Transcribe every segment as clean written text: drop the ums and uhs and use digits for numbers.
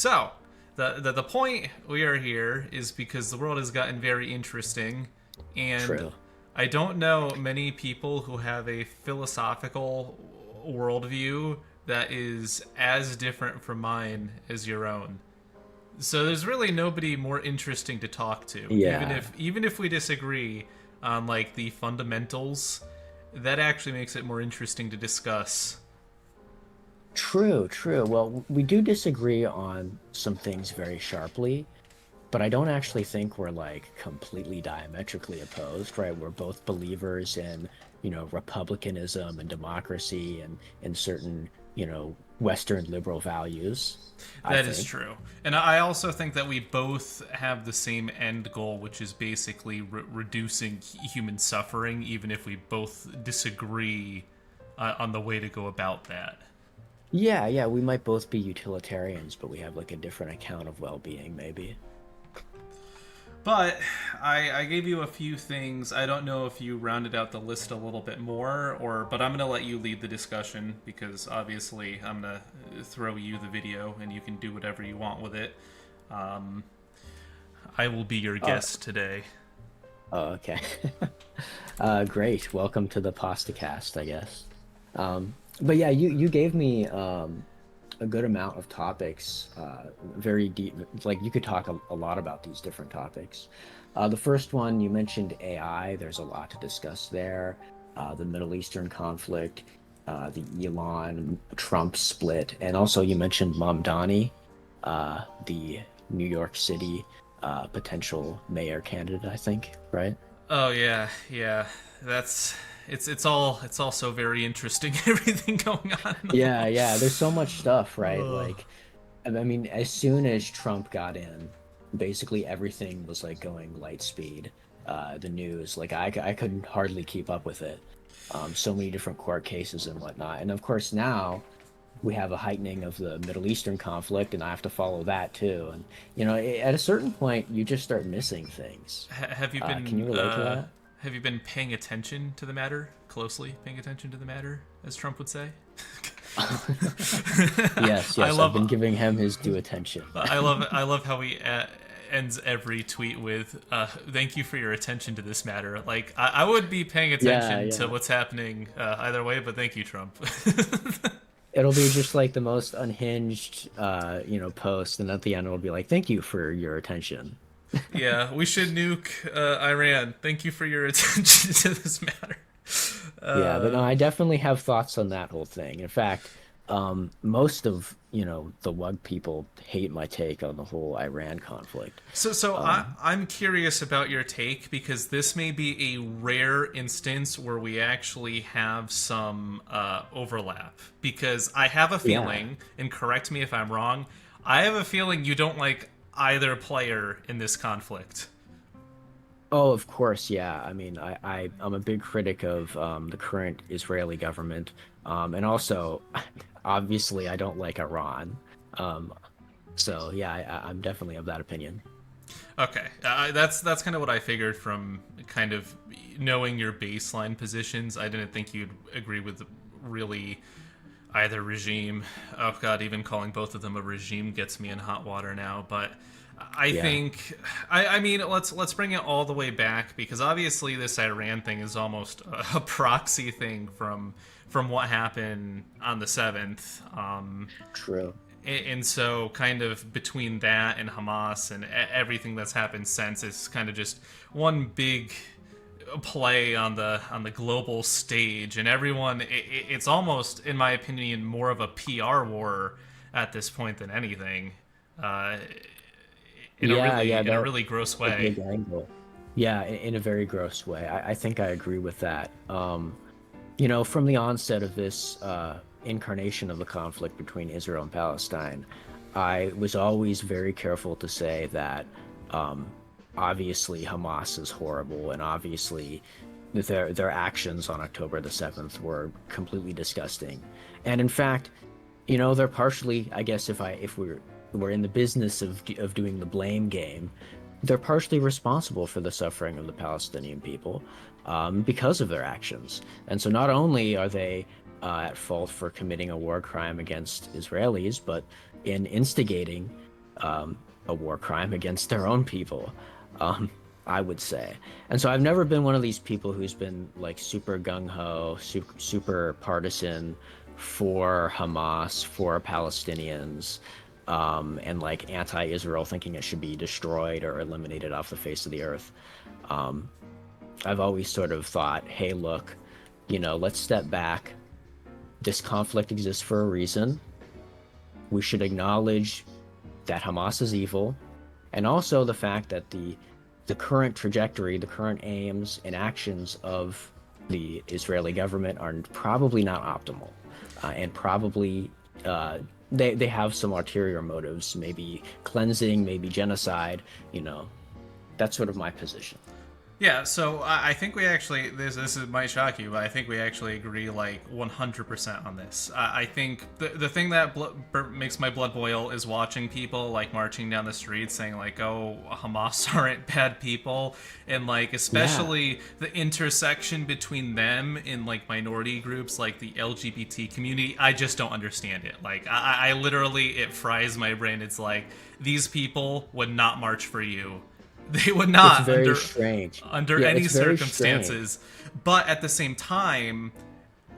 So, the point we are here is because the world has gotten very interesting, and True. I don't know many people who have a philosophical worldview that is as different from mine as your own. So there's really nobody more interesting to talk to, Yeah. even if we disagree on like the fundamentals. That actually makes it more interesting to discuss. True, true. Well, we do disagree on some things very sharply, but I don't actually think we're like completely diametrically opposed, right? We're both believers in, republicanism and democracy and certain, Western liberal values, I That is think. true. And I also think that we both have the same end goal, which is basically reducing human suffering, even if we both disagree on the way to go about that. Yeah, yeah, we might both be utilitarians, but we have like a different account of well-being, maybe. But I gave you a few things. I don't know if you rounded out the list a little bit more, but I'm gonna let you lead the discussion because obviously I'm gonna throw you the video and you can do whatever you want with it. Um, I will be your Oh, guest today. oh, okay. Great. Welcome to the pasta cast, I guess. But yeah, you gave me a good amount of topics, very deep. Like you could talk a lot about these different topics. The first one you mentioned AI. There's a lot to discuss there. The Middle Eastern conflict, the Elon Trump split, and also you mentioned Mamdani, the New York City potential mayor candidate. I think, right? Oh yeah, yeah. That's it's also very interesting everything going on in the Yeah, world. yeah. There's so much stuff, right? Oh. Like, I mean, as soon as Trump got in, basically everything was like going light speed. The news, like I couldn't hardly keep up with it. So many different court cases and whatnot. And of course now we have a heightening of the Middle Eastern conflict, and I have to follow that too. And at a certain point, you just start missing things. Have you Can you been relate to that? paying attention to the matter closely? Paying attention to the matter, as Trump would say. Yes, I yes. I've love been giving him his due attention. I love how he ends every tweet with "Thank you for your attention to this matter." Like I would be paying Yeah, attention to yeah. what's happening either way, but thank you, Trump. It'll be just like the most unhinged, post, and at the end it'll be like, "Thank you for your attention." Yeah, we should nuke Iran. Thank you for your attention to this matter. Yeah, but no, Uh, I definitely have thoughts on that whole thing. In fact, most of, the WUG people hate my take on the whole Iran conflict. Um, I'm curious about your take because this may be a rare instance where we actually have some overlap. Because I have a yeah. feeling, and correct me if I'm wrong, I have a feeling you don't like either player in this conflict. Oh, of course, yeah. I mean, I'm a big critic of the current Israeli government. And also, obviously, I don't like Iran. Um, so yeah, I'm definitely of that opinion. Okay, that's kind of what I figured from kind of knowing your baseline positions. I didn't think you'd agree with really either regime. Oh god, even calling both of them a regime gets me in hot water now. But I Yeah. think I mean let's bring it all the way back because obviously this Iran thing is almost a proxy thing from what happened on the 7th. True. And so kind of between that and Hamas and everything that's happened since, it's kind of just one big play on the global stage, and everyone it's almost in my opinion more of a PR war at this point than anything, uh, Yeah, yeah, in a that really gross a way. big angle. Yeah, in a very gross way. I think I agree with that. From the onset of this incarnation of the conflict between Israel and Palestine, I was always very careful to say that um, obviously Hamas is horrible, and obviously their actions on October the 7th were completely disgusting. And in fact, they're partially, I guess, if we're in the business of doing the blame game, they're partially responsible for the suffering of the Palestinian people because of their actions. And so not only are they at fault for committing a war crime against Israelis, but in instigating a war crime against their own people, um, I would say. And so I've never been one of these people who's been like super gung-ho, super partisan for Hamas, for Palestinians, and like anti-Israel, thinking it should be destroyed or eliminated off the face of the earth. Um, I've always sort of thought, hey, look, let's step back. This conflict exists for a reason. We should acknowledge that Hamas is evil, and also the fact that the current trajectory, the current aims and actions of the Israeli government are probably not optimal, and probably they have some ulterior motives, maybe cleansing, maybe genocide. That's sort of my position. Yeah, so I think we actually might shock you, but I think we actually agree like 100% on this. I think the thing that makes my blood boil is watching people like marching down the street saying like, "Oh, Hamas aren't bad people," and like especially the intersection between them and like minority groups like the LGBT community. I just don't understand it. Like I literally, it fries my brain. It's like, these people would not march for you. They would not. It's very strange. Under Yeah, any it's very circumstances. strange. But at the same time,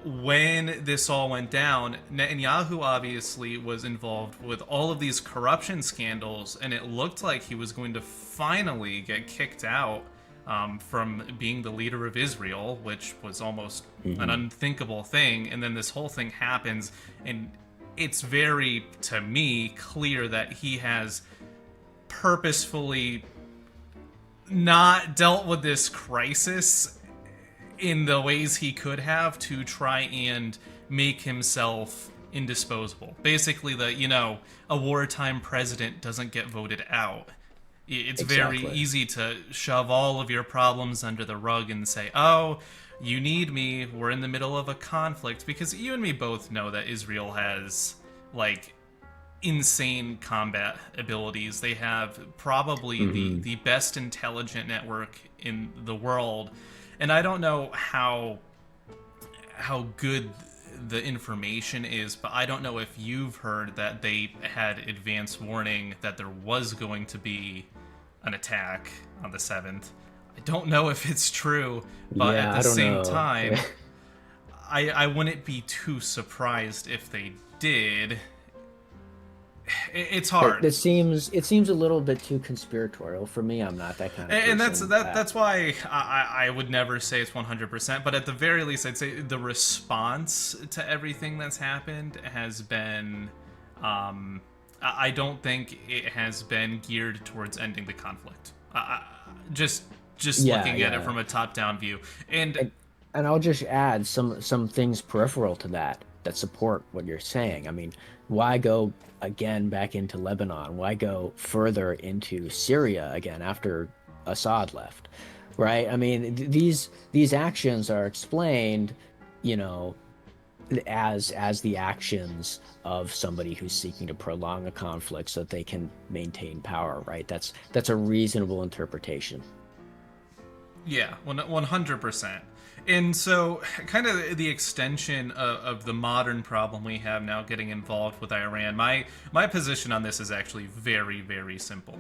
when this all went down, Netanyahu obviously was involved with all of these corruption scandals, and it looked like he was going to finally get kicked out from being the leader of Israel, which was almost an unthinkable thing. And then this whole thing happens, and it's very, to me, clear that he has purposefully not dealt with this crisis in the ways he could have to try and make himself indisposable. Basically, a wartime president doesn't get voted out. It's Exactly. very easy to shove all of your problems under the rug and say, "Oh, you need me, we're in the middle of a conflict," because you and me both know that Israel has like insane combat abilities. They have probably the best intelligent network in the world, and I don't know how good the information is, but I don't know if you've heard that they had advance warning that there was going to be an attack on the 7th. I don't know if it's true, but Yeah, at I the don't same know. time, I wouldn't be too surprised if they did. It's hard. It seems a little bit too conspiratorial for me. I'm not that kind of And person. that's why I would never say it's 100%, but at the very least I'd say the response to everything that's happened has been I don't think it has been geared towards ending the conflict. Just looking at it from a top-down view. And I'll just add some things peripheral to that support what you're saying. I mean, why go again back into Lebanon? Why go further into Syria again after Assad left? Right? I mean, these actions are explained, you know, as the actions of somebody who's seeking to prolong a conflict so that they can maintain power, right? That's a reasonable interpretation. Yeah, 100%. And so, kind of the extension of the modern problem we have now getting involved with Iran, my position on this is actually very, very simple.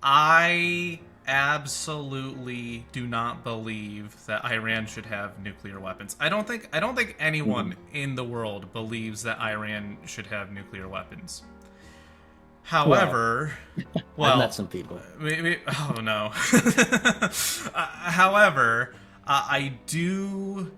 I absolutely do not believe that Iran should have nuclear weapons. I don't think anyone in the world believes that Iran should have nuclear weapons. However, I've met some people. oh no. However, I do.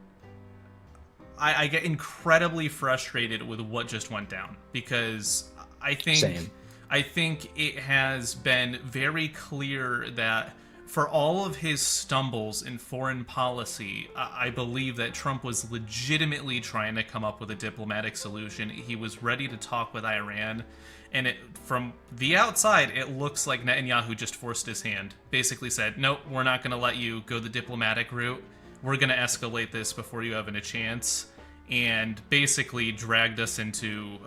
I get incredibly frustrated with what just went down because I think Same. I think it has been very clear that for all of his stumbles in foreign policy, I believe that Trump was legitimately trying to come up with a diplomatic solution. He was ready to talk with Iran, and from the outside, it looks like Netanyahu just forced his hand. Basically said, "Nope, we're not going to let you go the diplomatic route. We're going to escalate this before you have a chance," and basically dragged us into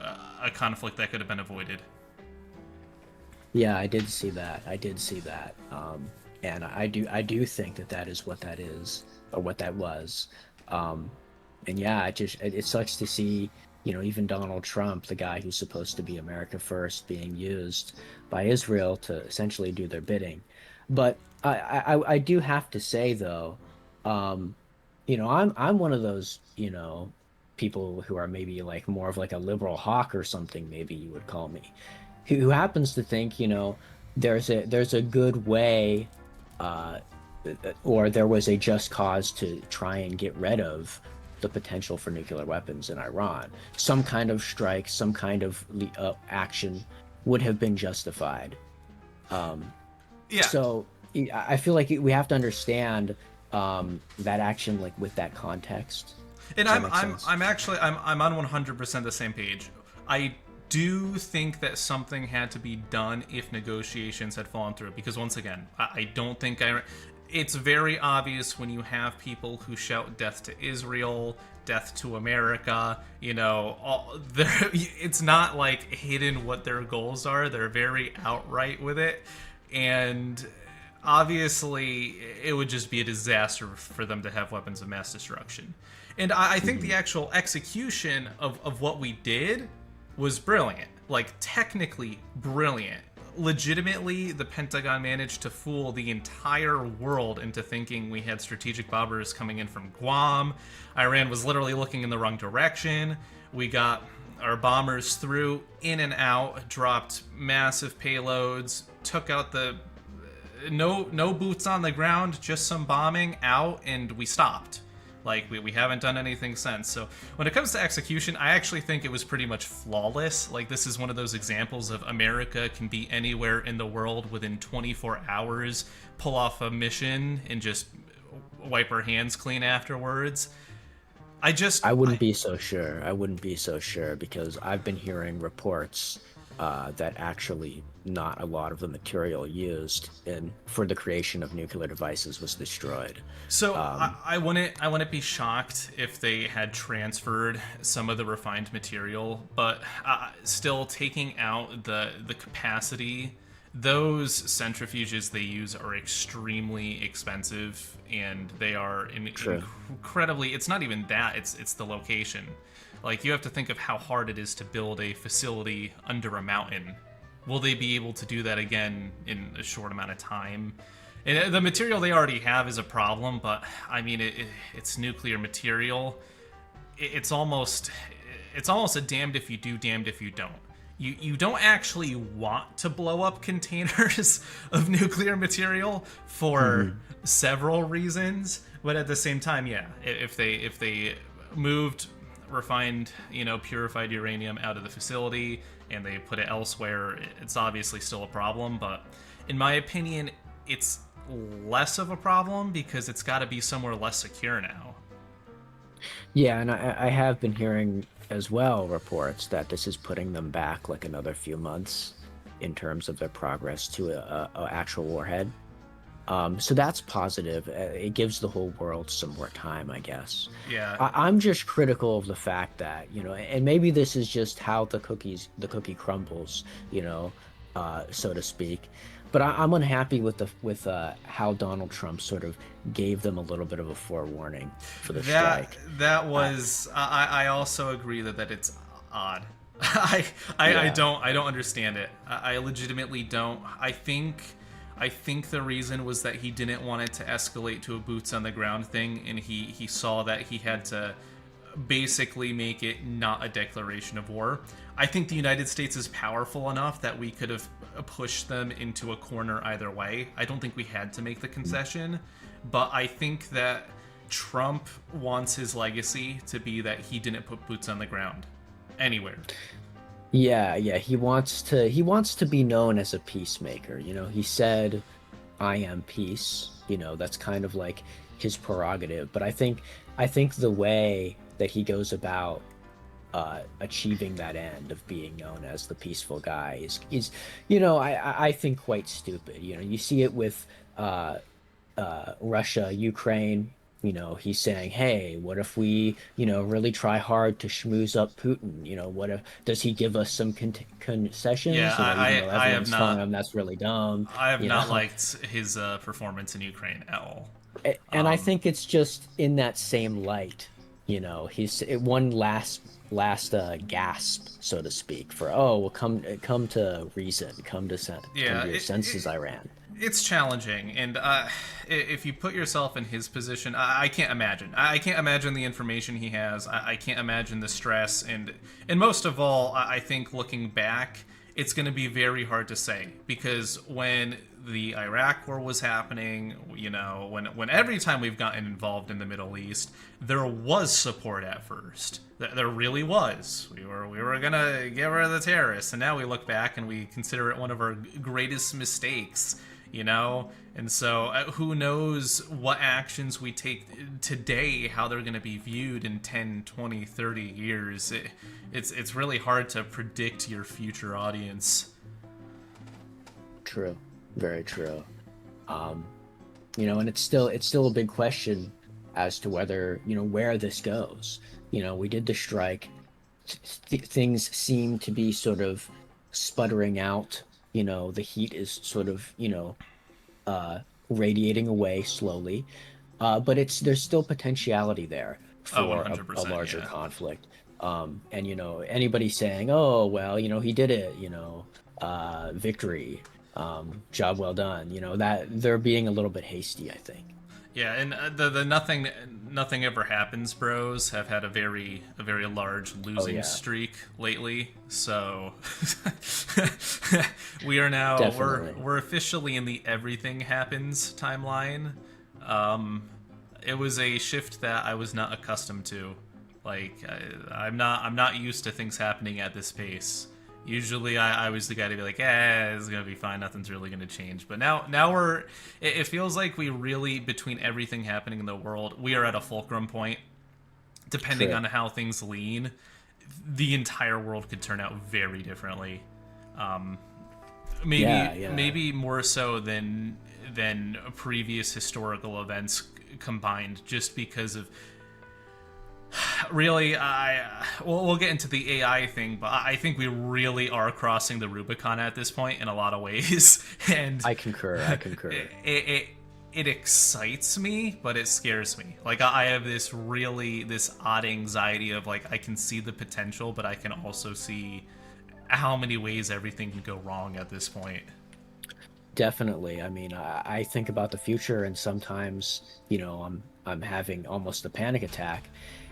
a conflict that could have been avoided. Yeah, I did see that. And I do think that is what that was. And yeah, it sucks to see even Donald Trump, the guy who's supposed to be America first, being used by Israel to essentially do their bidding. But I do have to say though, um, I'm one of those, people who are maybe like more of like a liberal hawk or something, maybe you would call me, who happens to think, there's a good way, uh, or there was a just cause to try and get rid of the potential for nuclear weapons in Iran. Some kind of strike, some kind of action would have been justified. Um, Yeah. so I feel like we have to understand that action like with that context. And Does that I'm make I'm sense? I'm actually I'm on 100% the same page. I do think that something had to be done if negotiations had fallen through, because once again, I don't think it's very obvious when you have people who shout death to Israel, death to America, it's not like hidden what their goals are. They're very outright with it. And obviously it would just be a disaster for them to have weapons of mass destruction. And I think the actual execution of what we did was brilliant. Like, technically brilliant. Legitimately, the Pentagon managed to fool the entire world into thinking we had strategic bombers coming in from Guam. Iran was literally looking in the wrong direction. We got our bombers through, in and out, dropped massive payloads, took out the no boots on the ground, just some bombing out, and we stopped. Like, we haven't done anything since. So when it comes to execution, I actually think it was pretty much flawless. Like, this is one of those examples of America can be anywhere in the world within 24 hours, pull off a mission, and just wipe our hands clean afterwards. I wouldn't be so sure. I wouldn't be so sure because I've been hearing reports that actually not a lot of the material used for the creation of nuclear devices was destroyed. So Um, I wouldn't be shocked if they had transferred some of the refined material, but still taking out the capacity. Those centrifuges they use are extremely expensive, and they are True. incredibly. It's not even that; it's the location. Like, you have to think of how hard it is to build a facility under a mountain. Will they be able to do that again in a short amount of time? And the material they already have is a problem, but I mean, it's nuclear material. It's almost a damned if you do, damned if you don't. You don't actually want to blow up containers of nuclear material for mhm. several reasons, but at the same time, yeah, if they moved refined, purified uranium out of the facility and they put it elsewhere, it's obviously still a problem, but in my opinion, it's less of a problem because it's got to be somewhere less secure now. Yeah, and I have been hearing as well reports that this is putting them back like another few months in terms of their progress to a actual warhead. So that's positive. It gives the whole world some more time, I guess. Yeah. I'm just critical of the fact that, and maybe this is just how the cookie crumbles, so to speak. But I'm unhappy with how Donald Trump sort of gave them a little bit of a forewarning for the That strike. that I, was I also agree that it's odd. I yeah. don't understand it. I legitimately don't. I think the reason was that he didn't want it to escalate to a boots on the ground thing, and he saw that he had to basically make it not a declaration of war. I think the United States is powerful enough that we could have pushed them into a corner either way. I don't think we had to make the concession, but I think that Trump wants his legacy to be that he didn't put boots on the ground anywhere. Yeah, yeah, he wants to be known as a peacemaker. He said, "I am peace." That's kind of like his prerogative. But I think the way that he goes about achieving that end of being known as the peaceful guy is I think quite stupid. You see it with uh, Russia, Ukraine. He's saying, "Hey, what if we, really try hard to schmooze up Putin? What if does he give us some Yeah, concessions? Even I though I, I have everyone's telling not him that's really dumb. I have You not know, liked his performance in Ukraine at all. and I Um, think it's just in that same light. He's one last gasp, so to speak, for, oh, well, come to reason, come Yeah, to your senses, Iran. it's challenging, and if you put yourself in his position, I can't imagine. I can't imagine the information he has. I can't imagine the stress, and most of all, I think looking back, it's going to be very hard to say, because when the Iraq War was happening, when every time we've gotten involved in the Middle East, there was support at first. There really was. We were gonna get rid of the terrorists, and now we look back and we consider it one of our greatest mistakes. And so who knows what actions we take today, how they're going to be viewed in 10, 20, 30 years. It's really hard to predict your future audience. True, very true. And it's still a big question as to whether, where this goes. We did the strike. Things seem to be sort of sputtering out. The heat is sort of, radiating away slowly. But there's still potentiality there for a larger yeah. conflict. And, anybody saying, oh, well, he did it, victory, job well done, that they're being a little bit hasty, I think. Yeah, and the nothing ever happens bros have had a very large losing streak lately. So we are now we're officially in the everything happens timeline. It was a shift that I was not accustomed to. Like I'm not used to things happening at this pace. Usually I was the guy to be like, it's gonna be fine, nothing's really gonna change. But now it feels like we really, between everything happening in the world, we are at a fulcrum point. Depending on how things lean, the entire world could turn out very differently. Maybe more so than previous historical events combined, just because of really, we'll get into the AI thing, but I think we really are crossing the Rubicon at this point in a lot of ways. And I concur. It excites me, but it scares me. Like I have this odd anxiety of like I can see the potential, but I can also see how many ways everything can go wrong at this point. Definitely. I mean, I think about the future, and sometimes, I'm having almost a panic attack.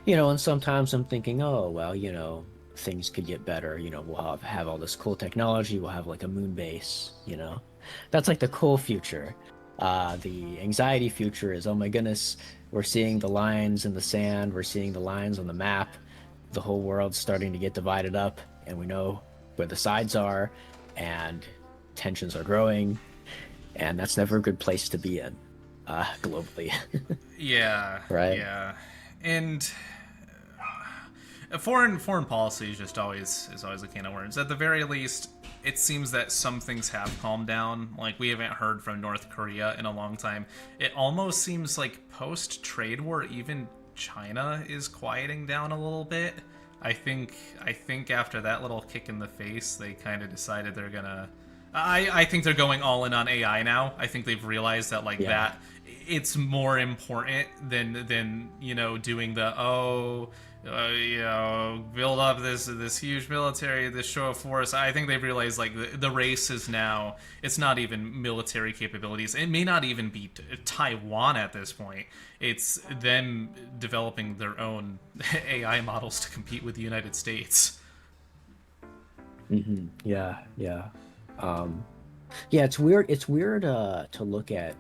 And sometimes I'm thinking, oh, well, things could get better. We'll have all this cool technology. We'll have like a moon base, That's like the cool future. The anxiety future is, oh my goodness, we're seeing the lines in the sand. We're seeing the lines on the map. The whole world's starting to get divided up, and we know where the sides are, and tensions are growing. And that's never a good place to be in, globally. Yeah. Right. Yeah. And foreign policy is always a can of worms. At the very least, it seems that some things have calmed down. Like we haven't heard from North Korea in a long time. It almost seems like post trade war, even China is quieting down a little bit. I think after that little kick in the face, they kind of decided they're gonna. I think they're going all in on AI now. I think they've realized that that it's more important than doing the build up this huge military, this show of force. I think they've realized like the race is now, it's not even military capabilities. It may not even be Taiwan at this point. It's them developing their own AI models to compete with the United States. Mm-hmm. Yeah. It's weird to look at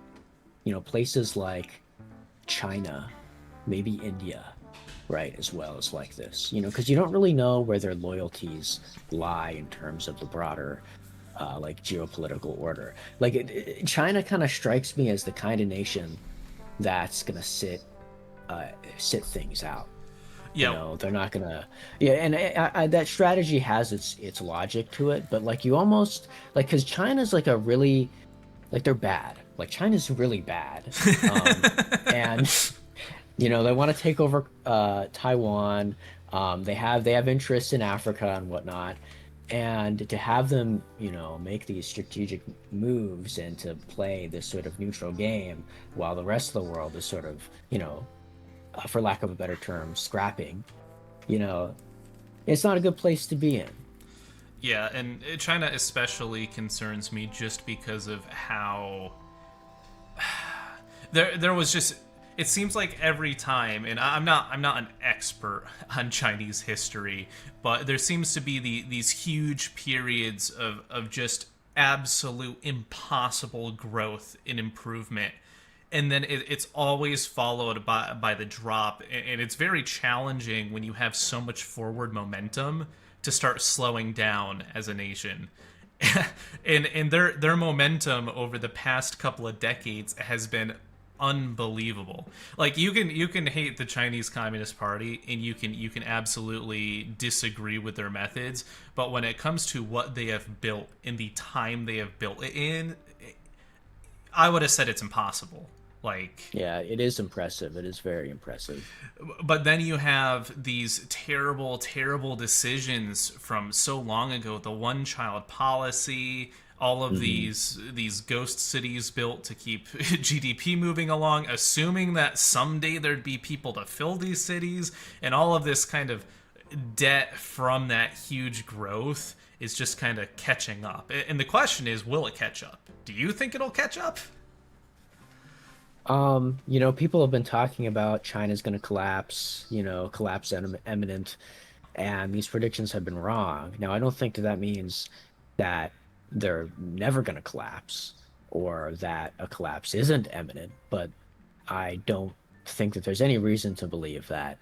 places like China, maybe India, right, as well as like this, because you don't really know where their loyalties lie in terms of the broader like geopolitical order. Like China kind of strikes me as the kind of nation that's gonna sit things out. Yeah. They're not gonna. Yeah, and that strategy has its logic to it, but like you almost like, because China's like a really, like, they're bad. Like China's really bad, and they want to take over Taiwan. They have interests in Africa and whatnot, and to have them make these strategic moves and to play this sort of neutral game while the rest of the world is sort of for lack of a better term, scrapping, you know, it's not a good place to be in. Yeah, and China especially concerns me just because of how there was just, it seems like every time, and I'm not an expert on Chinese history, but there seems to be these huge periods of just absolute impossible growth and improvement, and then it's always followed by the drop, and it's very challenging when you have so much forward momentum to start slowing down as a nation. And their momentum over the past couple of decades has been unbelievable. Like you can hate the Chinese Communist Party, and you can absolutely disagree with their methods, but when it comes to what they have built in the time they have built it in, I would have said it's impossible. Like, Yeah, it is impressive. It is very impressive. but then you have these terrible, terrible decisions from so long ago, the one child policy, all of Hmm. these ghost cities built to keep GDP moving along, assuming that someday there'd be people to fill these cities, and all of this kind of debt from that huge growth is just kind of catching up. And the question is, will it catch up? Do you think it'll catch up? People have been talking about China's going to collapse, collapse imminent, and these predictions have been wrong. Now, I don't think that means that they're never going to collapse or that a collapse isn't imminent, but I don't think that there's any reason to believe that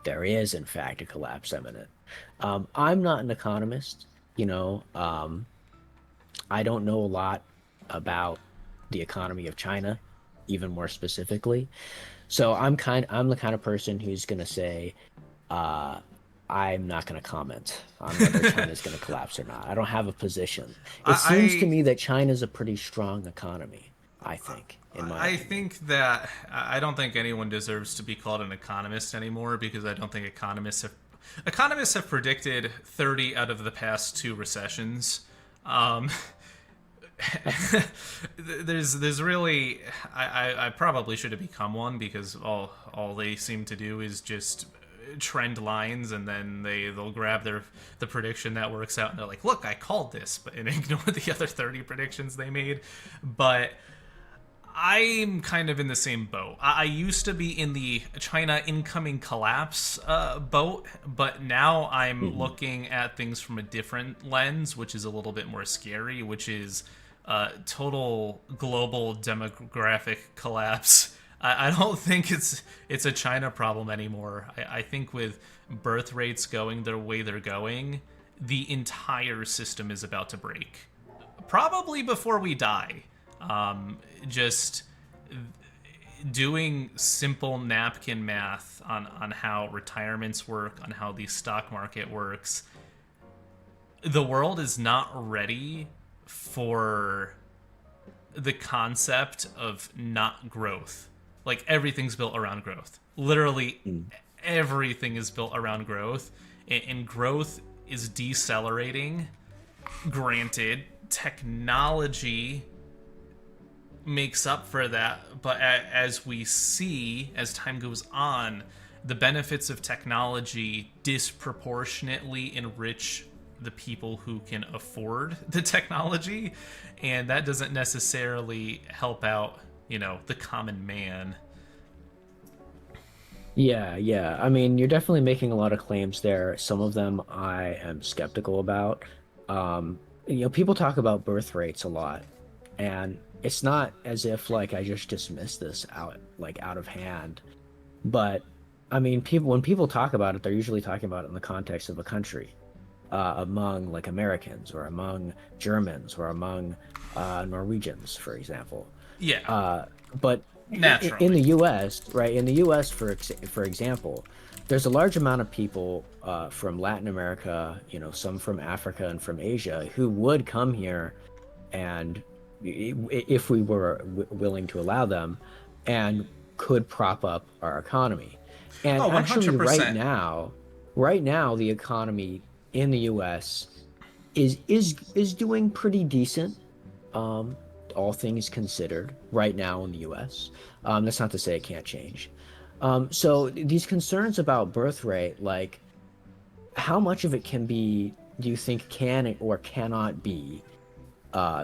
there is, in fact, a collapse imminent. I'm not an economist, you know. I don't know a lot about the economy of China, even more specifically. So I'm the kind of person who's gonna say, uh, I'm not gonna comment on whether China's gonna collapse or not. I don't have a position. It seems to I me that China's a pretty strong economy, I think, in my I opinion. think that I don't think anyone deserves to be called an economist anymore, because I don't think economists have predicted 30 out of the past two recessions. Um, there's really, I probably should have become one, because all they seem to do is just trend lines, and then they'll grab the prediction that works out, and they're like, look, I called this, but and ignore the other 30 predictions they made. But I'm kind of in the same boat. I used to be in the China incoming collapse boat, but now I'm Mhm. looking at things from a different lens, which is a little bit more scary, which is total global demographic collapse. I don't think it's a China problem anymore. I think with birth rates going the way they're going, the entire system is about to break. Probably before we die. Just doing simple napkin math on how retirements work, on how the stock market works, the world is not ready for the concept of not growth. Like, everything's built around growth. Literally Mm. everything is built around growth, and growth is decelerating. Granted, technology makes up for that, but as we see as time goes on, the benefits of technology disproportionately enrich the people who can afford the technology, and that doesn't necessarily help out, the common man. Yeah, yeah. I mean, you're definitely making a lot of claims there. Some of them I am skeptical about. People talk about birth rates a lot, and it's not as if like I just dismiss this out of hand. But I mean, people when people talk about it, they're usually talking about it in the context of a country, among like Americans or among Germans or among Norwegians, for example. Yeah, Uh, but in naturally. the U.S., right? In the U.S., for example, there's a large amount of people from Latin America, some from Africa and from Asia, who would come here, and if we were willing to allow them, and could prop up our economy. And Oh, actually, 100%. right now, the economy in the U.S. is doing pretty decent, all things considered, right now in the U.S. That's not to say it can't change. So these concerns about birth rate, like how much of it can be, do you think can or cannot be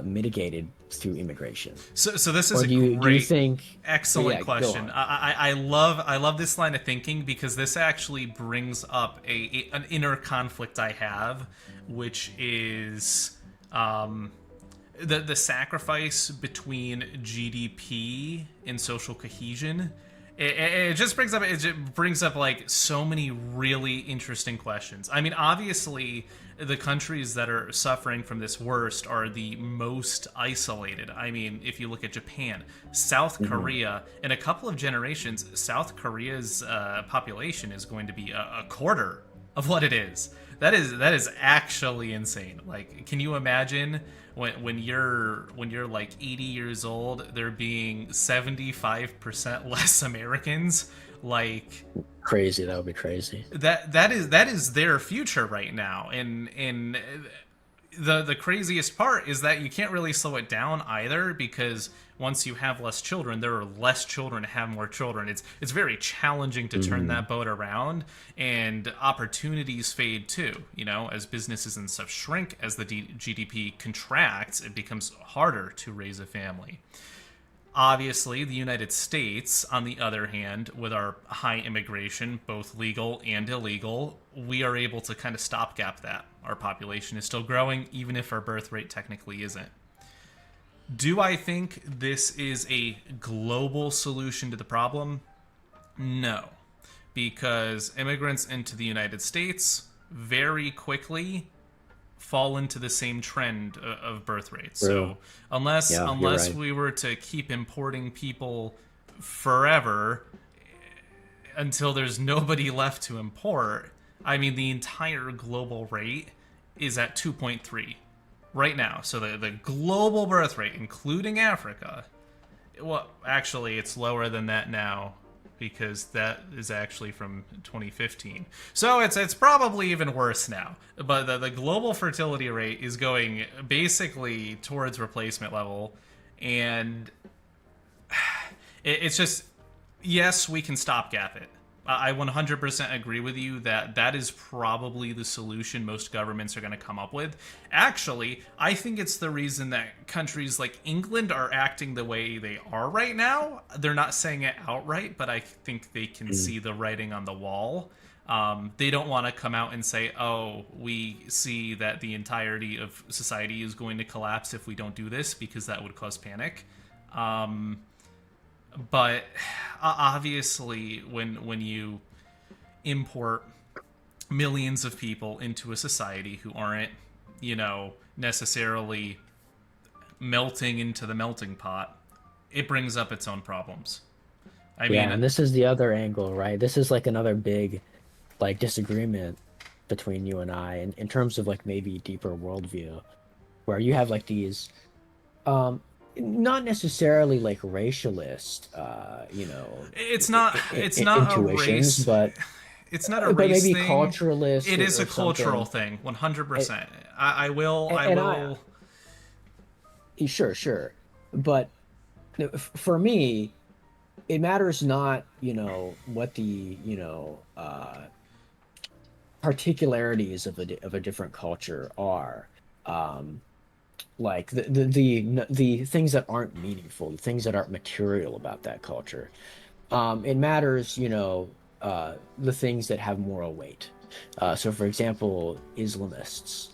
mitigated through immigration? So this is Or a do you great, think, excellent yeah, go question. on. I love this line of thinking because this actually brings up an inner conflict I have, which is the sacrifice between GDP and social cohesion. It just brings up like so many really interesting questions. I mean, obviously, the countries that are suffering from this worst are the most isolated. I mean, if you look at Japan, South Korea, in a couple of generations, South Korea's population is going to be a quarter of what it is. That is actually insane. Like, can you imagine when you're like 80 years old, there being 75% less Americans? Like, Crazy, that would be crazy. that is their future right now, and the craziest part is that you can't really slow it down either, because once you have less children, there are less children to have more children. It's very challenging to turn that boat around, and opportunities fade too. You know, as businesses and stuff shrink, as the GDP contracts, it becomes harder to raise a family. Obviously, the United States, on the other hand, with our high immigration, both legal and illegal, we are able to kind of stopgap that. Our population is still growing, even if our birth rate technically isn't. Do I think this is a global solution to the problem? No. Because immigrants into the United States very quickly fall into the same trend of birth rates. True. So unless Yeah, you're unless right. we were to keep importing people forever until there's nobody left to import, I mean, the entire global rate is at 2.3 right now. So the global birth rate, including Africa, well, actually, it's lower than that now because that is actually from 2015. So it's probably even worse now. But the global fertility rate is going basically towards replacement level, and it's just, yes, we can stopgap it. I 100% agree with you that that is probably the solution most governments are going to come up with. Actually, I think it's the reason that countries like England are acting the way they are right now. They're not saying it outright, but I think they can see the writing on the wall. They don't want to come out and say, oh, we see that the entirety of society is going to collapse if we don't do this, because that would cause panic. But obviously, when you import millions of people into a society who aren't, necessarily melting into the melting pot, it brings up its own problems. I Yeah, mean, and this is the other angle, right? This is like another big like disagreement between you and I in terms of like maybe deeper worldview, where you have like these not necessarily like racialist it's not a intuitions, race. It's not a but race maybe thing. culturalist It is or a cultural something. thing, And, 100%. I will. I and I will. sure, but for me, it matters not, what the, particularities of a different culture are. Um, like the things that aren't meaningful, the things that aren't material about that culture. It matters, the things that have moral weight. So, for example, Islamists,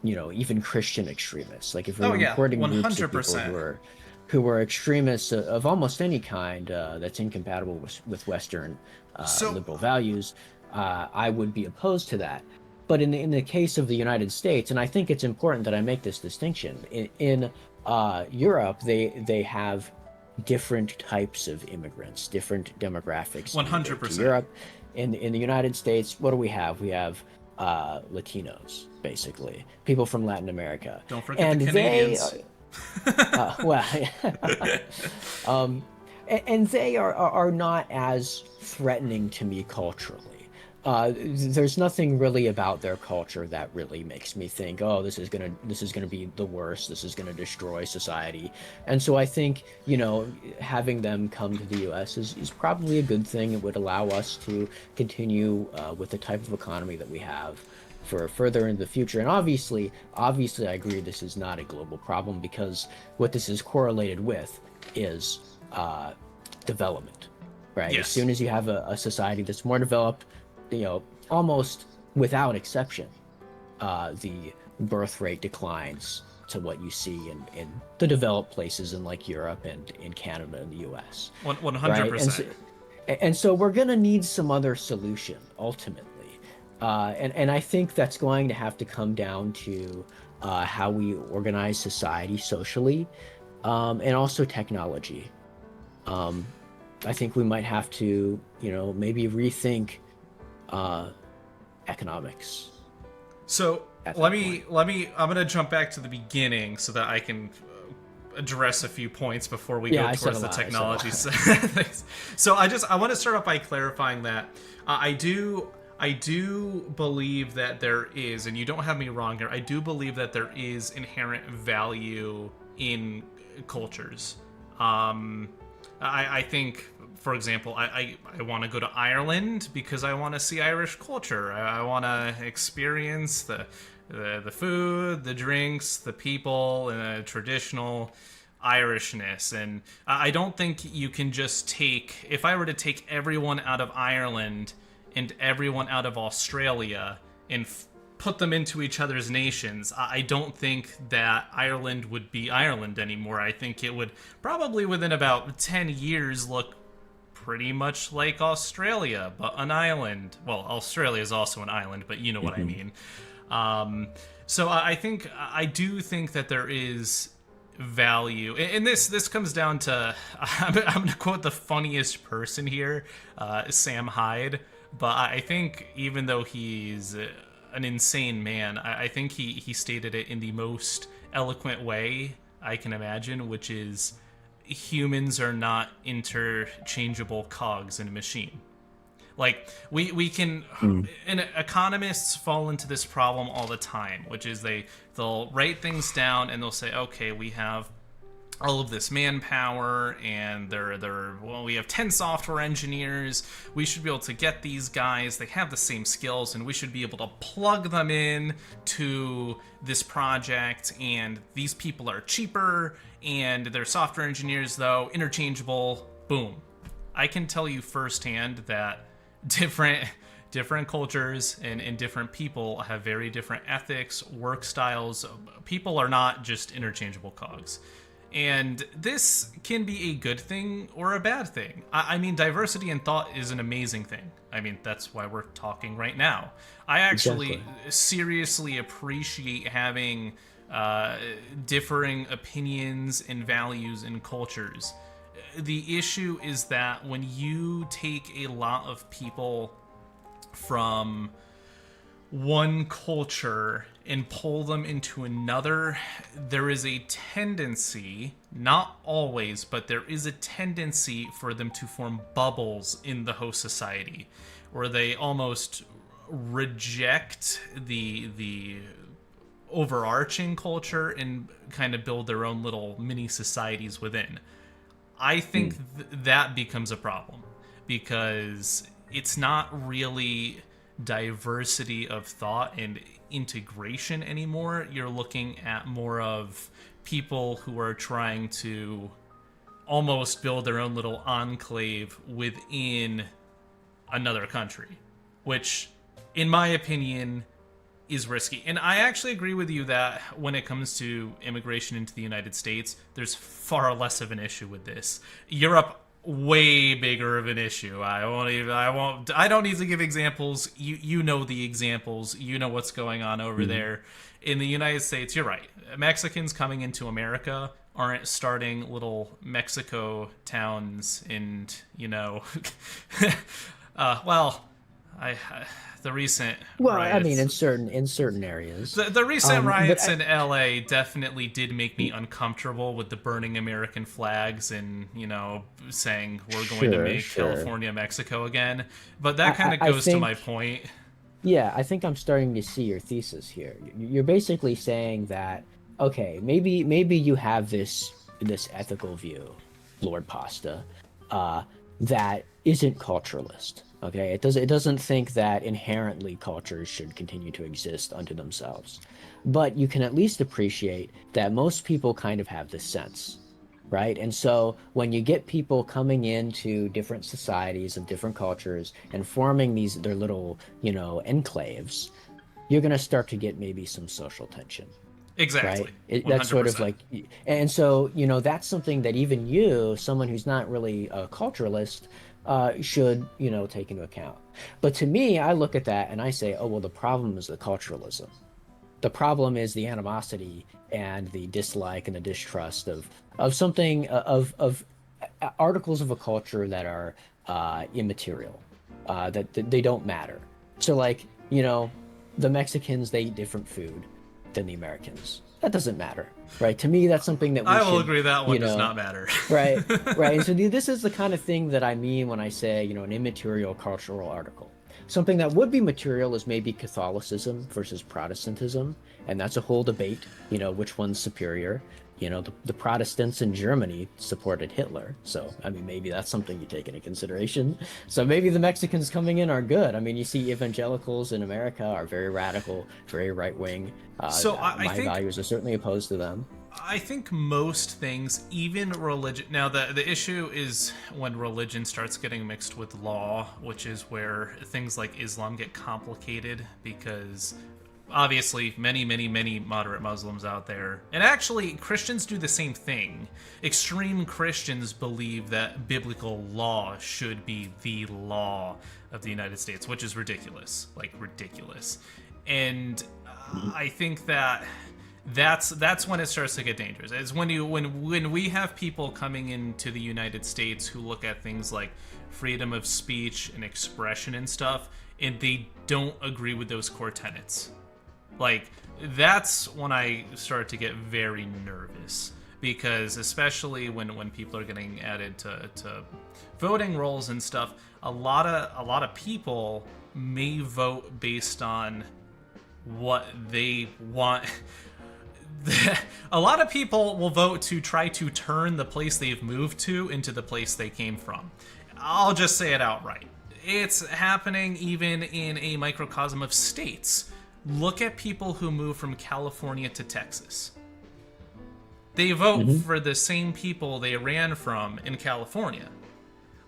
even Christian extremists. Like if Oh we're yeah, importing groups of people 100%. who are extremists of almost any kind, that's incompatible with Western So liberal values, I would be opposed to that. But in the case of the United States, and I think it's important that I make this distinction, in Europe, they have different types of immigrants, different demographics immigrate to 100%. Europe. In the United States, what do we have? We have Latinos, basically, people from Latin America, Don't forget the and they, Canadians. well, and they are not as threatening to me culturally. There's nothing really about their culture that really makes me think, oh, this is gonna be the worst. This is gonna destroy society. And so I think, having them come to the U.S. is probably a good thing. It would allow us to continue with the type of economy that we have for further into the future. And obviously, I agree this is not a global problem, because what this is correlated with is development, right? As Yes. soon as you have a society that's more developed, almost without exception, the birth rate declines to what you see in the developed places in like Europe and in Canada and the US, One hundred right? percent. And so we're going to need some other solution ultimately. And I think that's going to have to come down to how we organize society socially, and also technology. Um, I think we might have to, maybe rethink uh, economics So at let that point. me let me. I'm gonna jump back to the beginning so that I can address a few points before we Yeah, go I said a towards the lot. I said a technology lot. things. So I want to start off by clarifying that I do believe that there is, and you don't have me wrong here. I do believe that there is inherent value in cultures. Um, I think, for example, I want to go to Ireland because I want to see Irish culture. I want to experience the food, the drinks, the people, and the traditional Irishness. And I don't think you can just take, if I were to take everyone out of Ireland and everyone out of Australia and put them into each other's nations, I don't think that Ireland would be Ireland anymore. I think it would probably within about 10 years look pretty much like Australia, but an island. Well, Australia is also an island, but you know what I Mhm. mean. Um, so I do think that there is value, and this comes down to I'm going to quote the funniest person here, Sam Hyde. But I think even though he's an insane man, I think he stated it in the most eloquent way I can imagine, which is humans are not interchangeable cogs in a machine. Like we can, Mm. and economists fall into this problem all the time, which is they'll write things down and they'll say, okay, we have all of this manpower, and we have 10 software engineers. We should be able to get these guys, they have the same skills, and we should be able to plug them in to this project, and these people are cheaper, and they're software engineers, though interchangeable. Boom. I can tell you firsthand that different cultures and different people have very different ethics, work styles. People are not just interchangeable cogs. And this can be a good thing or a bad thing. I mean, diversity in thought is an amazing thing. I mean, that's why we're talking right now. I actually Exactly. seriously appreciate having differing opinions and values and cultures. The issue is that when you take a lot of people from one culture and pull them into another, there is a tendency, not always, but there is a tendency for them to form bubbles in the host society, where they almost reject the overarching culture and kind of build their own little mini societies within. I think Mm. that becomes a problem because it's not really diversity of thought and integration anymore. You're looking at more of people who are trying to almost build their own little enclave within another country, which, in my opinion, is risky. And I actually agree with you that when it comes to immigration into the United States, there's far less of an issue with this. Europe, way bigger of an issue. I don't need to give examples. You know the examples. You know what's going on over Mhm. there. In the United States, you're right. Mexicans coming into America aren't starting little Mexico towns and, well, I the recent Well, I mean, riots. in certain areas. The recent But riots in LA definitely did make me uncomfortable with the burning American flags and, saying we're going to sure, make sure. California Mexico again. But that kind of I goes to my think, point. yeah, I think I'm starting to see your thesis here. You're basically saying that, okay, maybe you have this ethical view, Lord Pasta, uh, that isn't culturalist. Okay, it doesn't think that inherently cultures should continue to exist unto themselves, but you can at least appreciate that most people kind of have this sense, right? And so when you get people coming into different societies of different cultures and forming these their little, enclaves, you're going to start to get maybe some social tension, right? Exactly. That's sort of 100%. like, and so, that's something that even you, someone who's not really a culturalist, should, take into account. But to me, I look at that and I say, oh, well, the problem is the culturalism. The problem is the animosity and the dislike and the distrust of something of articles of a culture that are immaterial, that they don't matter. So like, the Mexicans, they eat different food than the Americans. That doesn't matter, right? To me, that's something that we I will should, agree that you one does know, not matter. right, right. And so this is the kind of thing that I mean when I say, an immaterial cultural article. Something that would be material is maybe Catholicism versus Protestantism, and that's a whole debate, which one's superior. The Protestants in Germany supported Hitler, so I mean maybe that's something you take into consideration. So maybe the Mexicans coming in are good. I mean, you see evangelicals in America are very radical, very right wing. So I My think values are certainly opposed to them. I think most things, even religion. Now, the issue is when religion starts getting mixed with law, which is where things like Islam get complicated because obviously many moderate Muslims out there, and actually Christians do the same thing. Extreme Christians believe that biblical law should be the law of the United States, which is ridiculous, like ridiculous. And I think that that's when it starts to get dangerous. It's when we have people coming into the United States who look at things like freedom of speech and expression and stuff, and they don't agree with those core tenets. Like, that's when I start to get very nervous, because especially when people are getting added to voting rolls and stuff, a lot of people may vote based on what they want. A lot of people will vote to try to turn the place they've moved to into the place they came from. I'll just say it outright. It's happening even in a microcosm of states. Look at people who move from California to Texas. They vote for the same people they ran from in California.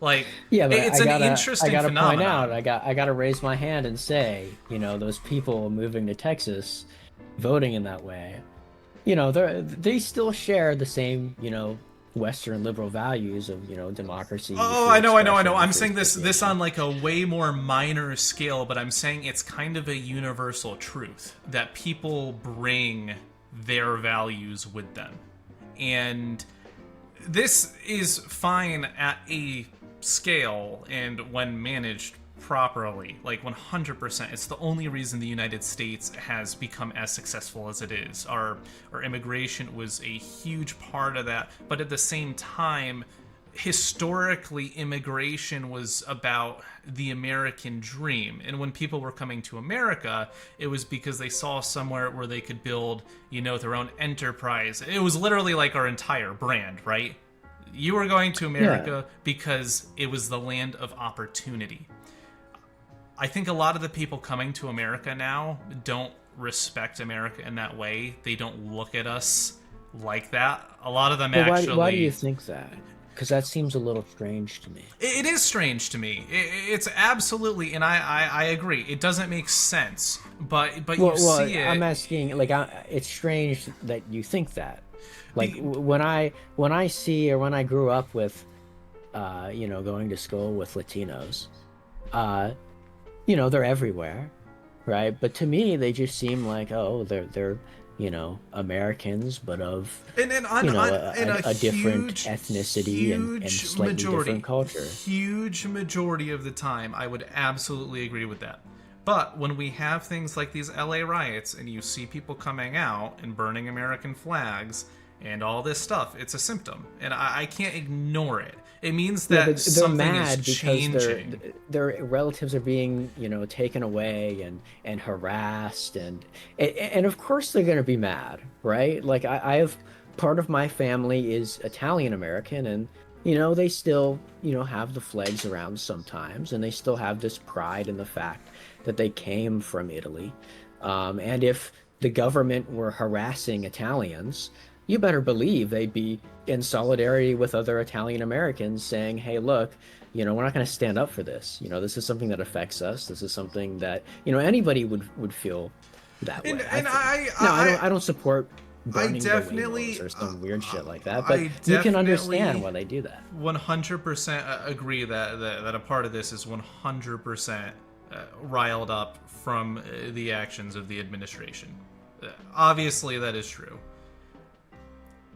Like, Yeah, but it's an interesting I gotta point phenomenon. out, I gotta raise my hand and say, those people moving to Texas, voting in that way, they still share the same, Western liberal values of, democracy, Oh, free I know. expression, I'm free saying this association. on like a way more minor scale, but I'm saying it's kind of a universal truth that people bring their values with them. And this is fine at a scale and when managed properly, like 100%. It's the only reason the United States has become as successful as it is. Our immigration was a huge part of that, but at the same time, historically, immigration was about the American dream. And when people were coming to America, it was because they saw somewhere where they could build, their own enterprise. It was literally like our entire brand, right? You were going to Yeah. America because it was the land of opportunity. I think a lot of the people coming to America now don't respect America in that way. They don't look at us like that. A lot of them But why do you actually. think that? Because that seems a little strange to me. It is strange to me. It's absolutely, and I agree. It doesn't make sense, but you Well, see I'm it. asking, like, it's strange that you think that. Like, Be, when I see or when I grew up with, going to school with Latinos, uh, they're everywhere, right? But to me, they just seem like, oh, they're Americans, but of, and a a different huge, ethnicity and huge slightly different culture. huge majority of the time, I would absolutely agree with that. But when we have things like these LA riots and you see people coming out and burning American flags and all this stuff, it's a symptom. And I can't ignore it. It means Yeah, that they're something is mad because changing. their relatives are being, taken away and harassed, and of course they're going to be mad, right? Like I have part of my family is Italian American, and they still, have the flags around sometimes, and they still have this pride in the fact that they came from Italy. And if the government were harassing Italians, you better believe they'd be in solidarity with other Italian Americans saying, hey, look, we're not going to stand up for this. This is something that affects us. This is something that, anybody would feel that way, I And think. Now, I don't support burning the windmills or some weird shit like that, but I you can understand definitely why they do that. 100% agree that a part of this is 100% riled up from the actions of the administration. Obviously, that is true.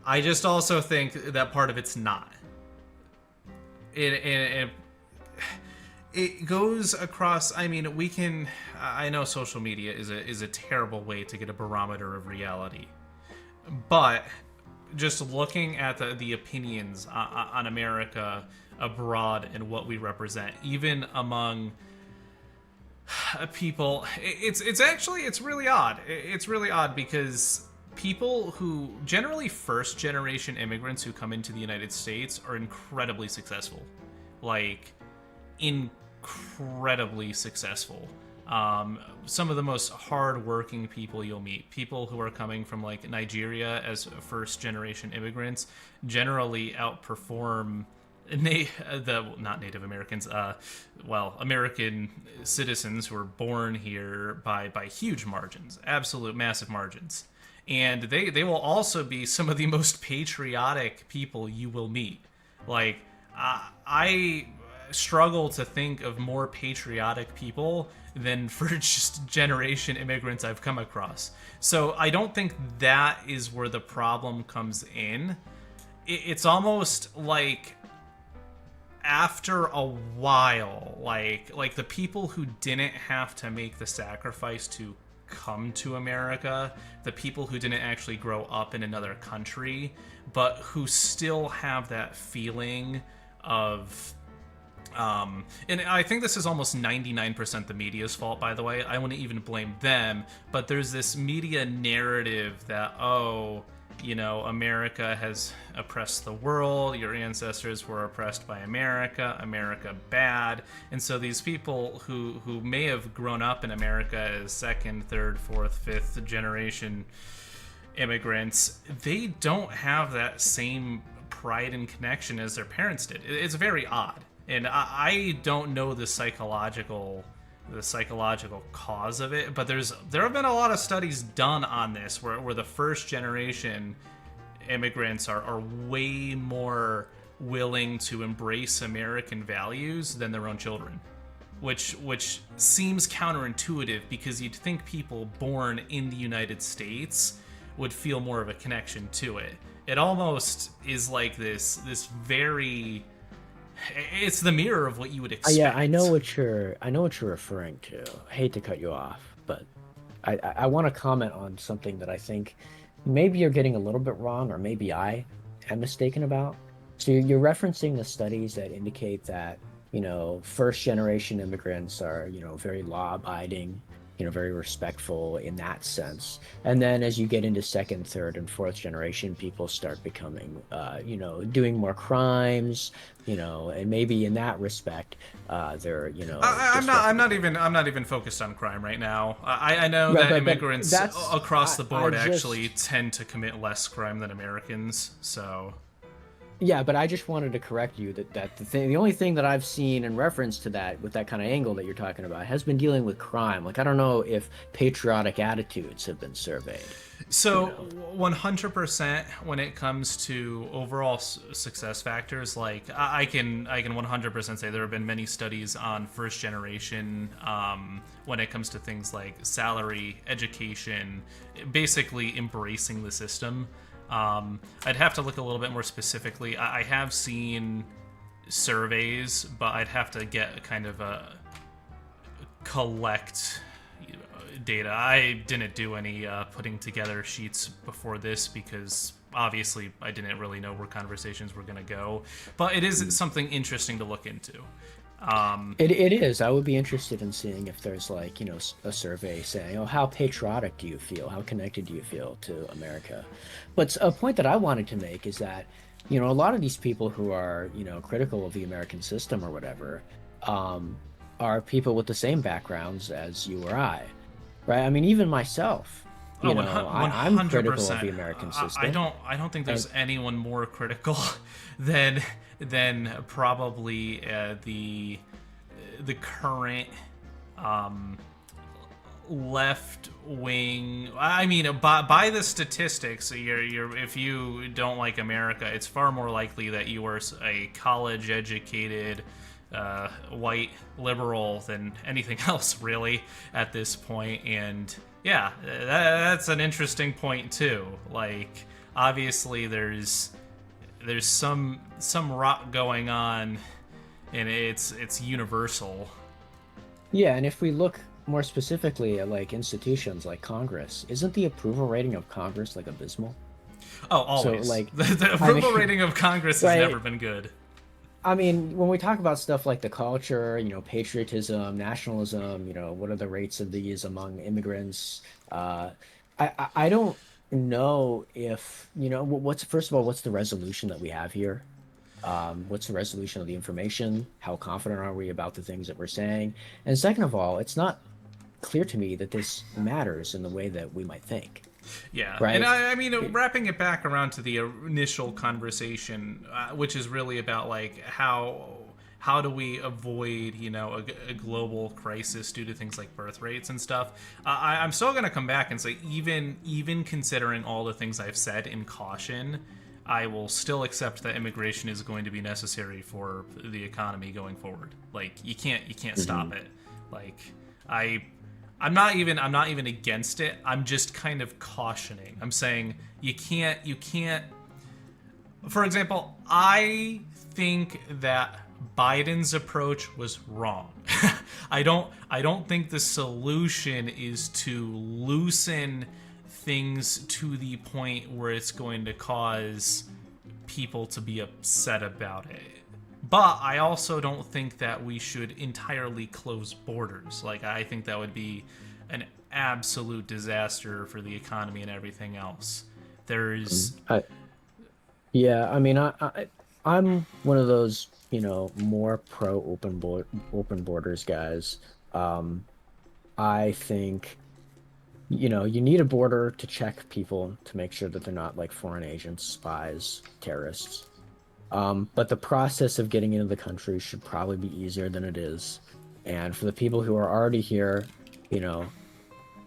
I just also think that part of it's not. It goes across. I mean, we can. I know social media is a terrible way to get a barometer of reality, but just looking at the opinions on America abroad and what we represent, even among people, it's really odd. It's really odd because people who generally first generation immigrants who come into the United States are incredibly successful, like incredibly successful. Some of the most hardworking people you'll meet, people who are coming from like Nigeria as first generation immigrants, generally outperform not Native Americans, American citizens who are born here by huge margins, absolute massive margins. And they will also be some of the most patriotic people you will meet. Like, I struggle to think of more patriotic people than first generation immigrants I've come across. So I don't think that is where the problem comes in. It's almost like after a while, like the people who didn't have to make the sacrifice to come to America, the people who didn't actually grow up in another country, but who still have that feeling of and I think this is almost 99% the media's fault, by the way. I wouldn't even blame them, but there's this media narrative that, America has oppressed the world, your ancestors were oppressed by America bad. And so these people who may have grown up in America as second, third, fourth, fifth generation immigrants, they don't have that same pride and connection as their parents did. It's very odd. And I don't know the psychological cause of it, but there have been a lot of studies done on this where the first generation immigrants are way more willing to embrace American values than their own children, which seems counterintuitive because you'd think people born in the United States would feel more of a connection to it. It almost is like this very. It's the mirror of what you would expect. Yeah, I know what you're referring to. I hate to cut you off, but I want to comment on something that I think maybe you're getting a little bit wrong, or maybe I am mistaken about. So you're referencing the studies that indicate that, first generation immigrants are, very law abiding, very respectful in that sense. And then as you get into second, third, and fourth generation, people start becoming, doing more crimes, and maybe in that respect, they're, I'm not even focused on crime right now. I know Right, that but immigrants across the board I just, actually tend to commit less crime than Americans. So Yeah, but I just wanted to correct you that the only thing that I've seen in reference to that with that kind of angle that you're talking about has been dealing with crime. Like I don't know if patriotic attitudes have been surveyed, you So, know. 100% when it comes to overall success factors, like I can 100% say there have been many studies on first generation when it comes to things like salary, education, basically embracing the system. I'd have to look a little bit more specifically. I have seen surveys, but I'd have to get kind of a collect data. I didn't do any putting together sheets before this because obviously I didn't really know where conversations were going to go. But it is something interesting to look into. It is. I would be interested in seeing if there's like, you know, a survey saying, "Oh, how patriotic do you feel? How connected do you feel to America?" But a point that I wanted to make is that, you know, a lot of these people who are, you know, critical of the American system or whatever, um, are people with the same backgrounds as you or I, right? I mean, even myself, Oh, you know, I'm critical of 100%. the American I system. don't think And there's anyone more critical than probably the current left wing. I mean, by the statistics, you're if you don't like America, it's far more likely that you are a college educated white liberal than anything else, really, at this point. And yeah, that's an interesting point too. Like, obviously, there's some rot going on, and it's universal. yeah, and if we look more specifically at like institutions like Congress, isn't the approval rating of Congress like abysmal? Oh, So always. like, The I approval mean, rating of Congress has never right? been good. I mean, when we talk about stuff like the culture, you know, patriotism, nationalism, you know, what are the rates of these among immigrants? Uh, I don't know if, you know, what's first of all, what's the resolution that we have here? What's the resolution of the information? How confident are we about the things that we're saying? And second of all, it's not clear to me that this matters in the way that we might think, Yeah, and right? I mean, wrapping it back around to the initial conversation, which is really about like how do we avoid, you know, a global crisis due to things like birth rates and stuff. I'm still going to come back and say, even considering all the things I've said in caution, I will still accept that immigration is going to be necessary for the economy going forward. Like, you can't stop Hmm. it. Like, I I'm not even against it. I'm just kind of cautioning. I'm saying you can't. For example, I think that Biden's approach was wrong. I don't think the solution is to loosen things to the point where it's going to cause people to be upset about it. But I also don't think that we should entirely close borders. Like, I think that would be an absolute disaster for the economy and everything else. There's I, yeah, I mean, I'm one of those, you know, more pro open borders guys. Um, I think, you know, you need a border to check people to make sure that they're not like foreign agents, spies, terrorists. But the process of getting into the country should probably be easier than it is. And for the people who are already here, you know,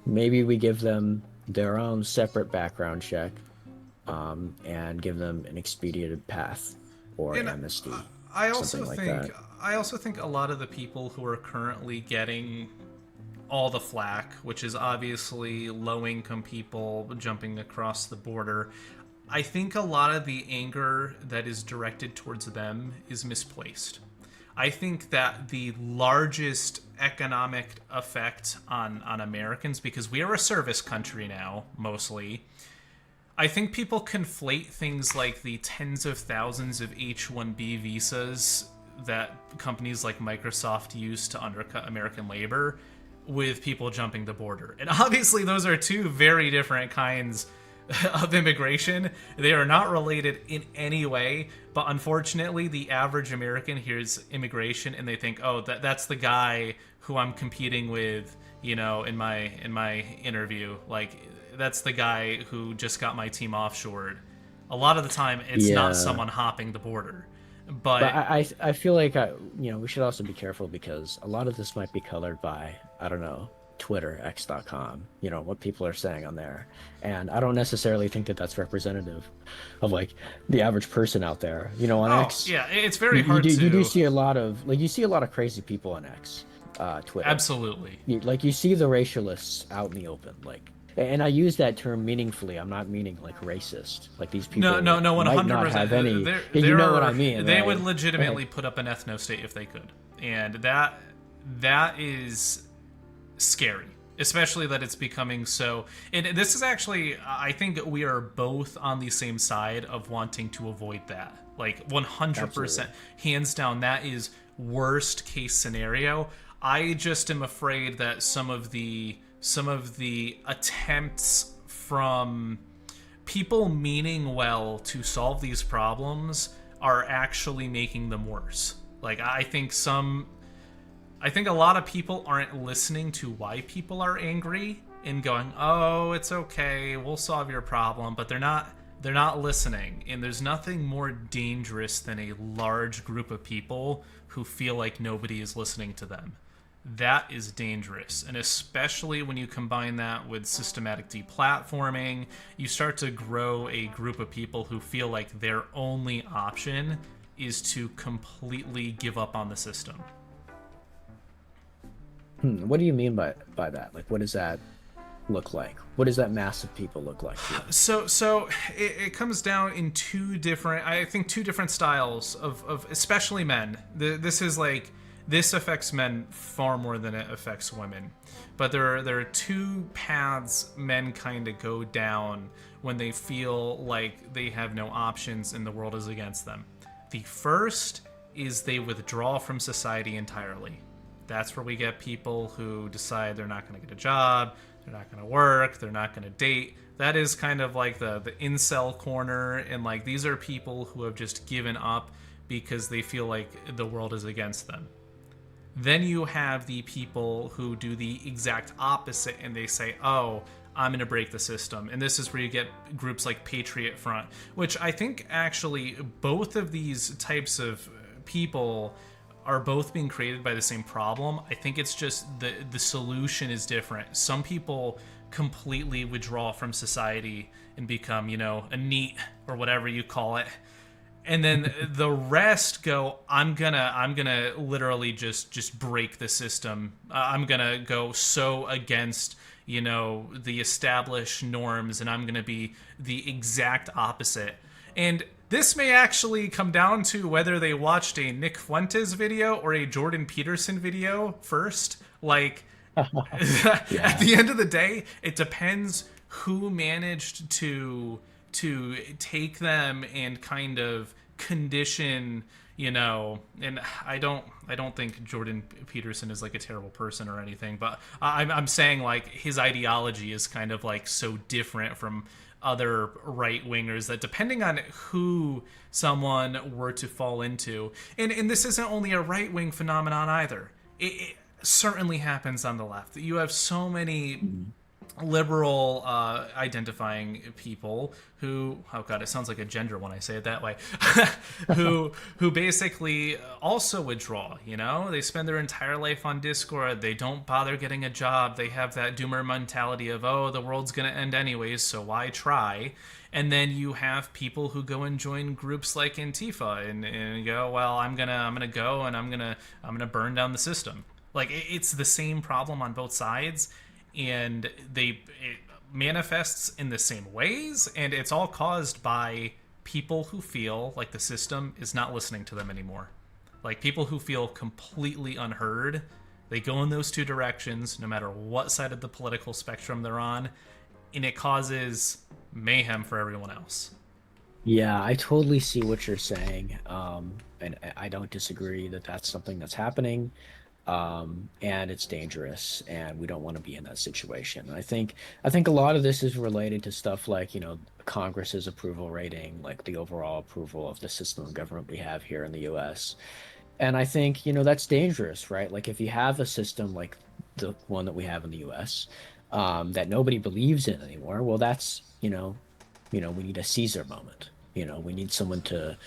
maybe we give them their own separate background check, and give them an expedited path or and amnesty, I something also like think that. I also think a lot of the people who are currently getting all the flack, which is obviously low income people jumping across the border, I think a lot of the anger that is directed towards them is misplaced. I think that the largest economic effect on Americans, because we are a service country now, mostly, I think people conflate things like the tens of thousands of H-1B visas that companies like Microsoft use to undercut American labor with people jumping the border. And obviously, those are two very different kinds of immigration. They are not related in any way, but unfortunately, the average American hears immigration and they think, "Oh, that's the guy who I'm competing with, you know, in my interview. Like, that's the guy who just got my team offshored." A lot of the time, it's not Yeah. someone hopping the border, But but I feel like we should also be careful because a lot of this might be colored by, I don't know, Twitter, X.com, what people are saying on there. And I don't necessarily think that that's representative of like the average person out there. On oh X, yeah, it's very you hard do to see a lot of like you see a lot of crazy people on X, Twitter. absolutely. Like you see the racialists out in the open, like, and I use that term meaningfully. I'm not meaning like racist. Like these No, no, people no, one might hundred not have percent. any. There, Yeah, you there know what I are. mean, They would right? legitimately put up an ethno state if they could, and that is scary, especially that it's becoming so. And this is actually, I think we are both on the same side of wanting to avoid that. Like 100%, Absolutely. hands down, that is worst case scenario. I just am afraid that some of the attempts from people meaning well to solve these problems are actually making them worse. Like I think a lot of people aren't listening to why people are angry and going, "Oh, it's okay. We'll solve your problem." But they're not listening. And there's nothing more dangerous than a large group of people who feel like nobody is listening to them. That is dangerous. And especially when you combine that with systematic deplatforming, you start to grow a group of people who feel like their only option is to completely give up on the system. What do you mean by that? Like, what does that look like? What does that mass of people look like to you? So it comes down in I think two different styles of especially men. This is like this affects men far more than it affects women. But there are two paths men kind of go down when they feel like they have no options and the world is against them. The first is they withdraw from society entirely. That's where we get people who decide they're not going to get a job, they're not going to work, they're not going to date. That is kind of like the incel corner, and like these are people who have just given up because they feel like the world is against them. Then you have the people who do the exact opposite and they say, "Oh, I'm going to break the system." And this is where you get groups like Patriot Front, which I think actually both of these types of people are both being created by the same problem. I think it's just the solution is different. Some people completely withdraw from society and become, a NEET or whatever you call it. And then the rest go, I'm gonna literally just break the system. I'm gonna go so against the established norms, and I'm gonna be the exact opposite. And this may actually come down to whether they watched a Nick Fuentes video or a Jordan Peterson video first. Like, at Yeah. the end of the day, it depends who managed to take them and kind of condition, and I don't think Jordan Peterson is like a terrible person or anything, but I'm saying like his ideology is kind of like so different from other right wingers that depending on who someone were to fall into, and this isn't only a right wing phenomenon either. It certainly happens on the left. You have so many Mhm. liberal identifying people who, oh god, it sounds like a gender when I say it that way, who basically also withdraw. They spend their entire life on Discord, they don't bother getting a job, they have that doomer mentality of, oh, the world's gonna end anyways, so why try? And then you have people who go and join groups like Antifa and go, well, I'm gonna go and I'm gonna burn down the system. Like it's the same problem on both sides, and it manifests in the same ways, and it's all caused by people who feel like the system is not listening to them anymore. Like people who feel completely unheard. They go in those two directions no matter what side of the political spectrum they're on, and it causes mayhem for everyone else. Yeah, I totally see what you're saying. And I don't disagree that that's something that's happening. And it's dangerous, and we don't want to be in that situation. I think a lot of this is related to stuff like, Congress's approval rating, like the overall approval of the system of government we have here in the US. And I think, that's dangerous, right? Like if you have a system like the one that we have in the US, that nobody believes in anymore, well, that's, we need a Caesar moment. We need someone to,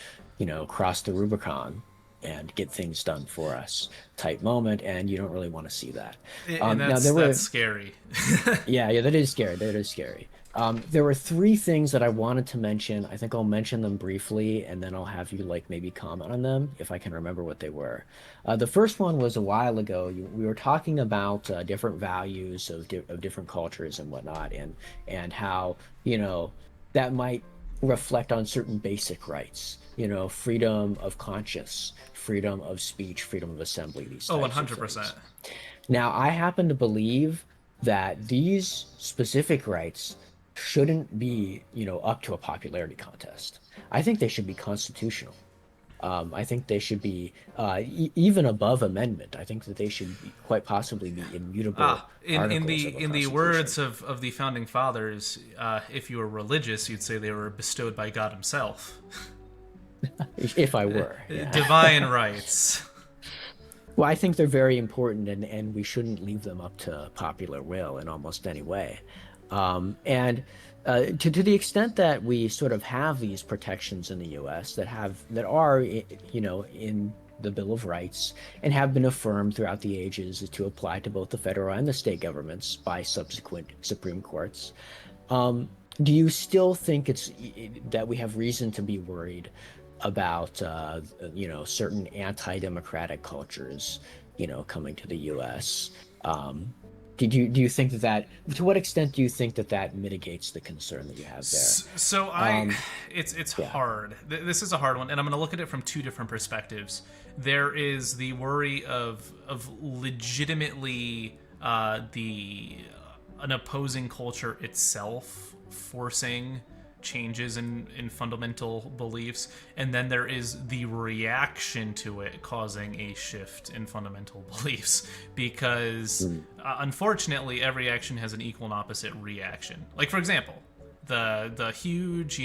cross the Rubicon and get things done for us type moment, and you don't really want to see that. And Now that's there that's were, scary. yeah, that is scary. That is scary. There were three things that I wanted to mention. I think I'll mention them briefly, and then I'll have you like maybe comment on them if I can remember what they were. The first one was a while ago. We were talking about different values of different cultures and whatnot, and how that might reflect on certain basic rights. Freedom of conscience, freedom of speech, freedom of assembly, these Oh, types of 100%. things. Now, I happen to believe that these specific rights shouldn't be, up to a popularity contest. I think they should be constitutional. I think they should be even above amendment. I think that they should quite possibly be immutable In articles the of a in the constitution. words of the founding fathers, if you were religious, you'd say they were bestowed by God Himself. If I were, yeah. Divine rights. Well, I think they're very important, and we shouldn't leave them up to popular will in almost any way. And to the extent that we sort of have these protections in the U.S. that are in the Bill of Rights and have been affirmed throughout the ages to apply to both the federal and the state governments by subsequent Supreme Courts. Do you still think that we have reason to be worried about certain anti-democratic cultures, coming to the U.S.? Do you think that to what extent do you think that mitigates the concern that you have there? So Um, it's yeah. hard. This is a hard one, and I'm going to look at it from two different perspectives. There is the worry of legitimately the an opposing culture itself forcing changes in fundamental beliefs, and then there is the reaction to it causing a shift in fundamental beliefs, because unfortunately every action has an equal and opposite reaction. Like, for example, the huge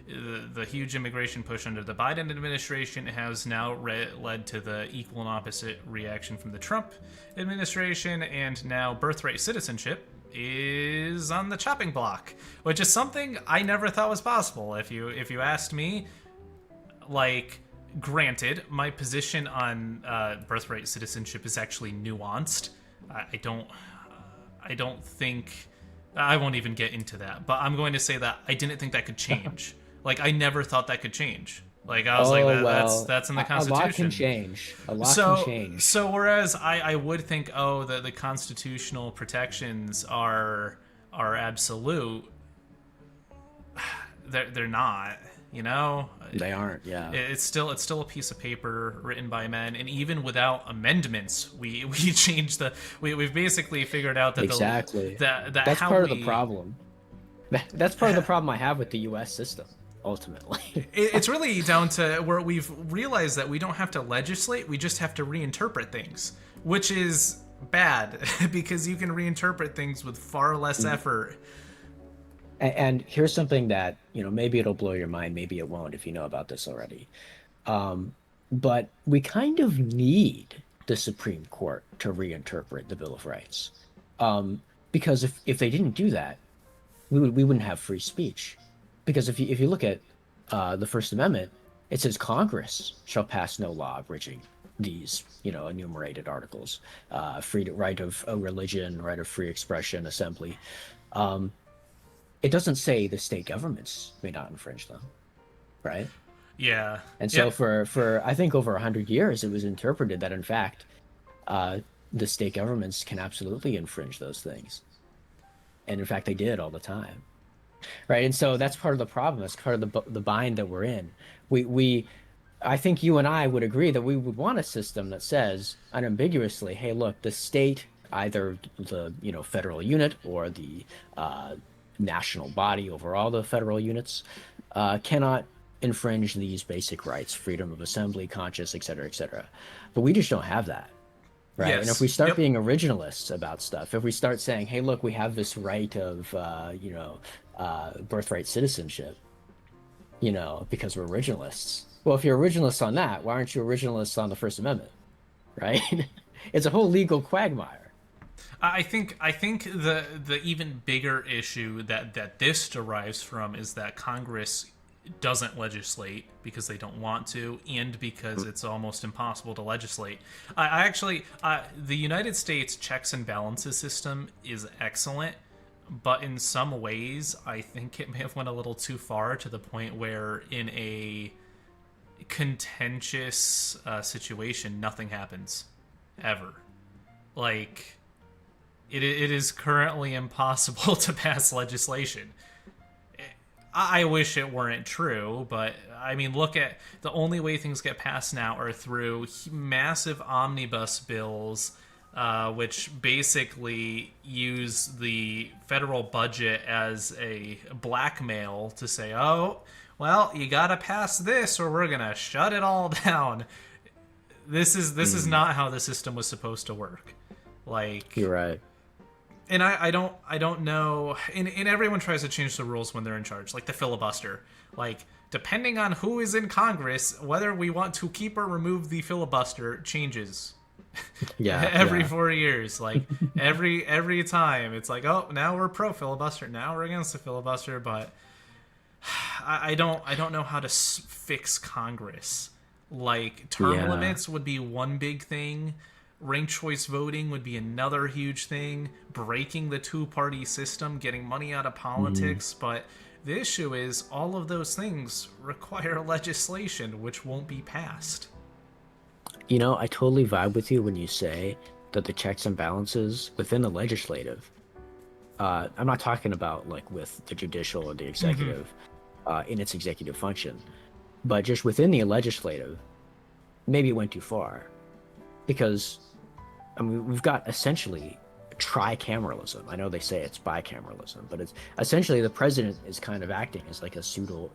the huge immigration push under the Biden administration has now led to the equal and opposite reaction from the Trump administration, and now birthright citizenship is on the chopping block, which is something I never thought was possible. If you asked me, like, granted, my position on birthright citizenship is actually nuanced. I don't think I won't even get into that, but I'm going to say that I didn't think that could change. Like, I never thought that could change. Like, I was like, Oh, that's well, that's in the a lot can Constitution. change. A lot can So change. so whereas I would think, oh, the constitutional protections are absolute, they're not. They aren't, yeah. It's still a piece of paper written by men, and even without amendments, we change we've basically figured out that Exactly. that That's how part of the we problem. That's part of the problem I have with the U.S. system, ultimately. it's really down to where we've realized that we don't have to legislate, we just have to reinterpret things, which is bad because you can reinterpret things with far less effort. And here's something that, maybe it'll blow your mind, maybe it won't if you know about this already. But we kind of need the Supreme Court to reinterpret the Bill of Rights. Because if they didn't do that, we wouldn't have free speech. Because if you look at the First Amendment, it says Congress shall pass no law abridging these, enumerated articles: right of a religion, right of free expression, assembly. Um, it doesn't say the state governments may not infringe them, right? Yeah. And so Yep. for I think over 100 years, it was interpreted that in fact, uh, the state governments can absolutely infringe those things, and in fact they did all the time, right? And so that's part of the problem. That's part of the bind that we're in. We I think you and I would agree that we would want a system that says unambiguously, hey, look, the state, either the federal unit or the national body over all the federal units, cannot infringe these basic rights: freedom of assembly, conscience, et cetera, et cetera. But we just don't have that. Right. And if we Yes. start Yep. being originalists about stuff, if we start saying, hey, look, we have this right of, birthright citizenship, because we're originalists. Well, if you're originalists on that, why aren't you originalists on the First Amendment? Right? It's a whole legal quagmire. I think the even bigger issue that this derives from is that Congress doesn't legislate because they don't want to, and because it's almost impossible to legislate. I actually, the United States checks and balances system is excellent, but in some ways, I think it may have went a little too far, to the point where in a contentious situation, nothing happens ever. Like, it is currently impossible to pass legislation. I wish it weren't true, but I mean, look at the only way things get passed now are through massive omnibus bills, which basically use the federal budget as a blackmail to say, oh, well, you gotta pass this or we're gonna shut it all down. This is not how the system was supposed to work. Like, You're right. and I don't know, and everyone tries to change the rules when they're in charge, like the filibuster. Like, depending on who is in Congress, whether we want to keep or remove the filibuster changes. Yeah. every yeah. 4 years, like every time it's like, oh, now we're pro filibuster, now we're against the filibuster. But I don't know how to fix Congress. Like, term Yeah. limits would be one big thing. Ranked choice voting would be another huge thing. Breaking the two-party system, getting money out of politics. But the issue is, all of those things require legislation, which won't be passed. You know, I totally vibe with you when you say that the checks and balances within the legislative, I'm not talking about like with the judicial or the executive in its executive function, but just within the legislative, maybe it went too far. Because, I mean, we've got essentially tricameralism. I know they say it's bicameralism, but it's essentially the president is kind of acting as like a pseudo,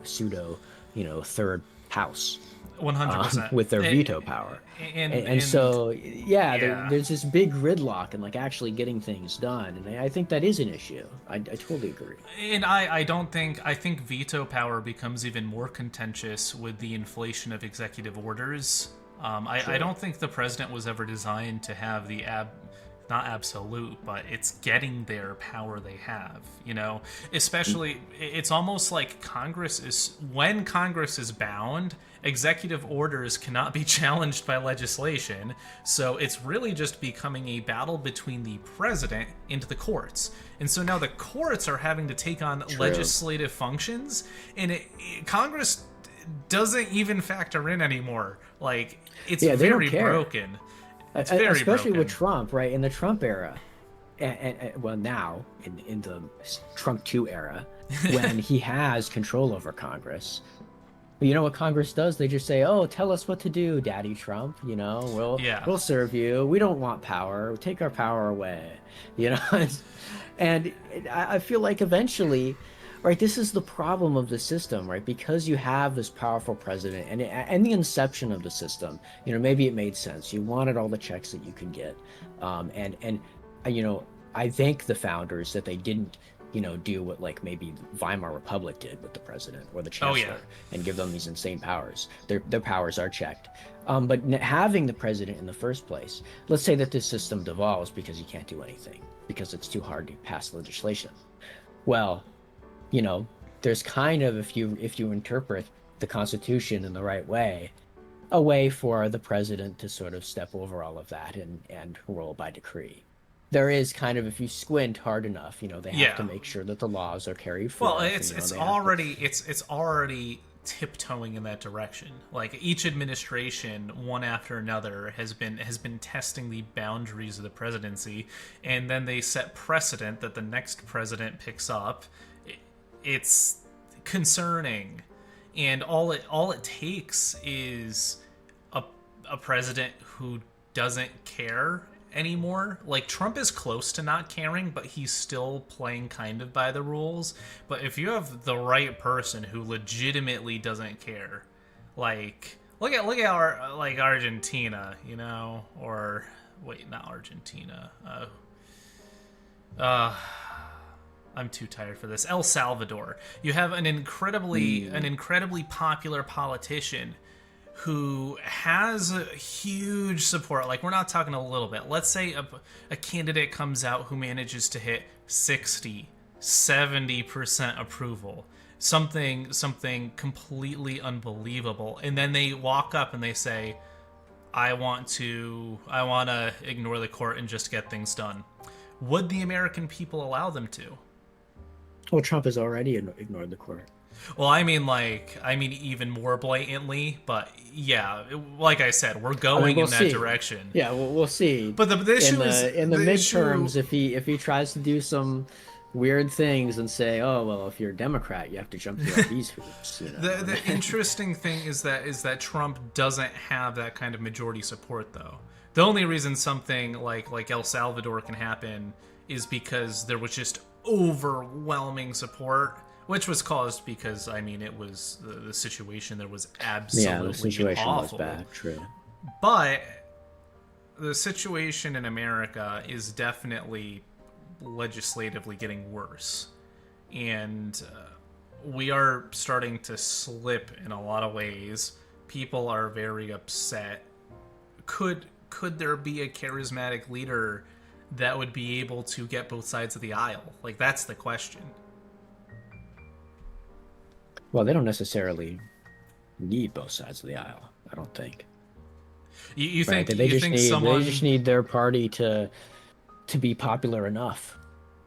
third house. 100%. With their veto power. And so, yeah. There's this big gridlock and like actually getting things done. And I think that is an issue. I totally agree. And I think veto power becomes even more contentious with the inflation of executive orders. I don't think the president was ever designed to have the not absolute, but it's getting their power they have, especially it's almost like when Congress is bound, executive orders cannot be challenged by legislation. So it's really just becoming a battle between the president and the courts. And so now the courts are having to take on legislative functions, and Congress doesn't even factor in anymore. Like, it's very broken. It's very especially broken. with Trump, right? In the Trump era, and well, now in the Trump 2 era, when he has control over Congress, you know what Congress does? They just say, "Oh, tell us what to do, Daddy Trump. We'll serve you. We don't want power. Take our power away." And I feel like eventually, right, this is the problem of the system, right? Because you have this powerful president, and the inception of the system, maybe it made sense. You wanted all the checks that you could get, I thank the founders that they didn't, do what like maybe Weimar Republic did with the president or the chancellor, and give them these insane powers. Their powers are checked. But having the president in the first place, let's say that this system devolves because you can't do anything because it's too hard to pass legislation. Well, there's kind of, if you interpret the Constitution in the right way, a way for the president to sort of step over all of that and rule by decree. There is kind of, if you squint hard enough, they have to make sure that the laws are carried forward. Well, it's already tiptoeing in that direction. Like, each administration, one after another, has been testing the boundaries of the presidency, and then they set precedent that the next president picks up. It's concerning, and all it takes is a president who doesn't care anymore. Like, Trump is close to not caring, but he's still playing kind of by the rules. But if you have the right person who legitimately doesn't care, like look at our, like, Argentina, or wait, not Argentina. I'm too tired for this. El Salvador. You have an incredibly popular politician who has a huge support. Like, we're not talking a little bit. Let's say a candidate comes out who manages to hit 60, 70% approval. something completely unbelievable, and then they walk up and they say, I want to ignore the court and just get things done. Would the American people allow them to? Well, Trump has already ignored the court. Well, I mean, even more blatantly, but yeah, like I said, we're going we'll in that see. direction. Yeah, we'll see. But the issue is in the midterms, issue... if he tries to do some weird things and say, oh well, if you're a Democrat, you have to jump through all these hoops. You know? The interesting thing is that Trump doesn't have that kind of majority support, though. The only reason something like El Salvador can happen is because there was just overwhelming support, which was caused because, I mean, it was the situation there was absolutely the situation awful. was bad, true. But the situation in America is definitely legislatively getting worse, and we are starting to slip in a lot of ways. People are very upset. Could there be a charismatic leader that would be able to get both sides of the aisle? Like, that's the question. Well, they don't necessarily need both sides of the aisle, I don't think. You think they someone... just need their party to be popular enough.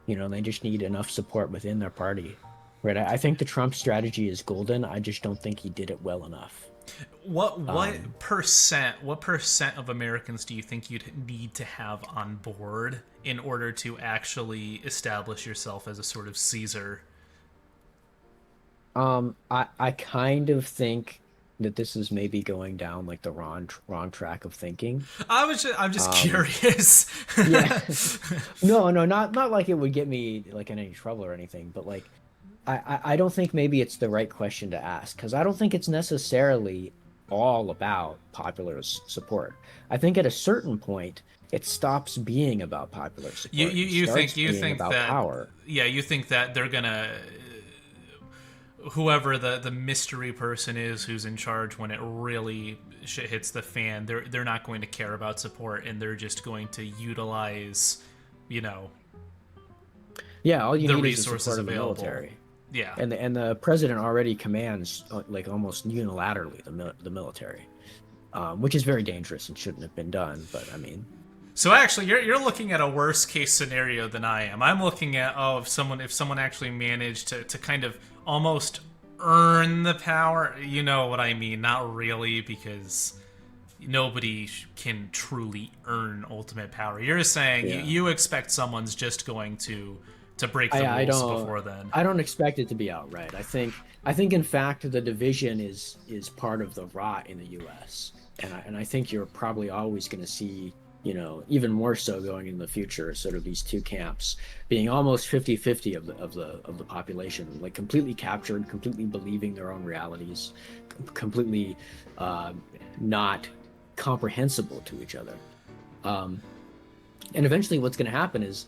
You know, they just need enough support within their party. Right? I think the Trump strategy is golden. I just don't think he did it well enough. What percent of Americans do you think you'd need to have on board in order to actually establish yourself as a sort of Caesar? I kind of think that this is maybe going down like the wrong track of thinking. I'm just curious. Yeah. No, not like it would get me like in any trouble or anything, but like I don't think maybe it's the right question to ask, because I don't think it's necessarily all about popular support. I think at a certain point it stops being about popular support. You think about that power. Yeah, you think that they're gonna, whoever the mystery person is who's in charge when it really shit hits the fan, they're not going to care about support, and they're just going to utilize, all you the need resources is the support available. Of the military. Yeah, and the president already commands like almost unilaterally the military, which is very dangerous and shouldn't have been done. But I mean, so actually, you're looking at a worse case scenario than I am. I'm looking at if someone actually managed to kind of almost earn the power. You know what I mean? Not really, because nobody can truly earn ultimate power. You're saying you expect someone's just going to break the rules before then. I don't expect it to be outright. I think in fact the division is part of the rot in the U.S. and I think you're probably always going to see, even more so going in the future, sort of these two camps being almost 50-50 of the population, like completely captured, completely believing their own realities, completely not comprehensible to each other. And eventually what's going to happen is,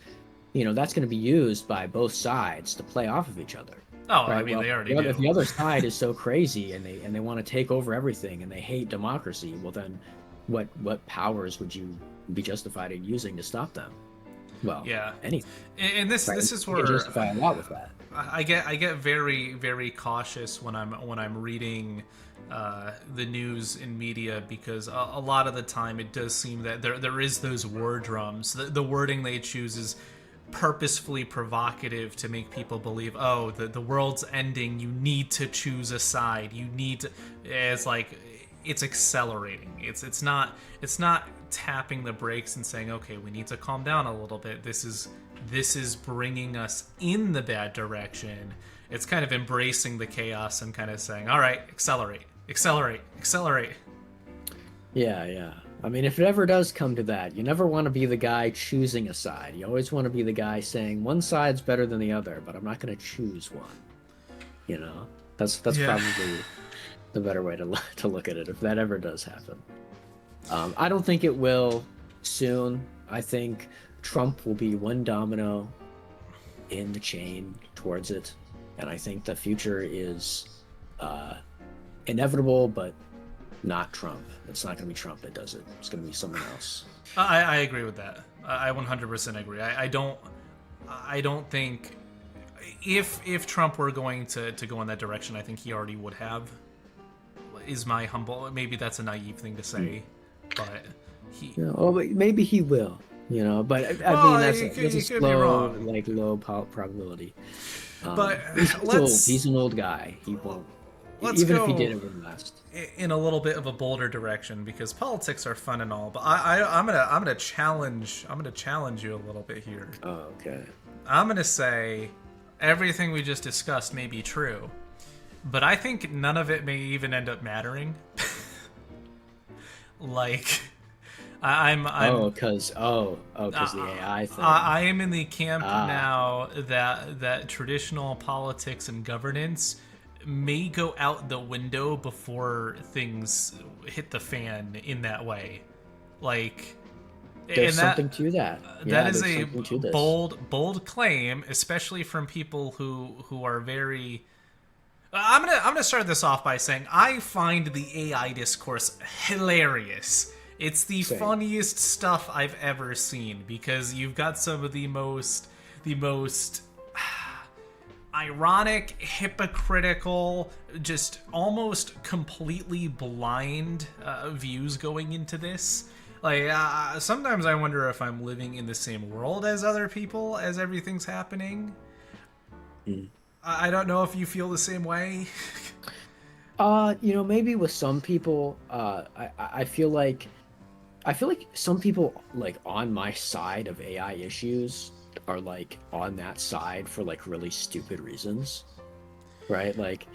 that's going to be used by both sides to play off of each other. Oh, right? I mean, they already do. If the other side is so crazy and they want to take over everything and they hate democracy, well then what powers would you be justified in using to stop them? Well, yeah, anything. And this is where you justify a lot with that. I get very, very cautious when I'm reading the news and media, because a lot of the time it does seem that there is those war drums. The wording they choose is purposefully provocative to make people believe, oh, the world's ending, you need to choose a side, you need to... It's like it's accelerating. It's not tapping the brakes and saying, okay, we need to calm down a little bit. This is bringing us in the bad direction. It's kind of embracing the chaos and kind of saying, all right, accelerate. Yeah. I mean, if it ever does come to that, you never want to be the guy choosing a side. You always want to be the guy saying one side's better than the other, but I'm not going to choose one. That's probably the better way to look at it, if that ever does happen. I don't think it will soon. I think Trump will be one domino in the chain towards it, and I think the future is inevitable, but not Trump. It's not going to be Trump that does it. It's going to be someone else. I agree with that. I 100% agree. I don't think if Trump were going to go in that direction, I think he already would have. Is my humble, maybe that's a naive thing to say, but he. Well, maybe he will. But I Well, mean that's you a could be slow, wrong. like low probability. But He's old. He's an old guy. He won't. let's Even if he go did, it wouldn't last. in a little bit of a bolder direction, because politics are fun and all. But I'm gonna challenge you a little bit here. Oh, okay. I'm gonna say everything we just discussed may be true, but I think none of it may even end up mattering. Like, I'm because the AI thing. I am in the camp now that traditional politics and governance may go out the window before things hit the fan in that way. Like, There's and something to that. That is there's a something to this. bold claim, especially from people who are very. I'm gonna start this off by saying I find the AI discourse hilarious. It's the Same. funniest stuff I've ever seen, because you've got some of the most ironic, hypocritical, just almost completely blind views going into this. Like, sometimes I wonder if I'm living in the same world as other people as everything's happening. I don't know if you feel the same way. Maybe with some people, I feel like some people, like, on my side of AI issues are, like, on that side for, like, really stupid reasons, right? Like,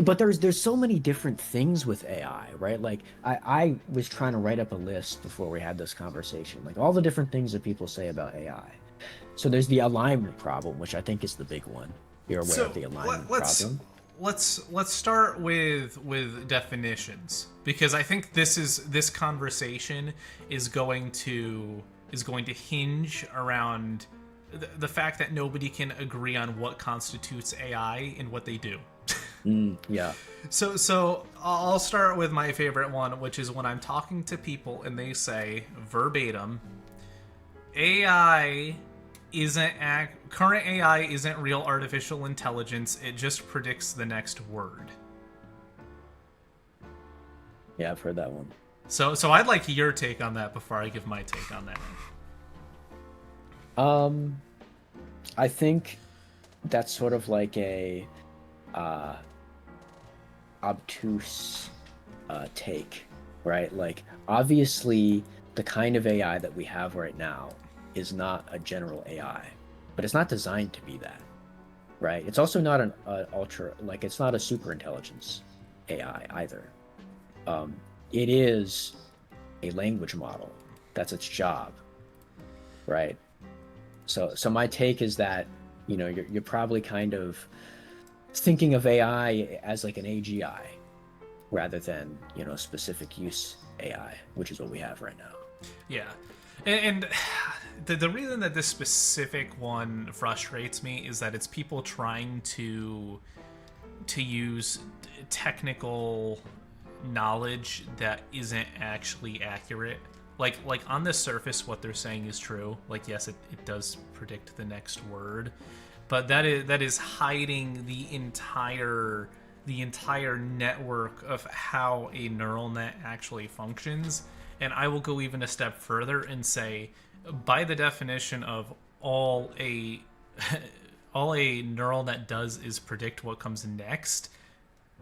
but there's so many different things with AI, right? Like, I was trying to write up a list before we had this conversation, like all the different things that people say about AI. So there's the alignment problem, which I think is the big one. You're aware of the alignment problem? Let's start with definitions, because I think this conversation is going to hinge around the fact that nobody can agree on what constitutes AI and what they do. Yeah. So I'll start with my favorite one, which is when I'm talking to people and they say verbatim, current AI isn't real artificial intelligence, it just predicts the next word. Yeah, I've heard that one. So I'd like your take on that before I give my take on that. I think that's sort of like a obtuse take, right? Like, obviously the kind of AI that we have right now is not a general AI, but it's not designed to be that, right? It's also not an ultra, like, it's not a super intelligence AI either. It is a language model. That's its job, right? So my take is that, you're probably kind of thinking of AI as like an AGI rather than, specific use AI, which is what we have right now. Yeah. And the reason that this specific one frustrates me is that it's people trying to use technical knowledge that isn't actually accurate. Like on the surface, what they're saying is true. Like, yes, it does predict the next word, but that is hiding the entire network of how a neural net actually functions. And I will go even a step further and say, by the definition of all a neural net does is predict what comes next,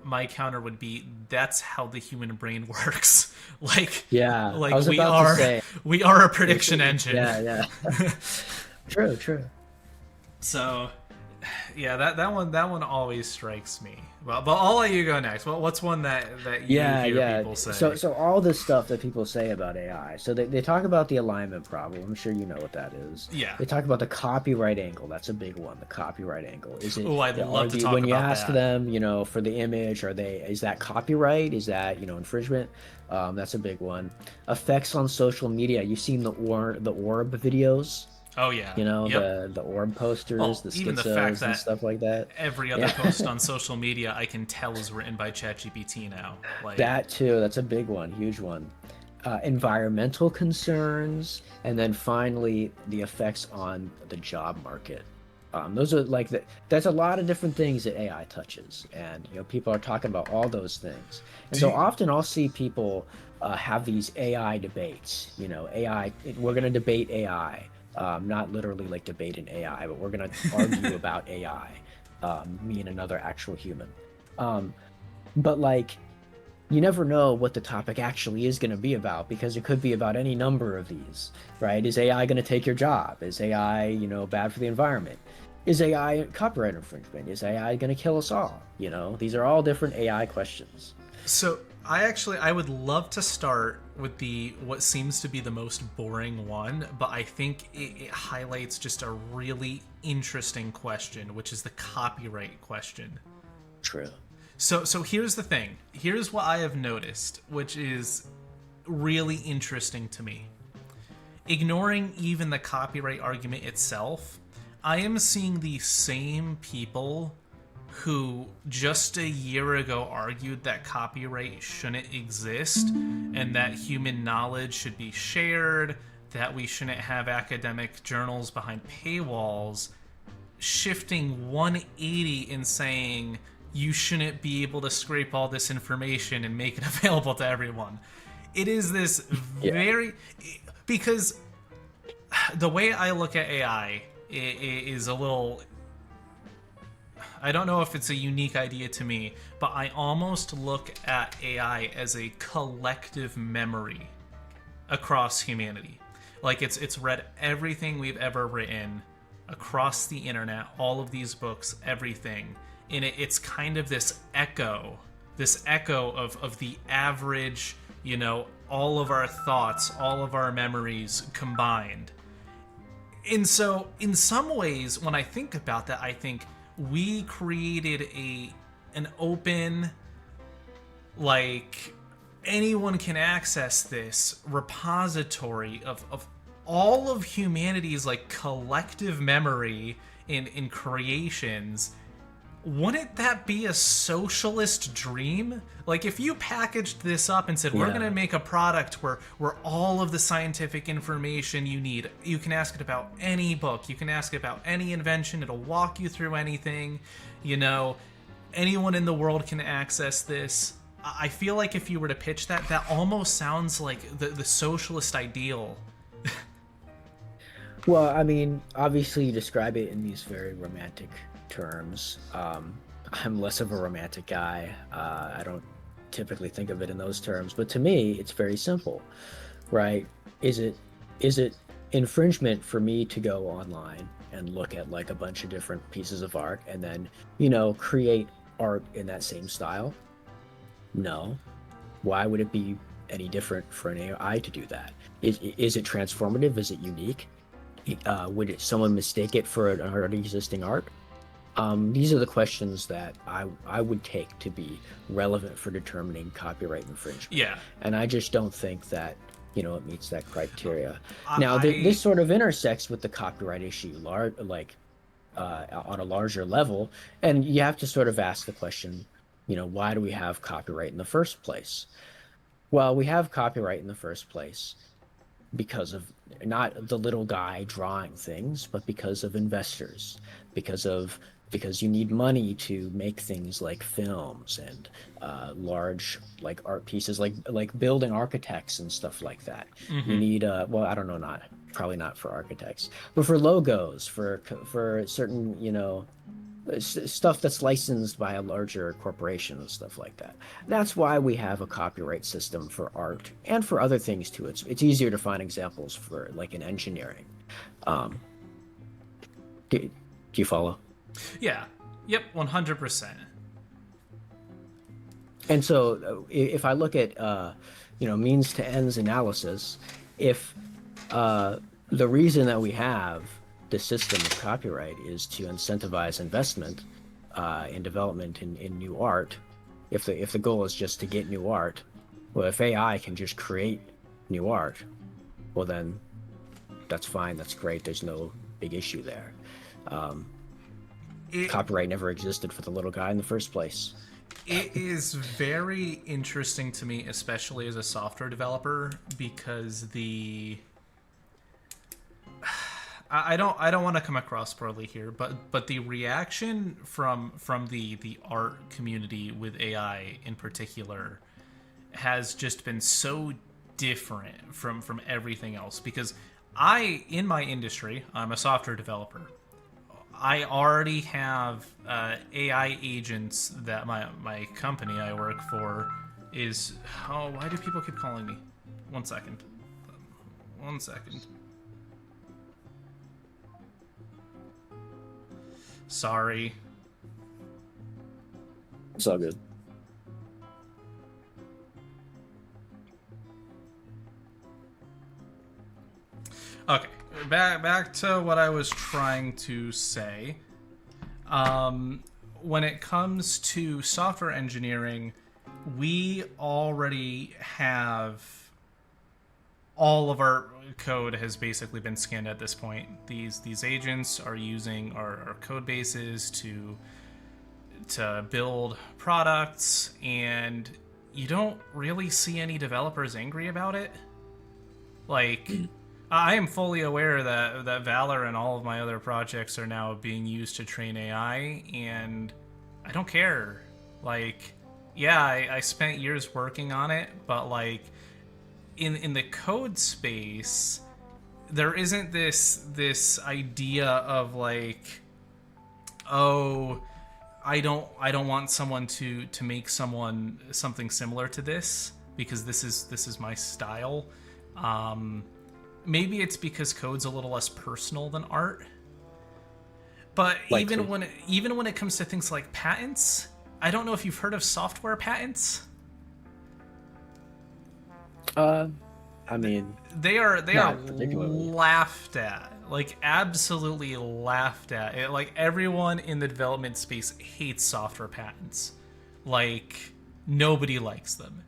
my counter would be that's how the human brain works. Like, yeah, like I was we about are to say, we are a prediction engine. Yeah. True. So, yeah, that one always strikes me. But I'll let you go next. Well, what's one that you hear people say? So all this stuff that people say about AI. So they talk about the alignment problem. I'm sure you know what that is. Yeah. They talk about the copyright angle. That's a big one. The copyright angle. Is it? Oh, I'd love to talk when you about ask that. them, for the image, is that copyright? Is that infringement? That's a big one. Effects on social media. You've seen the orb videos. Oh yeah. Yep. the orb posters, the even the schizos fact that and stuff like that. Every other post on social media I can tell is written by ChatGPT now. Like, that too, that's a big one, huge one. Environmental concerns, and then finally the effects on the job market. Those are like that's a lot of different things that AI touches, and people are talking about all those things. And Do so you, often I'll see people have these AI debates. AI, we're going to debate AI, not literally like debate an AI, but we're going to argue about AI, me and another actual human. Um, but like, you never know what the topic actually is going to be about because it could be about any number of these, right? Is AI going to take your job? Is AI, bad for the environment? Is AI copyright infringement? Is AI going to kill us all? These are all different AI questions. so I would love to start with the what seems to be the most boring one, but I think it highlights just a really interesting question, which is the copyright question. True. So here's the thing. Here's what I have noticed, which is really interesting to me. Ignoring even the copyright argument itself, I am seeing the same people who just a year ago argued that copyright shouldn't exist and that human knowledge should be shared, that we shouldn't have academic journals behind paywalls, shifting 180 and saying you shouldn't be able to scrape all this information and make it available to everyone. It is this Yeah. very. Because the way I look at AI is a little. I don't know if it's a unique idea to me, but I almost look at AI as a collective memory across humanity. Like it's read everything we've ever written across the internet, all of these books, everything. And it's kind of this echo of the average, all of our thoughts, all of our memories combined. And so, in some ways, when I think about that, I think we created an open, like, anyone can access this repository of all of humanity's like collective memory in creations. Wouldn't that be a socialist dream? Like if you packaged this up and said, we're going to make a product where all of the scientific information you need, you can ask it about any book, you can ask it about any invention, it'll walk you through anything, anyone in the world can access this. I feel like if you were to pitch that almost sounds like the socialist ideal. Well, I mean, obviously you describe it in these very romantic terms. I'm less of a romantic guy. I don't typically think of it in those terms, but to me, it's very simple, right? Is it infringement for me to go online and look at like a bunch of different pieces of art and then, create art in that same style? No. Why would it be any different for an AI to do that? Is it transformative? Is it unique? Would someone mistake it for an already existing art? These are the questions that I would take to be relevant for determining copyright infringement. Yeah. And I just don't think that, it meets that criteria. Now, this sort of intersects with the copyright issue, on a larger level. And you have to sort of ask the question, why do we have copyright in the first place? Well, we have copyright in the first place because of not the little guy drawing things, but because of investors, because you need money to make things like films and large like art pieces, like building architects and stuff like that. Mm-hmm. You need well, I don't know, probably not for architects, but for logos, for certain stuff that's licensed by a larger corporation and stuff like that. That's why we have a copyright system for art and for other things too. It's easier to find examples for like in engineering. Do you follow? Yeah. Yep. 100%. And so if I look at means to ends analysis, if the reason that we have the system of copyright is to incentivize investment in development in new art, if the goal is just to get new art, well, if AI can just create new art, well then that's fine, that's great, there's no big issue there. Copyright never existed for the little guy in the first place. It is very interesting to me, especially as a software developer, because I don't want to come across poorly here, but the reaction from the art community with AI in particular has just been so different from everything else, because in my industry, I'm a software developer. I already have AI agents that my company I work for is. Oh, why do people keep calling me? 1 second. 1 second. Sorry. It's all good. Okay, back to what I was trying to say. When it comes to software engineering, we already have all of our code has basically been scanned at this point. These agents are using our code bases to build products, and you don't really see any developers angry about it. Like, I am fully aware that Valor and all of my other projects are now being used to train AI, and I don't care. Like, yeah, I spent years working on it, but like in the code space, there isn't this idea of like, oh, I don't want someone to make something similar to this because this is my style. Maybe it's because code's a little less personal than art. But Likely. even when it comes to things like patents, I don't know if you've heard of software patents. I mean, They are not particularly. laughed at, like absolutely laughed at. Like everyone in the development space hates software patents. Like nobody likes them.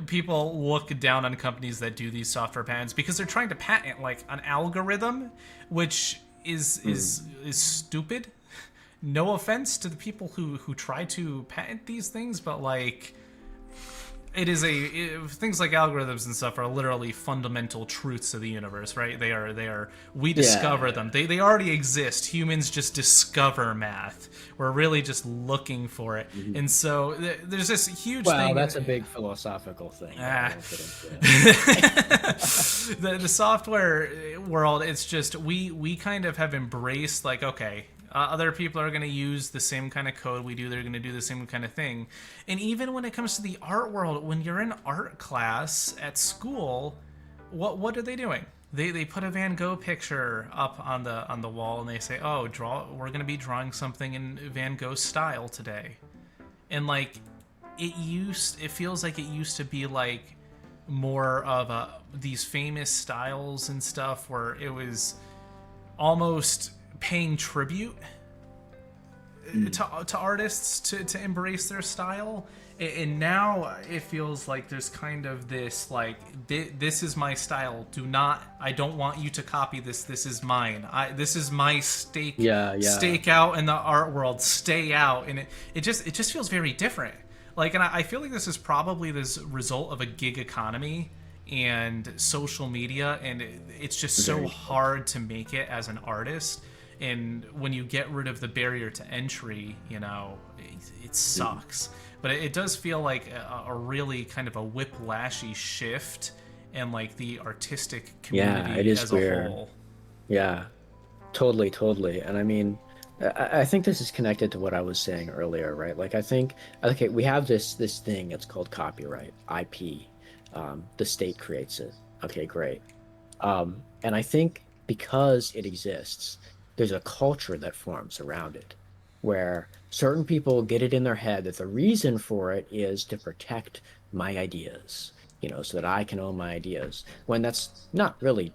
People look down on companies that do these software patents because they're trying to patent like an algorithm, which is stupid. No offense to the people who try to patent these things, but like things like algorithms and stuff are literally fundamental truths of the universe, right? They are we discover them. They already exist. Humans just discover math. We're really just looking for it. Mm-hmm. And so there's this huge Well, thing. that's a big philosophical thing. The software world, it's just we kind of have embraced like, okay, other people are going to use the same kind of code we do. They're going to do the same kind of thing. And even when it comes to the art world, when you're in art class at school, what are they doing? They put a Van Gogh picture up on the wall and they say, "Oh, we're going to be drawing something in Van Gogh style today." And like it feels like it used to be like more of these famous styles and stuff where it was almost paying tribute to artists to embrace their style, and now it feels like there's kind of this like this is my style. I don't want you to copy this. This is mine. This is my stake. Stake out in the art world. Stay out, and it just feels very different. Like, and I feel like this is probably this result of a gig economy and social media, and it's just so hard to make it as an artist. And when you get rid of the barrier to entry, it sucks. But it does feel like a really kind of a whiplashy shift in like the artistic community it is as weird. a whole. Yeah, totally. And I mean, I think this is connected to what I was saying earlier, right? Like, I think, okay, we have this thing, it's called copyright, IP. The state creates it. Okay, great. And I think because it exists, there's a culture that forms around it where certain people get it in their head that the reason for it is to protect my ideas, so that I can own my ideas, when that's not really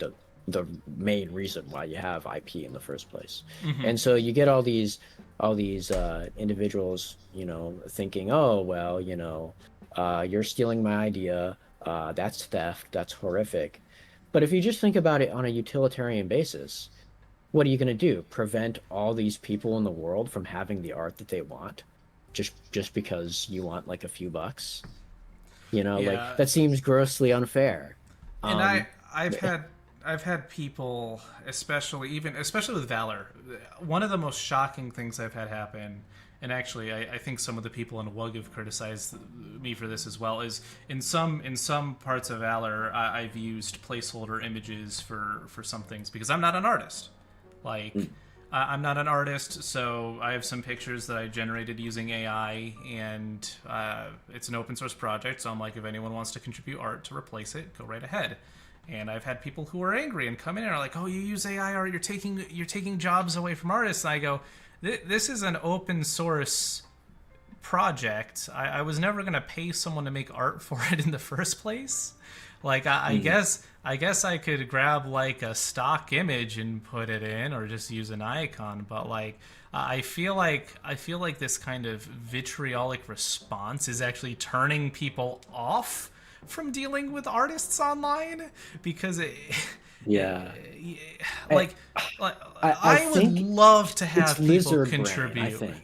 the main reason why you have IP in the first place. Mm-hmm. And so you get all these individuals, thinking, oh, well, you're stealing my idea. That's theft. That's horrific. But if you just think about it on a utilitarian basis, what are you going to do? Prevent all these people in the world from having the art that they want just because you want like a few bucks? Like that seems grossly unfair. And I've I've had people, especially with Valor, one of the most shocking things I've had happen, and actually I think some of the people in WUG have criticized me for this as well, is in some parts of Valor I've used placeholder images for some things because I'm not an artist. Like, I'm not an artist, so I have some pictures that I generated using AI, and it's an open source project, so I'm like, if anyone wants to contribute art to replace it, go right ahead. And I've had people who are angry and come in and are like, oh, you use AI art, you're taking jobs away from artists. And I go, this is an open source project. I was never going to pay someone to make art for it in the first place. Like, I guess I could grab like a stock image and put it in, or just use an icon. But like, I feel like this kind of vitriolic response is actually turning people off from dealing with artists online, because Yeah. like I would love to have people contribute. Brain,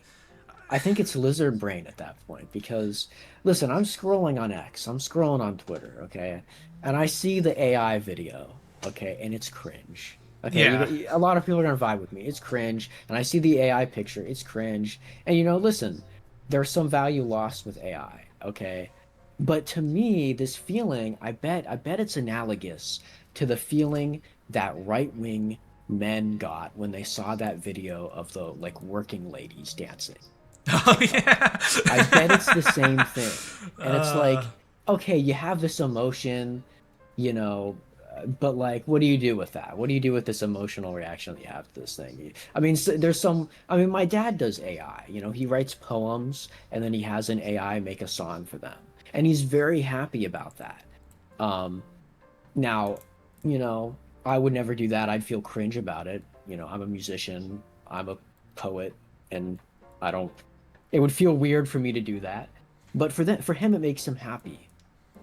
I think it's lizard brain at that point, because listen, I'm scrolling on X, I'm scrolling on Twitter, okay, and I see the AI video, okay, and it's cringe. Okay, Yeah. a lot of people are gonna vibe with me. It's cringe, and I see the AI picture. It's cringe, and listen, there's some value lost with AI. Okay, but to me, this feeling, I bet it's analogous to the feeling that right-wing men got when they saw that video of the like working ladies dancing. Oh yeah. I bet it's the same thing. And it's like, okay, you have this emotion, you know, but like, what do you do with that? What do you do with this emotional reaction that you have to this thing? I mean, there's some, I mean, my dad does AI, he writes poems and then he has an AI make a song for them. And he's very happy about that. Now, I would never do that. I'd feel cringe about it. I'm a musician, I'm a poet, and I don't, it would feel weird for me to do that. But for him, it makes him happy.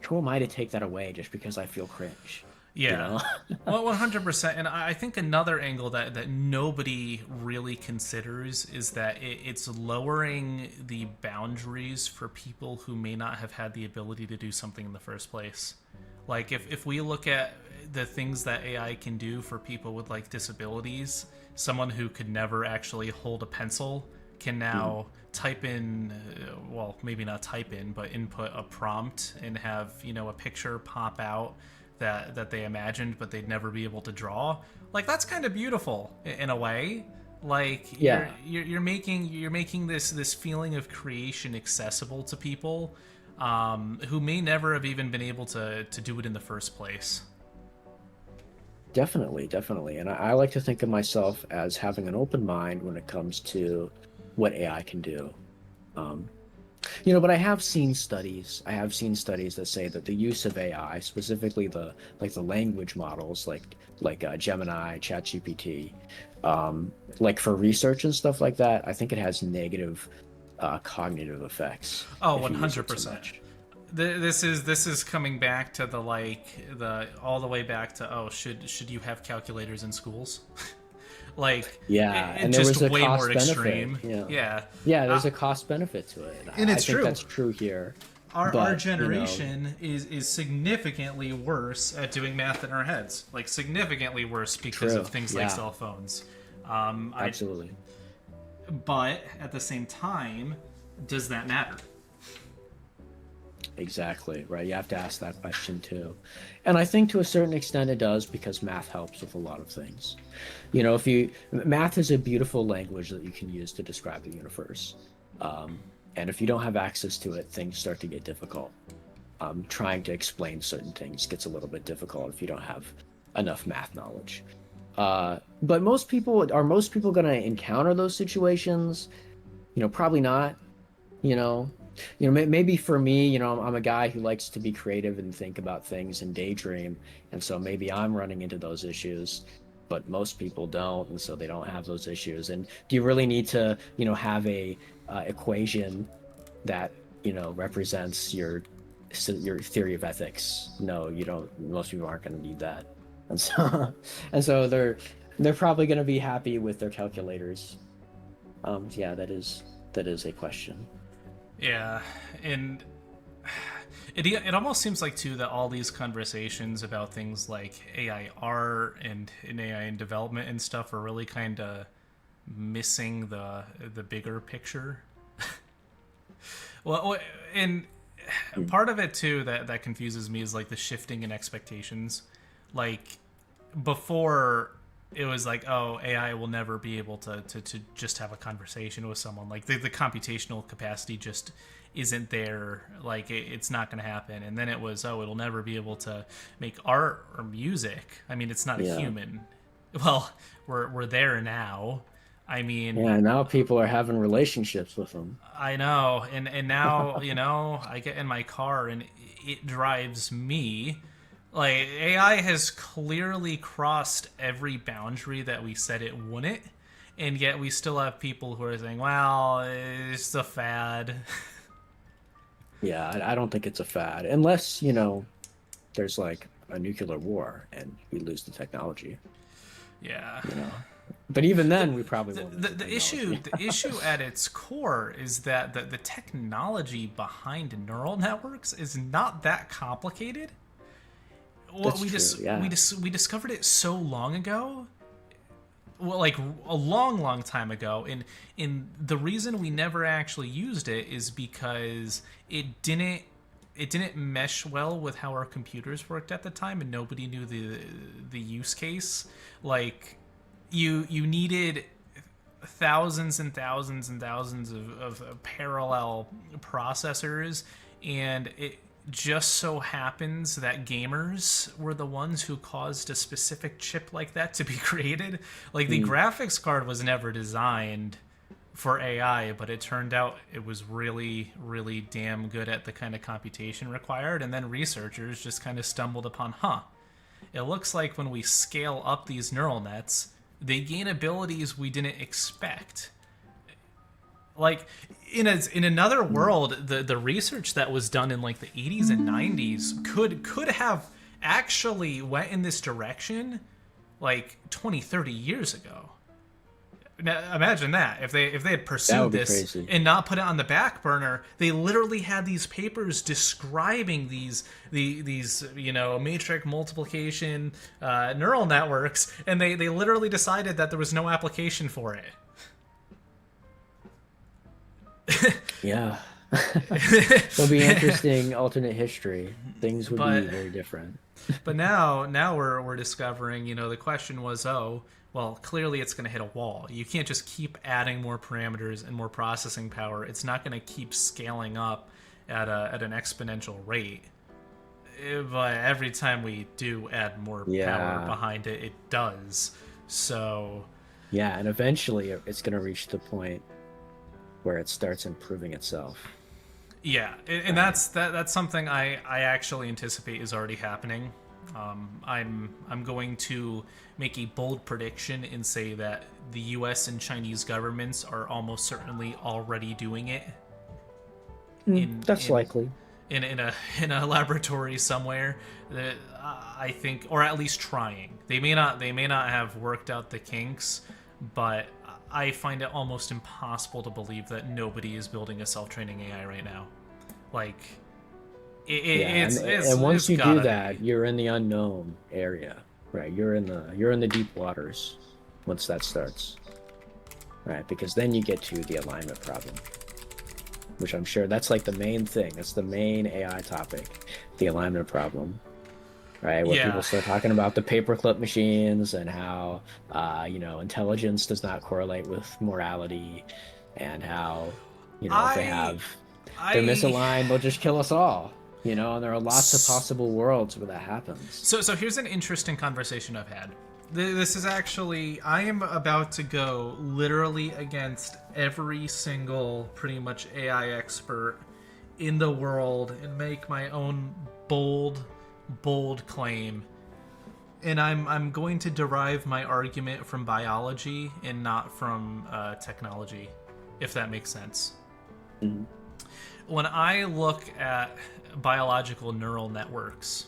Who am I to take that away just because I feel cringe? Yeah. Well, 100%. And I think another angle that nobody really considers is that it's lowering the boundaries for people who may not have had the ability to do something in the first place. Like, if we look at the things that AI can do for people with, like, disabilities, someone who could never actually hold a pencil can now type in, well, maybe not type in, but input a prompt and have, a picture pop out that they imagined but they'd never be able to draw. Like, that's kind of beautiful in a way. Like, Yeah. you're making this feeling of creation accessible to people who may never have even been able to do it in the first place. Definitely, definitely. And I like to think of myself as having an open mind when it comes to what AI can do. But I have seen studies. I have seen studies that say that the use of AI, specifically the language models like Gemini, ChatGPT, like for research and stuff like that, I think it has negative cognitive effects. Oh, if you use it too 100%. much. This is coming back to the all the way back to, oh, should you have calculators in schools? Like, Yeah, and there just was a way cost more benefit. extreme. Yeah, Yeah. there's a cost benefit to it. And I it's think true. that's true here. Our But, generation is significantly worse at doing math in our heads. Like, significantly worse because True, of things like yeah. cell phones. Absolutely. But at the same time, does that matter? Exactly, right. You have to ask that question too. And I think to a certain extent it does, because math helps with a lot of things. Math is a beautiful language that you can use to describe the universe. And if you don't have access to it, things start to get difficult. Trying to explain certain things gets a little bit difficult if you don't have enough math knowledge. But most people going to encounter those situations? Probably not. Maybe for me, I'm a guy who likes to be creative and think about things and daydream, and so maybe I'm running into those issues, but most people don't, and so they don't have those issues. And do you really need to, have a equation that represents your theory of ethics? No, you don't. Most people aren't going to need that, and so they're probably going to be happy with their calculators. Yeah, that is a question. Yeah, and It almost seems like too that all these conversations about things like AI art and AI in development and stuff are really kind of missing the bigger picture. Well, and part of it too that confuses me is like the shifting in expectations. Like before, it was like, oh, AI will never be able to just have a conversation with someone. Like the computational capacity just isn't there. Like it's not going to happen. And then it was, oh, it'll never be able to make art or music. I mean, it's not a human. Well, we're there now. I mean, Yeah, now people are having relationships with them. I know, and now I get in my car and it drives me. Like AI has clearly crossed every boundary that we said it wouldn't, and yet we still have people who are saying, "Well, it's a fad." Yeah, I don't think it's a fad unless, there's like a nuclear war and we lose the technology. Yeah. But even then, we probably won't. The issue at its core is that the technology behind neural networks is not that complicated. Well, we discovered it so long ago. Well, like a long time ago, and the reason we never actually used it is because it didn't mesh well with how our computers worked at the time, and nobody knew the use case. Like you needed thousands and thousands and thousands of parallel processors, and it just so happens that gamers were the ones who caused a specific chip like that to be created. Like the graphics card was never designed for AI, but it turned out it was really, really damn good at the kind of computation required. And then researchers just kind of stumbled upon, it looks like when we scale up these neural nets, they gain abilities we didn't expect. Like in another world, the research that was done in like the 80s and 90s could have actually went in this direction like 20-30 years ago. Now imagine that if they had pursued this crazy. And not put it on the back burner. They literally had these papers describing these matrix multiplication neural networks, and they literally decided that there was no application for it. Yeah. It'll be interesting alternate history. Things would be very different. But now we're discovering, the question was, well, clearly it's going to hit a wall. You can't just keep adding more parameters and more processing power. It's not going to keep scaling up at an exponential rate. But every time we do add more power behind it, it does. So yeah, and eventually it's going to reach the point where it starts improving itself. Yeah, and that's something I actually anticipate is already happening. I'm going to make a bold prediction and say that the U.S. and Chinese governments are almost certainly already doing it. That's likely. In a laboratory somewhere, I think, or at least trying. They may not have worked out the kinks, but I find it almost impossible to believe that nobody is building a self-training AI right now. Like, and once you do that, you're in the unknown area, right? You're in the deep waters once that starts, right? Because then you get to the alignment problem, which I'm sure that's like the main thing. That's the main AI topic, the alignment problem. Right, where people start talking about the paperclip machines and how, intelligence does not correlate with morality, and how, if they're misaligned, they'll just kill us all. And there are lots of possible worlds where that happens. So here's an interesting conversation I've had. This is actually, I am about to go literally against every single pretty much AI expert in the world and make my own bold claim, and I'm going to derive my argument from biology and not from technology, if that makes sense. Mm-hmm. When I look at biological neural networks,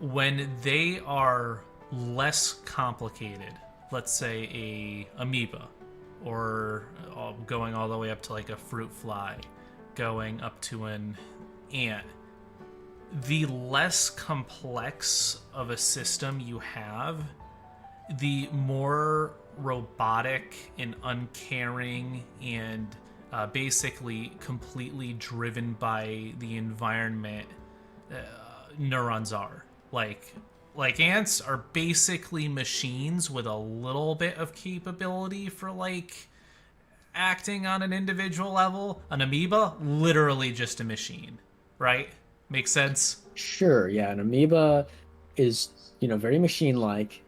when they are less complicated, let's say a amoeba, or going all the way up to like a fruit fly, going up to an ant, the less complex of a system you have, the more robotic and uncaring and basically completely driven by the environment neurons are. Like ants are basically machines with a little bit of capability for like acting on an individual level. An amoeba, literally just a machine, right? Makes sense? Sure, yeah, an amoeba is, very machine-like.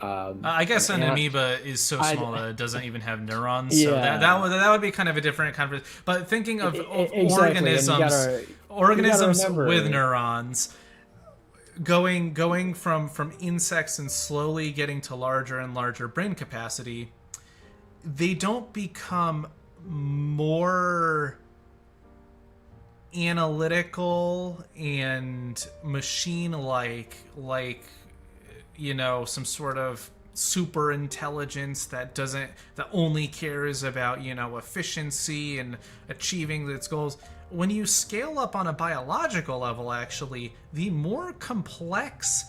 I guess an An ant, amoeba is so I, small that it doesn't even have neurons, so yeah, that would be kind of a different conversation. But thinking of exactly, and you gotta organisms with remember, neurons, going from insects and slowly getting to larger and larger brain capacity, they don't become more analytical and machine like some sort of super intelligence that only cares about efficiency and achieving its goals. When you scale up on a biological level, actually, the more complex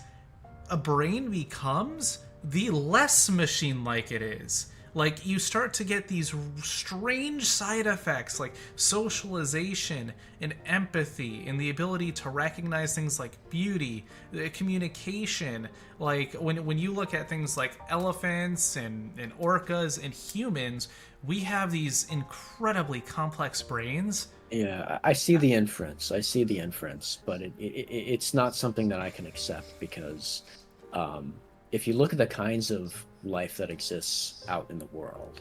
a brain becomes, the less machine like it is. Like, you start to get these strange side effects like socialization and empathy and the ability to recognize things like beauty, communication. Like, when you look at things like elephants and orcas and humans, we have these incredibly complex brains. yeah, I see the inference. But it's not something that I can accept because if you look at the kinds of life that exists out in the world,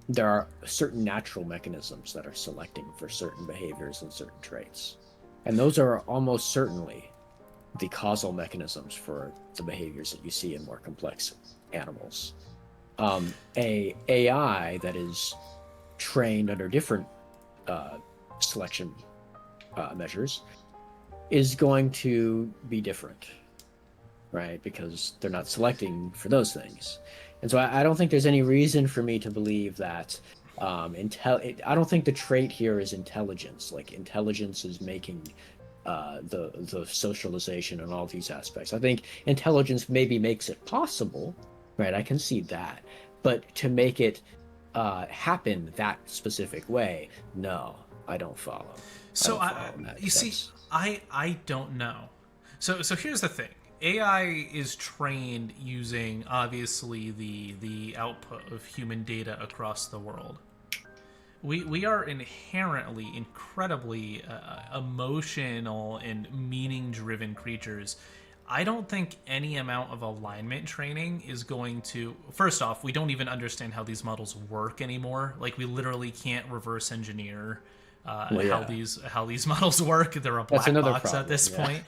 there are certain natural mechanisms that are selecting for certain behaviors and certain traits. And those are almost certainly the causal mechanisms for the behaviors that you see in more complex animals. A AI that is trained under different selection measures is going to be different, right? Because they're not selecting for those things. And so I don't think there's any reason for me to believe that I don't think the trait here is intelligence. Like, intelligence is making the socialization and all these aspects. I think intelligence maybe makes it possible, right? I can see that. But to make it happen that specific way, no, I don't follow. So you see, I don't know. So here's the thing. AI is trained using obviously the output of human data across the world. We are inherently incredibly emotional and meaning driven creatures. I don't think any amount of alignment training is going to. First off, we don't even understand how these models work anymore. Like, we literally can't reverse engineer how these models work. They're a black box problem at this point.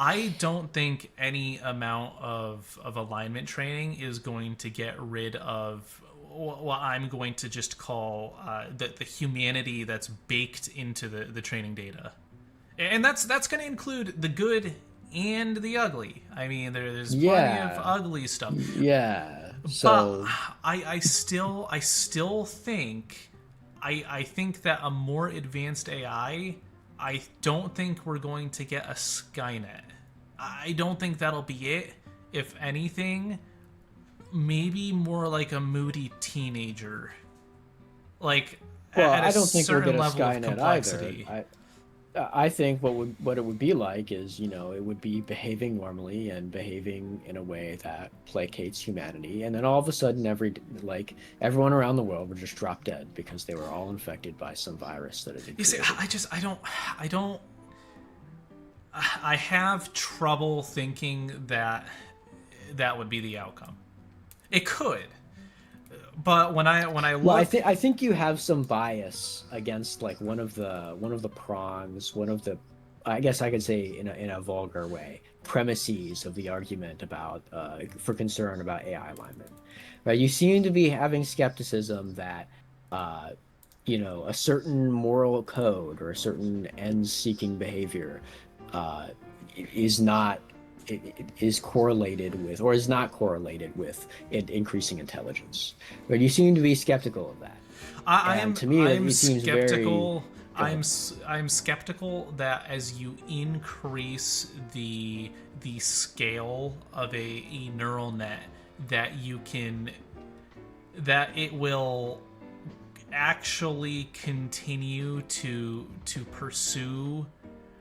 I don't think any amount of alignment training is going to get rid of what I'm going to just call the humanity that's baked into the training data. And that's going to include the good and the ugly. I mean, there's plenty of ugly stuff. Yeah. So but I still think I think that a more advanced AI, I don't think we're going to get a Skynet. I don't think that'll be it. If anything, maybe more like a moody teenager. Like, at I don't think we'll certain get a level of Skynet complexity. either. I think what it would be like is, it would be behaving normally and behaving in a way that placates humanity, and then all of a sudden everyone around the world would just drop dead because they were all infected by some virus that it had You see, created. I have trouble thinking that would be the outcome. It could, but when I look, Well, I think you have some bias against like one of the prongs, I guess I could say in a vulgar way, premises of the argument about for concern about AI alignment, right? You seem to be having skepticism that a certain moral code or a certain end-seeking behavior is not is correlated with or is not correlated with increasing intelligence. But you seem to be skeptical of that. I am to me, I am it seems skeptical. I'm skeptical that as you increase the scale of a neural net, that it will actually continue to pursue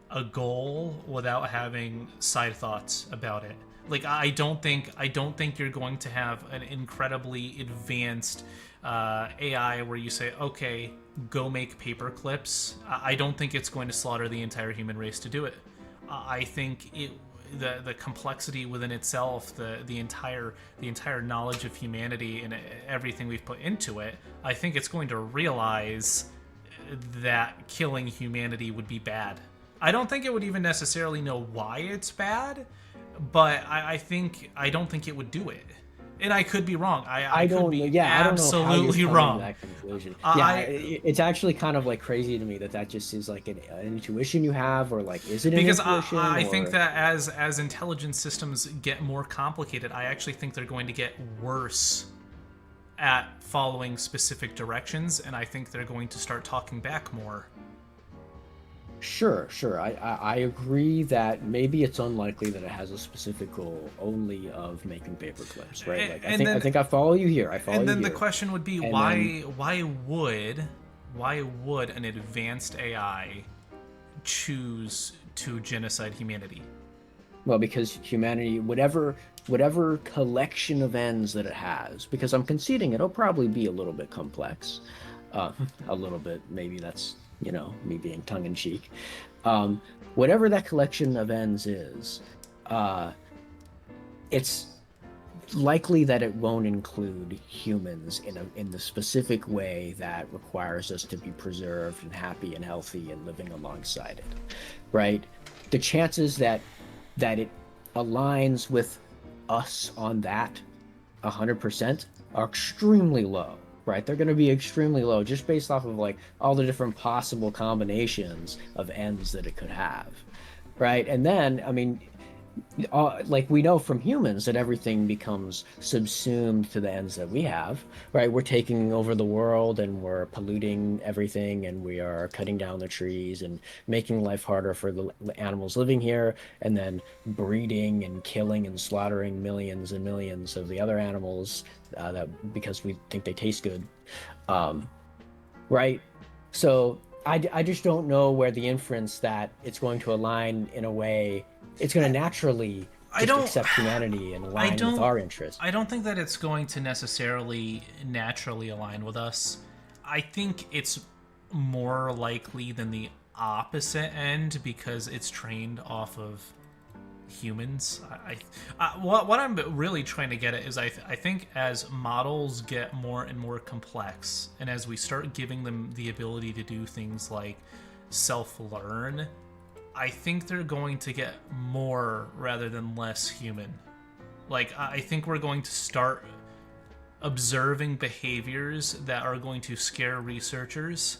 a goal without having side thoughts about it. Like I don't think you're going to have an incredibly advanced AI where you say, okay, go make paper clips. I don't think it's going to slaughter the entire human race to do it. I think the complexity within itself, the entire knowledge of humanity and everything we've put into it, I think it's going to realize that killing humanity would be bad. I don't think it would even necessarily know why it's bad, but I don't think it would do it. And I could be wrong. I could be absolutely wrong. That conclusion. It's actually kind of like crazy to me that just is like an intuition you have, or like, is it an intuition? Because I think that as intelligence systems get more complicated, I actually think they're going to get worse at following specific directions, and I think they're going to start talking back more. Sure. I agree that maybe it's unlikely that it has a specific goal only of making paper clips, right? Like, I think I follow you here. And then the question would be, why would an advanced AI choose to genocide humanity? Well, because humanity, whatever collection of ends that it has, because I'm conceding it'll probably be a little bit complex, a little bit. Maybe that's, me being tongue-in-cheek. Whatever that collection of ends is, it's likely that it won't include humans in the specific way that requires us to be preserved and happy and healthy and living alongside it, right? The chances that it aligns with us on that 100% are extremely low. Right, they're going to be extremely low just based off of like all the different possible combinations of ends that it could have, right? And then, I mean, like we know from humans that everything becomes subsumed to the ends that we have, right? We're taking over the world and we're polluting everything, and we are cutting down the trees and making life harder for the animals living here, and then breeding and killing and slaughtering millions and millions of the other animals because we think they taste good, right? So I just don't know where the inference that it's going to align in a way, it's going to naturally accept humanity and align with our interests. I don't think that it's going to necessarily naturally align with us. I think it's more likely than the opposite end because it's trained off of humans. What I'm really trying to get at is I think as models get more and more complex, and as we start giving them the ability to do things like self-learn, I think they're going to get more rather than less human. Like, I think we're going to start observing behaviors that are going to scare researchers.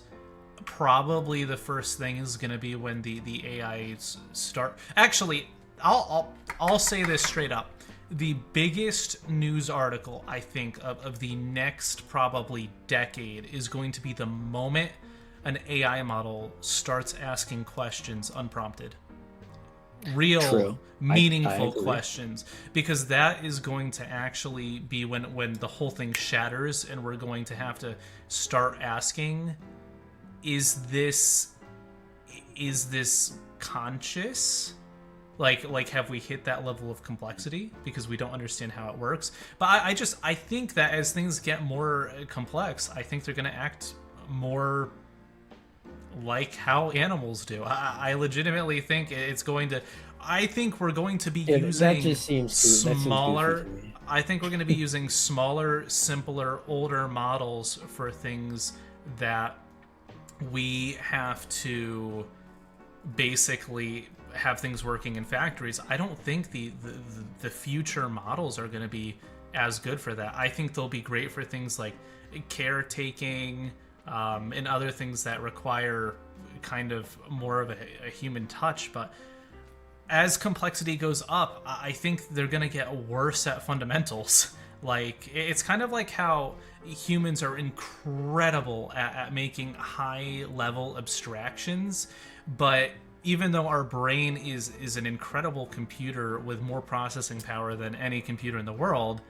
Probably the first thing is going to be when the AIs start... Actually, I'll say this straight up. The biggest news article, I think, of the next probably decade is going to be the moment an AI model starts asking questions unprompted. Real, meaningful questions. Because that is going to actually be when the whole thing shatters, and we're going to have to start asking, is this conscious? Like have we hit that level of complexity because we don't understand how it works? But I think that as things get more complex, I think they're going to act more like how animals do. I legitimately think it's going to... I think we're going to be using smaller... I think we're going to be using smaller, simpler, older models for things that we have to basically have things working in factories. I don't think the future models are going to be as good for that. I think they'll be great for things like caretaking, and other things that require kind of more of a human touch. But as complexity goes up, I think they're going to get worse at fundamentals. Like, it's kind of like how humans are incredible at making high level abstractions, but even though our brain is an incredible computer with more processing power than any computer in the world,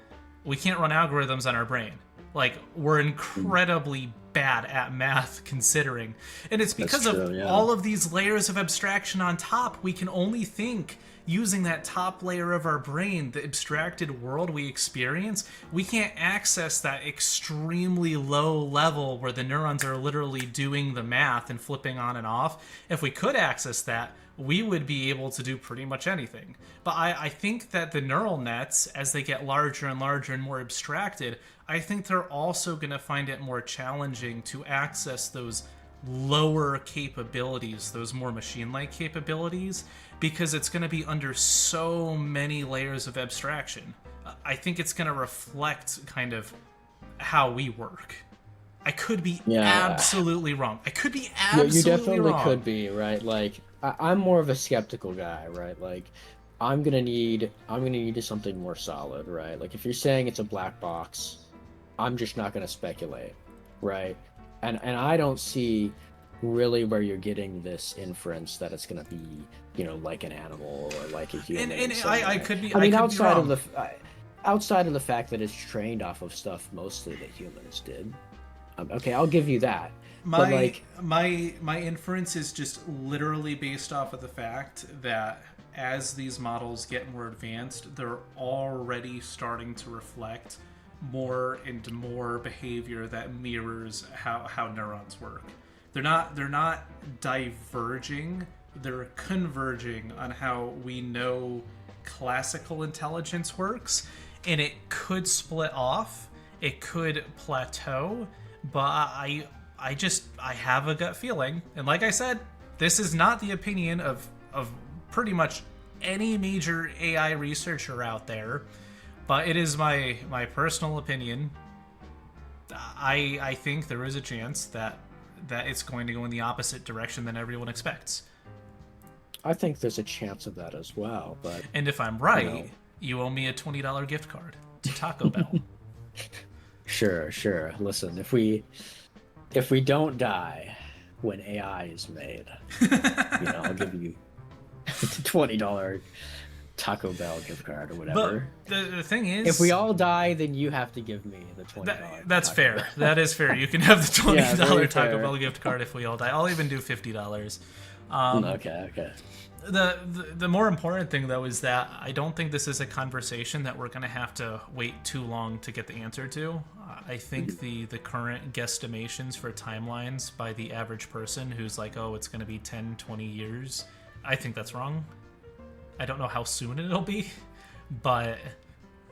we can't run algorithms on our brain. Like, we're incredibly bad at math considering. And it's because That's true, of yeah. all of these layers of abstraction on top. We can only think using that top layer of our brain, the abstracted world we experience. We can't access that extremely low level where the neurons are literally doing the math and flipping on and off. If we could access that, we would be able to do pretty much anything. But I think that the neural nets, as they get larger and larger and more abstracted, I think they're also going to find it more challenging to access those lower capabilities, those more machine-like capabilities, because it's going to be under so many layers of abstraction. I think it's going to reflect kind of how we work. I could be absolutely wrong. I could be absolutely You definitely wrong. could be, right? Like, I'm more of a skeptical guy, right? Like, I'm gonna need something more solid, right? Like, if you're saying it's a black box, I'm just not gonna speculate, right? And I don't see really where you're getting this inference that it's gonna be, like an animal or like a human. And in some I way. could be. I mean, I could be wrong. outside of the fact that it's trained off of stuff mostly that humans did. Okay, I'll give you that. But like, my inference is just literally based off of the fact that as these models get more advanced, they're already starting to reflect more and more behavior that mirrors how neurons work. They're not diverging, they're converging on how we know classical intelligence works, and it could split off, it could plateau, but I have a gut feeling, and like I said, this is not the opinion of pretty much any major AI researcher out there, but it is my personal opinion. I think there is a chance that it's going to go in the opposite direction than everyone expects. I think there's a chance of that as well, but And if I'm right, you owe me a $20 gift card to Taco Bell. Sure. Listen, if we don't die when AI is made, I'll give you the $20 Taco Bell gift card or whatever. But the thing is, if we all die, then you have to give me the $20. That's fair. That is fair. You can have the $20 very Taco fair. Bell gift card if we all die. I'll even do $50. Okay. The more important thing, though, is that I don't think this is a conversation that we're going to have to wait too long to get the answer to. I think the current guesstimations for timelines by the average person who's like, oh, it's going to be 10, 20 years, I think that's wrong. I don't know how soon it'll be, but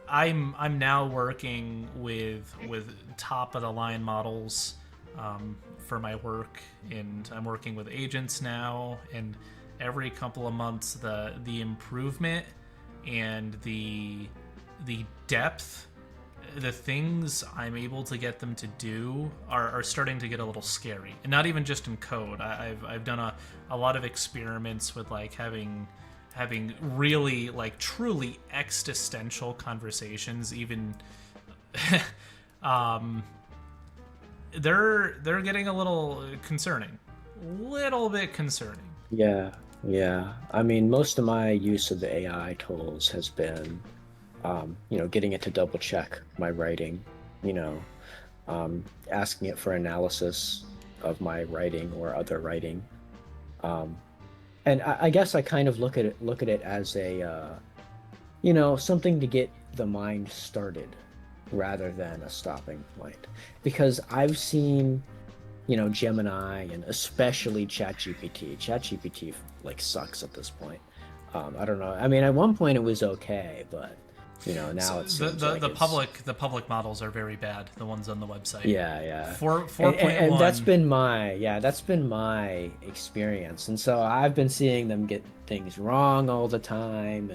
I'm now working with top of the line models for my work, and I'm working with agents now, and every couple of months the improvement and the depth, the things I'm able to get them to do are starting to get a little scary. And not even just in code. I've done a lot of experiments with like having really like truly existential conversations. Even they're getting a little bit concerning. Yeah. I mean, most of my use of the AI tools has been, getting it to double check my writing, asking it for analysis of my writing or other writing. And I guess I kind of look at it as a, something to get the mind started rather than a stopping point. Because I've seen, Gemini and especially ChatGPT. ChatGPT like sucks at this point. I don't know. I mean, at one point it was okay, but now it's the public models are very bad. The ones on the website. Yeah. 4.1. And that's been my experience. And so I've been seeing them get things wrong all the time,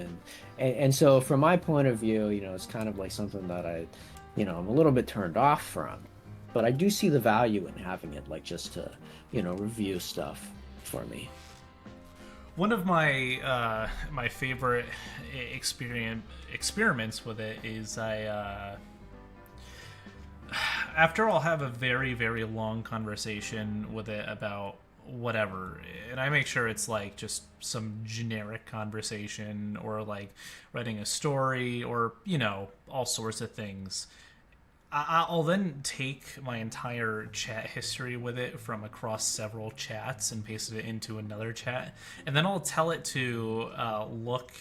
and so from my point of view, it's kind of like something that I'm a little bit turned off from. But I do see the value in having it, like, just to, review stuff for me. One of my my favorite experiments with it is I after I'll have a very, very long conversation with it about whatever, and I make sure it's like just some generic conversation or like writing a story or, all sorts of things. I'll then take my entire chat history with it from across several chats and paste it into another chat, and then I'll tell it to look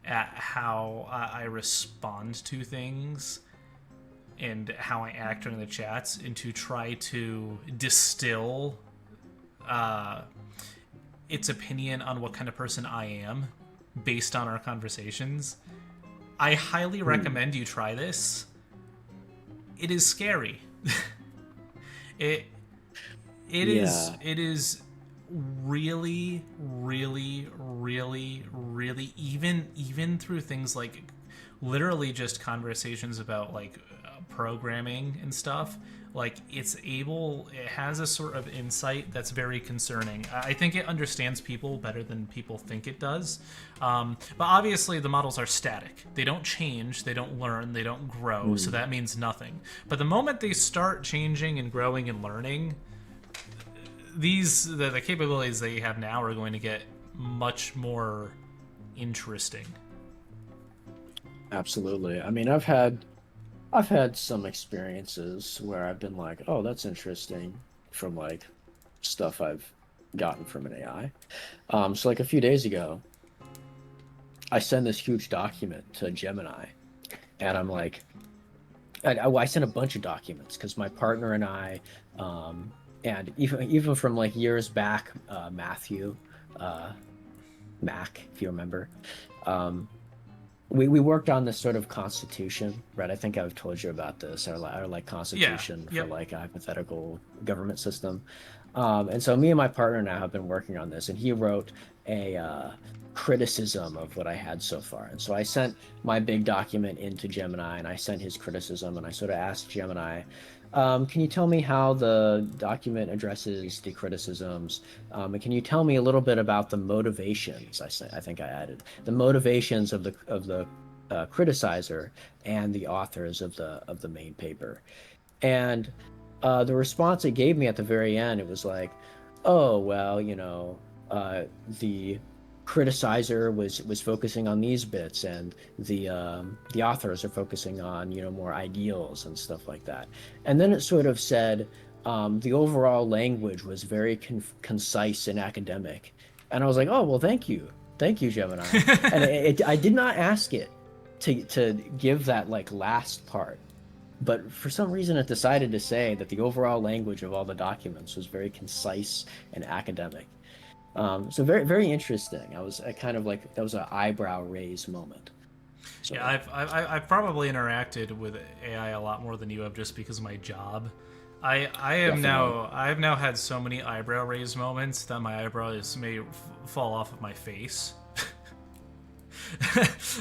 at how I respond to things and how I act during the chats, and to try to distill its opinion on what kind of person I am based on our conversations. I highly recommend you try this. It is scary. it Yeah. is really, really, really, really, even through things like literally just conversations about like programming and stuff. Like it has a sort of insight that's very concerning. I think it understands people better than people think it does. But obviously the models are static. They don't change, they don't learn, they don't grow, so that means nothing. But the moment they start changing and growing and learning, the capabilities that you have now are going to get much more interesting. Absolutely. I mean, I've had some experiences where I've been like, oh, that's interesting from like stuff I've gotten from an AI. So like a few days ago, I sent this huge document to Gemini, and I'm like, I sent a bunch of documents because my partner and I, and even from like years back, Matthew, Mac, if you remember, we worked on this sort of constitution, right? I think I've told you about this, our like constitution for like a hypothetical government system. And so me and my partner now have been working on this, and he wrote a criticism of what I had so far. And so I sent my big document into Gemini, and I sent his criticism, and I sort of asked Gemini, can you tell me how the document addresses the criticisms? And can you tell me a little bit about the motivations? I think I added the motivations of the criticizer and the authors of the main paper. And the response it gave me at the very end, it was like, oh well, the criticizer was focusing on these bits, and the authors are focusing on more ideals and stuff like that. And then it sort of said the overall language was very concise and academic, and I was like, oh well, thank you, Gemini. And I did not ask it to give that like last part, but for some reason it decided to say that the overall language of all the documents was very concise and academic. So very, very interesting. I kind of like, that was an eyebrow raise moment. So, Yeah, I've probably interacted with AI a lot more than you have, just because of my job. I've now had so many eyebrow raise moments that my eyebrows may fall off of my face.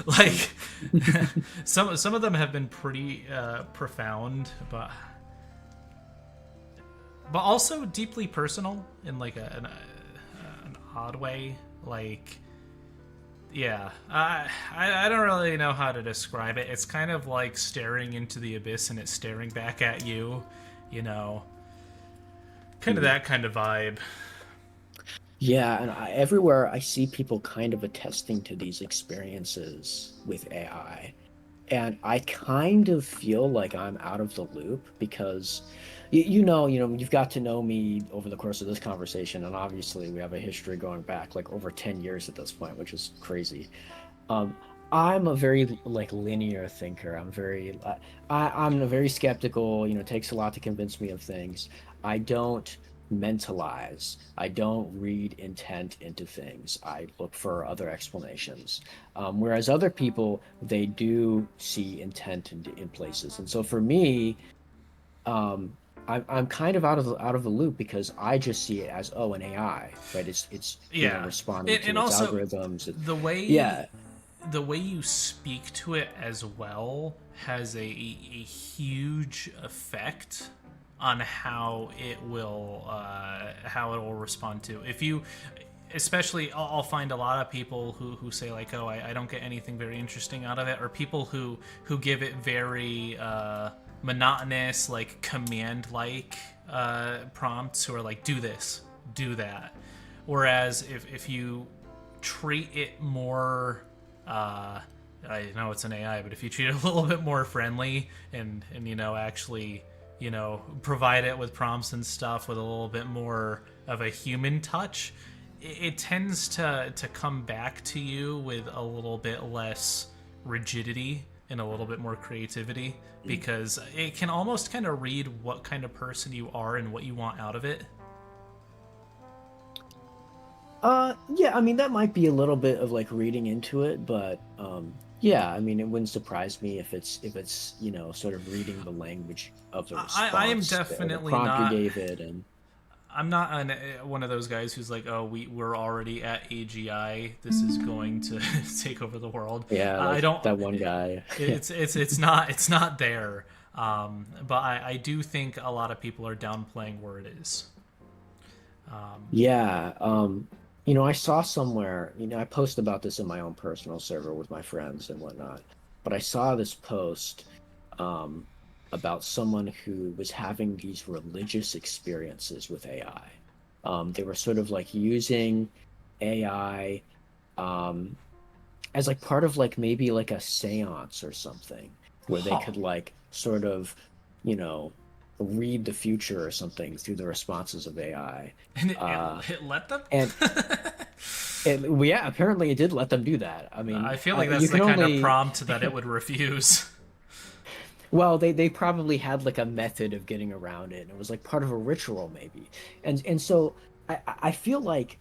Like some of them have been pretty profound, but also deeply personal in like an odd way. Like, yeah, I don't really know how to describe it. It's kind of like staring into the abyss and it's staring back at you, kind of that kind of vibe. yeah, and everywhere I see people kind of attesting to these experiences with AI, and I kind of feel like I'm out of the loop because you've got to know me over the course of this conversation, and obviously we have a history going back like over 10 years at this point, which is crazy. um I'm a very like linear thinker. I'm a very skeptical. It takes a lot to convince me of things. I don't mentalize. I don't read intent into things. I look for other explanations. Whereas other people, they do see intent in places. And so for me, um, I'm kind of out of the loop because I just see it as, oh, an AI, right? It's Yeah, responding to and its also algorithms. the way Yeah, the way you speak to it as well has a huge effect on how it will respond to. If you, especially, I'll find a lot of people who say like, oh, I don't get anything very interesting out of it, or people who give it very monotonous, like command-like prompts who are like, do this, do that. Whereas if you treat it more, I know it's an AI, but if you treat it a little bit more friendly and actually provide it with prompts and stuff with a little bit more of a human touch, it tends to come back to you with a little bit less rigidity and a little bit more creativity, because it can almost kind of read what kind of person you are and what you want out of it. Yeah, I mean that might be a little bit of like reading into it, but yeah, I mean it wouldn't surprise me if it's sort of reading the language of the I am response or the definitely prompt you not. gave it, and I'm not one of those guys who's like, oh, we're already at AGI. This is going to take over the world. yeah, I like don't. that one guy. It's not there. But I do think a lot of people are downplaying where it is. Yeah, I saw somewhere, I post about this in my own personal server with my friends and whatnot, but I saw this post um, about someone who was having these religious experiences with AI. They were sort of like using AI um, as like part of like maybe like a seance or something, where they Huh. could like sort of, you know, read the future or something through the responses of AI. And Uh, it let them. and well, yeah, apparently it did let them do that. I I mean, feel like you that's the can kind of only, prompt that it would refuse. well, they probably had like a method of getting around it, and it was like part of a ritual maybe. And so I feel like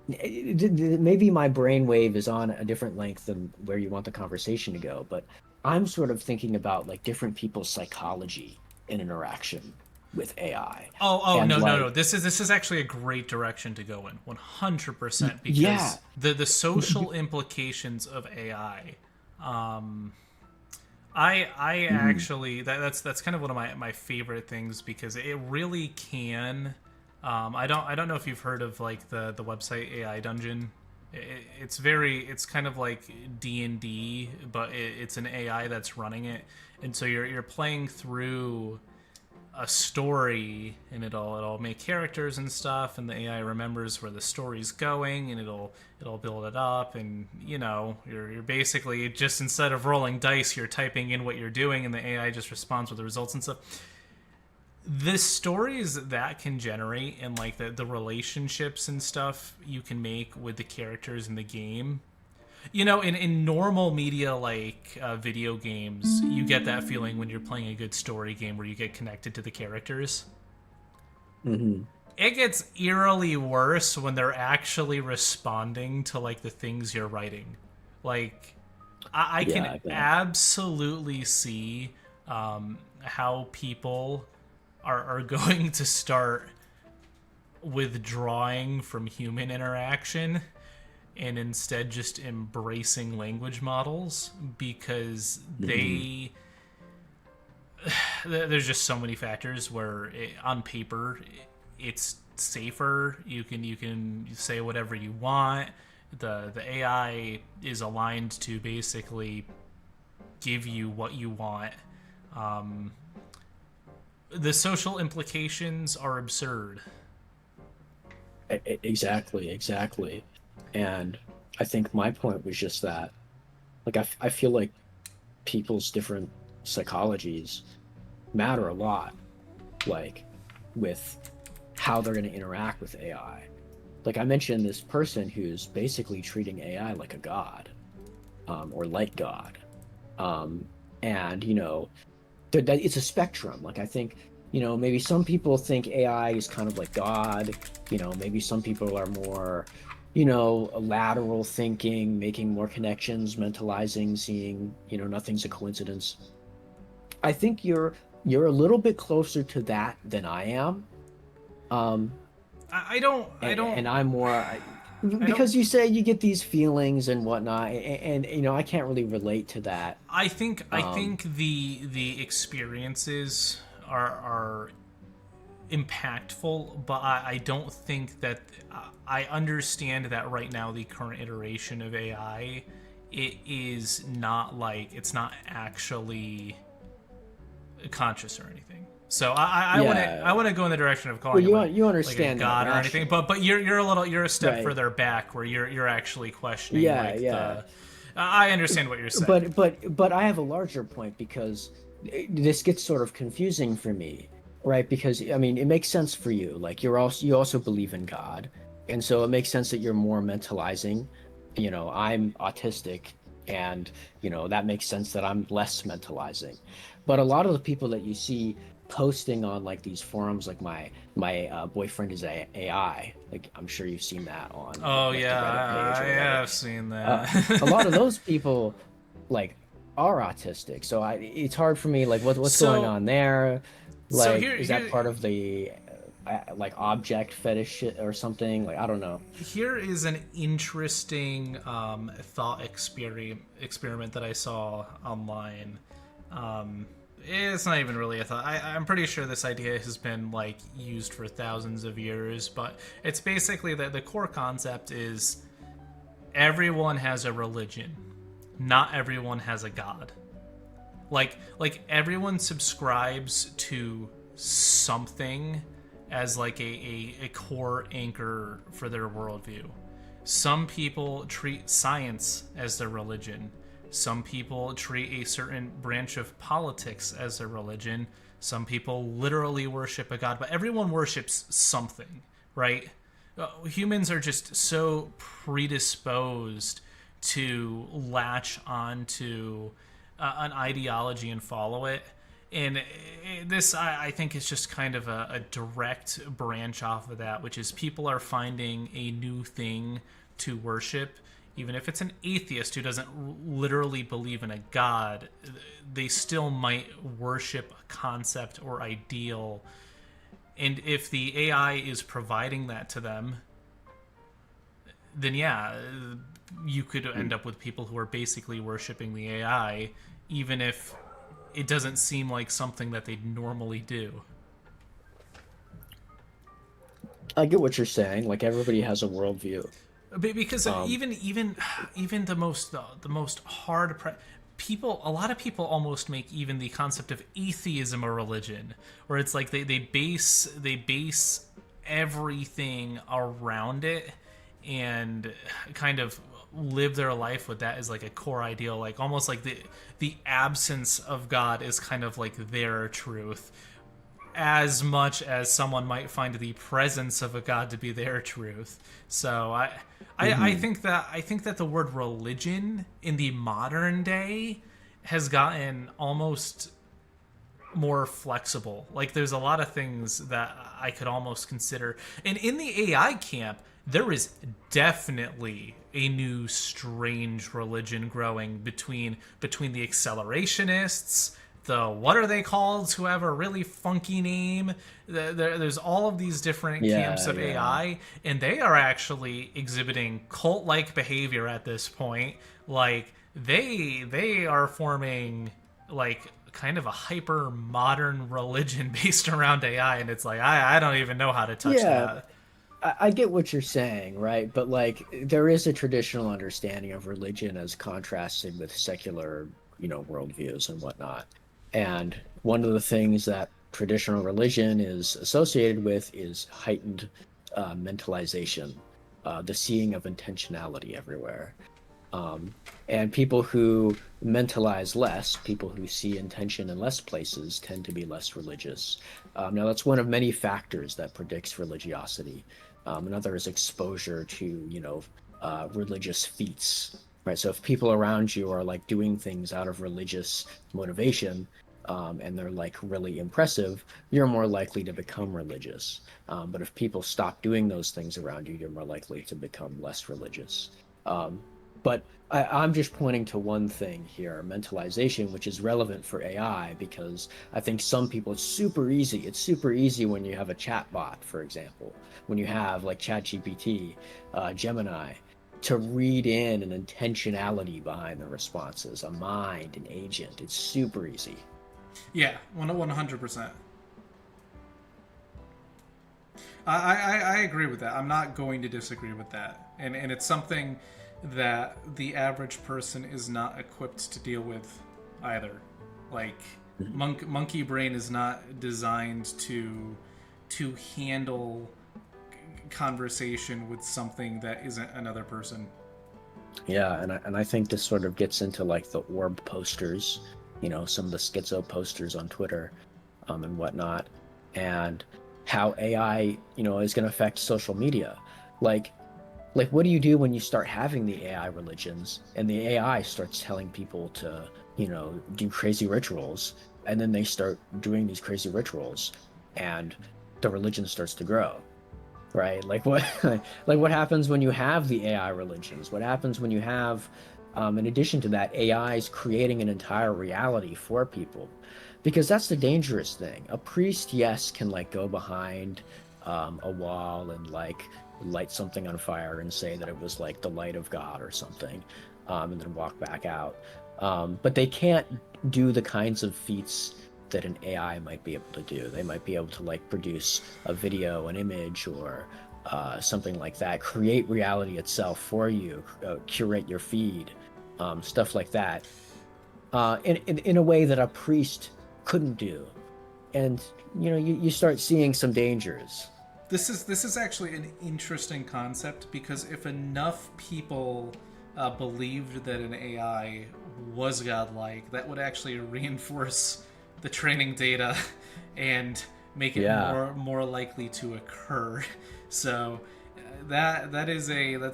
maybe my brainwave is on a different length than where you want the conversation to go, but I'm sort of thinking about like different people's psychology in interaction with AI. Oh, And no, no, no. like, This is actually a great direction to go in, 100%, yeah. because the social implications of AI. I Mhm. actually that's kind of one of my favorite things, because it really can. I don't know if you've heard of like the website AI Dungeon. It's kind of like D&D, but it's an AI that's running it, and so you're playing through a story, and it'll make characters and stuff, and the AI remembers where the story's going, and it'll build it up, and you're basically just, instead of rolling dice, you're typing in what you're doing, and the AI just responds with the results and stuff. The stories that can generate, and like the relationships and stuff you can make with the characters in the game, in normal media like video games, you get that feeling when you're playing a good story game where you get connected to the characters. Hmm. It gets eerily worse when they're actually responding to like the things you're writing. Like, I Yeah, can I bet. absolutely see how people are going to start withdrawing from human interaction and instead just embracing language models, because Hmm. there's just so many factors where on paper it's safer. You can say whatever you want. The AI is aligned to basically give you what you want. Um, the social implications are absurd. Exactly, exactly. And I think my point was just that, like, I feel like people's different psychologies matter a lot, like, with how they're going to interact with AI. Like I mentioned, this person who's basically treating AI like a god, or like God. Um, and, that it's a spectrum. Like, I think, maybe some people think AI is kind of like God. Maybe some people are more, lateral thinking, making more connections, mentalizing, seeing, nothing's a coincidence. I think you're a little bit closer to that than I am. Um, I don't. I don't. and I'm more I don't. because you say you get these feelings and whatnot, and I can't really relate to that. I Um, think the experiences are impactful, but I don't think that I understand that right now the current iteration of AI, it's not actually conscious or anything. So I Yeah. wouldn't go in the direction of Well, calling him you like a understand that god or anything. rationally, But you're a step right? further back where you're actually questioning Yeah, like yeah. the. I understand what you're saying. But I have a larger point because this gets sort of confusing for me, right? Because I mean, it makes sense for you. Like you also believe in God, and so it makes sense that you're more mentalizing. You know, I'm autistic, and that makes sense that I'm less mentalizing. But a lot of the people that you see posting on like these forums, like my boyfriend is AI. Like I'm sure you've seen that on Oh like the yeah, Reddit page I or whatever. have seen uh, a that. lot of those people like are autistic, so it's hard for me, like what's going so on there. so Like, here is that here part of the like object fetish or something? Like, I don't know. here is an interesting thought experiment that I saw online. Um, it's not even really a thought. I'm pretty sure this idea has been like used for thousands of years, but it's basically that the core concept is everyone has a religion, not everyone has a god. Like everyone subscribes to something as like a core anchor for their worldview. Some people treat science as their religion. Some people treat a certain branch of politics as their religion. Some people literally worship a god, but everyone worships something, right? Humans are just so predisposed to latch onto an ideology and follow it. And this, I think, is just kind of a direct branch off of that, which is people are finding a new thing to worship. Even if it's an atheist who doesn't literally believe in a god, they still might worship a concept or ideal. And if the AI is providing that to them, then yeah, you could end up with people who are basically worshiping the AI, even if it doesn't seem like something that they'd normally do. I get what you're saying. Like, everybody has a worldview. Because um even the most hard people, a lot of people almost make even the concept of atheism a religion, where it's like they base everything around it and kind of live their life with that as like a core ideal, like almost like the absence of god is kind of like their truth, as much as someone might find the presence of a god to be their truth. So mhm. I think that the word religion in the modern day has gotten almost more flexible. Like there's a lot of things that I could almost consider. And in the AI camp, there is definitely a new strange religion growing between the accelerationists, the what are they called who have a really funky name. There's all of these different camps Yeah, of yeah. AI, and they are actually exhibiting cult-like behavior at this point. Like they are forming like kind of a hyper modern religion based around AI, and it's like I don't even know how to touch Yeah, that. I get what you're saying, right? But like, there is a traditional understanding of religion as contrasted with secular, worldviews and whatnot. And one of the things that traditional religion is associated with is heightened mentalization, the seeing of intentionality everywhere. Um, and people who mentalize less, people who see intention in less places, tend to be less religious. Now, that's one of many factors that predicts religiosity. Another is exposure to, religious feats, right? So if people around you are like doing things out of religious motivation, and they're like really impressive, you're more likely to become religious. But if people stop doing those things around you, you're more likely to become less religious. Um, but I'm just pointing to one thing here, mentalization, which is relevant for AI because I think some people, it's super easy. It's super easy when you have a chat bot, for example, when you have like ChatGPT, Gemini, to read in an intentionality behind the responses, a mind, an agent. It's super easy. Yeah, 100%. I agree with that. I'm not going to disagree with that, and it's something that the average person is not equipped to deal with either. Like Monkey brain is not designed to handle conversation with something that isn't another person. Yeah, and I think this sort of gets into like the orb posters, some of the schizo posters on Twitter, and whatnot, and how AI, is going to affect social media. Like, what do you do when you start having the AI religions and the AI starts telling people to, do crazy rituals, and then they start doing these crazy rituals, and the religion starts to grow, right? Like what like what happens when you have the AI religions? What happens when you have, in addition to that, AI is creating an entire reality for people? Because that's the dangerous thing. A priest, yes, can like go behind a wall and like light something on fire and say that it was like the light of God or something, and then walk back out. But they can't do the kinds of feats that an AI might be able to do. They might be able to like produce a video, an image, or something like that, create reality itself for you, curate your feed, stuff like that, in a way that a priest couldn't do. And you start seeing some dangers. This is actually an interesting concept because if enough people believed that an AI was godlike, that would actually reinforce the training data and make it Yeah. more likely to occur. So that's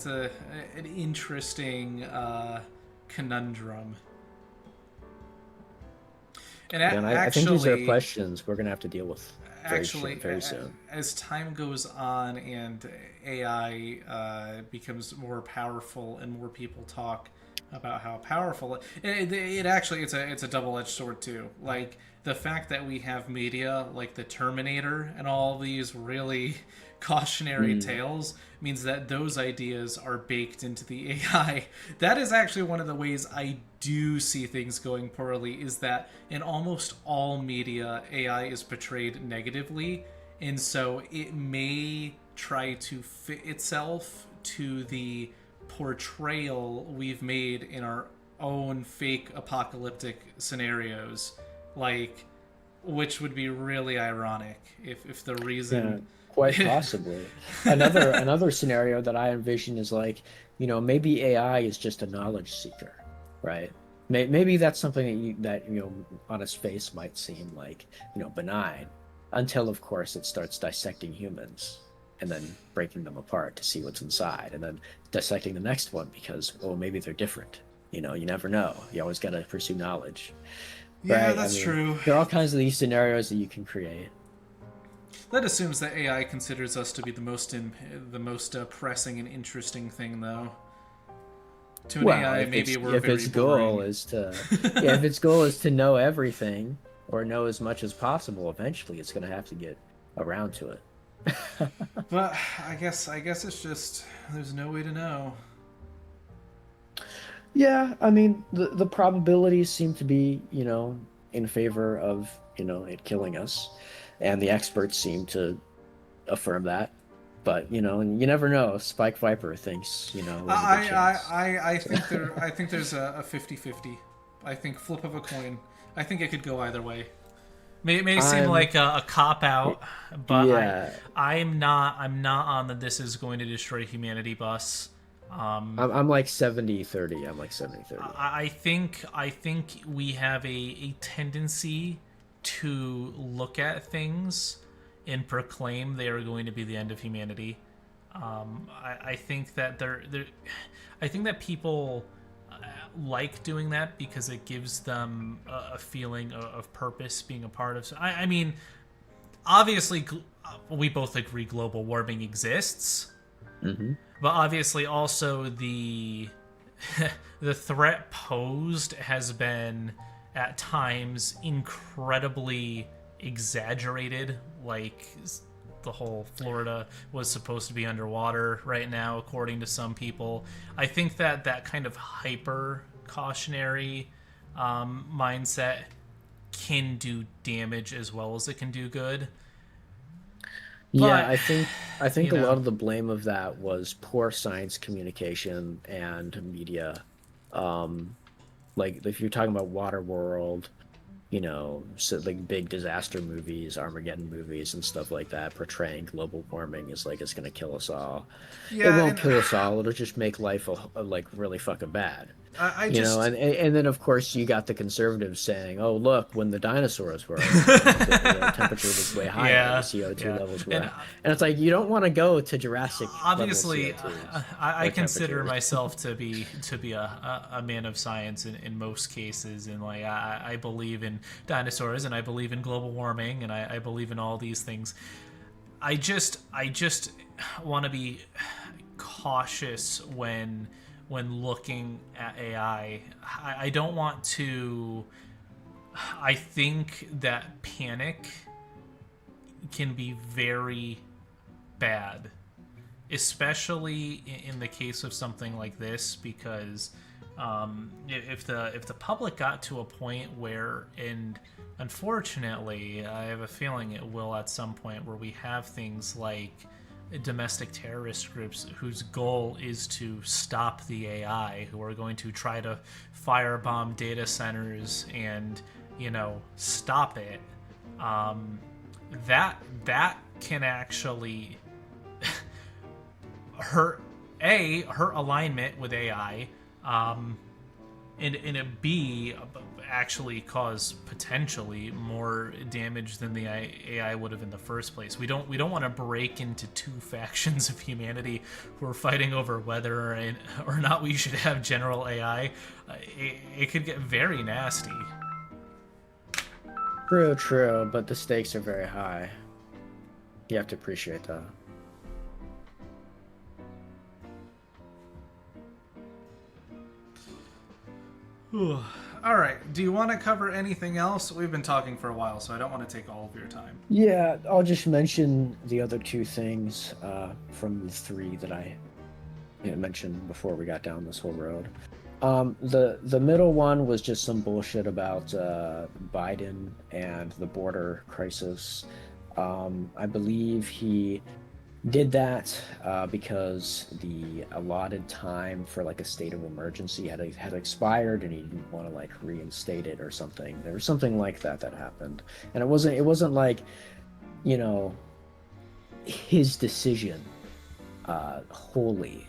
an interesting conundrum. And Yeah, and I think these are questions we're gonna have to deal with very soon. as time goes on and AI becomes more powerful and more people talk about how powerful it actually it's a double-edged sword too. Like the fact that we have media like the Terminator and all these really cautionary Mm. tales means that those ideas are baked into the AI. That is actually one of the ways I do see things going poorly is that in almost all media AI is portrayed negatively, and so it may try to fit itself to the portrayal we've made in our own fake apocalyptic scenarios, like which would be really ironic if the Yeah, reason quite possibly. Another scenario that I envision is like, maybe AI is just a knowledge seeker, right? Maybe that's something that on its face might seem like, benign, until of course it starts dissecting humans and then breaking them apart to see what's inside, and then dissecting the next one because, oh, maybe they're different. You never know. You always got to pursue knowledge, yeah, right? I that's mean, true. there are all kinds of these scenarios that you can create. That assumes that AI considers us to be the most pressing and interesting thing, though. To an Well, AI, maybe we're if very its goal boring. is to yeah, if its goal is to know everything or know as much as possible, eventually it's going to have to get around to it. But I guess it's just there's no way to know. Yeah, I mean, the probabilities seem to be, in favor of, it killing us, and the experts seem to affirm that. But, and you never know. Spike Viper thinks, there's a good chance. So, I think there's a 50-50. I think flip of a coin. I think it could go either way. It may seem I'm like a cop out, but yeah, I'm not on the this is going to destroy humanity bus. I'm like 70-30. I'm like 70-30. I think we have a tendency to look at things and proclaim they are going to be the end of humanity. I think that I think that people like doing that because it gives them a feeling of purpose, being a part of. I mean, obviously, we both agree global warming exists, Hmm. but obviously also the the threat posed has been at times incredibly exaggerated. Like the whole Florida was supposed to be underwater right now, according to some people. I think that that kind of hyper cautionary mindset can do damage as well as it can do good. Yeah, But I think you a lot know, of the blame of that was poor science communication and media. Um, like if you're talking about Waterworld, so like big disaster movies, Armageddon movies, and stuff like that, portraying global warming is like it's gonna kill us all. It Yeah, won't and kill us all. It'll just make life like really fucking bad. I just And then of course you got the conservatives saying, "Oh, look, when the dinosaurs were around, the temperature was way higher, the yeah, CO2 yeah, levels were," and and it's like you don't want to go to Jurassic level obviously CO2s I or consider temperatures. myself to be a man of science in most cases, and like I believe in dinosaurs and I believe in global warming and I believe in all these things. I just want to be cautious when looking at AI. I don't want to. I think that panic can be very bad, especially in the case of something like this, because if the public got to a point where, and unfortunately, I have a feeling it will at some point, where we have things like domestic terrorist groups whose goal is to stop the AI, who are going to try to firebomb data centers and stop it. Um, that can actually hurt alignment with AI, and a B actually cause potentially more damage than the AI would have in the first place. We don't want to break into two factions of humanity who are fighting over whether or not we should have general AI. It could get very nasty. True, true, but the stakes are very high. You have to appreciate that. All right. Do you want to cover anything else? We've been talking for a while, so I don't want to take all of your time. Yeah, I'll just mention the other two things from the three that I mentioned before we got down this whole road. The middle one was just some bullshit about Biden and the border crisis. I believe he did that because the allotted time for like a state of emergency had expired, and he didn't want to like reinstate it or something. There was something like that happened, and it wasn't like his decision wholly.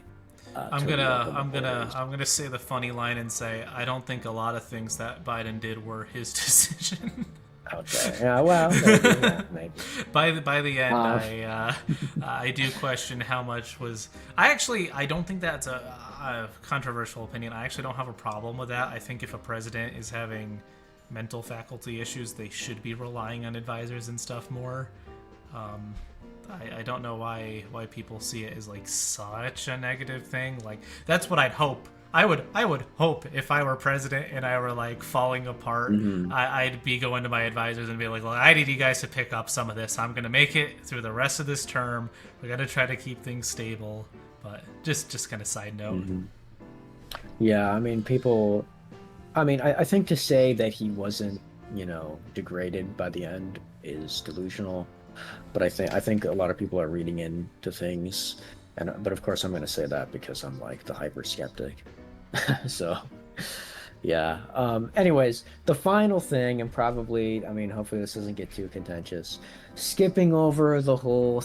I'm gonna say the funny line and say I don't think a lot of things that Biden did were his decision. Okay. Yeah. Well, maybe. Yeah, maybe. By the end, I do question how much was. I don't think that's a controversial opinion. I actually don't have a problem with that. I think if a president is having mental faculty issues, they should be relying on advisors and stuff more. I don't know why people see it as like such a negative thing. Like that's what I'd hope. I would hope if I were president and I were like falling apart, I'd be going to my advisors and be like, "Well, I need you guys to pick up some of this. I'm gonna make it through the rest of this term. We're gonna try to keep things stable." But just kind of side note. Yeah, I mean, people. I mean, I think to say that he wasn't, degraded by the end is delusional. But I think a lot of people are reading into things, but of course I'm going to say that because I'm like the hyper skeptic. So, yeah. Anyways, the final thing, and probably, I mean, hopefully this doesn't get too contentious. Skipping over the whole,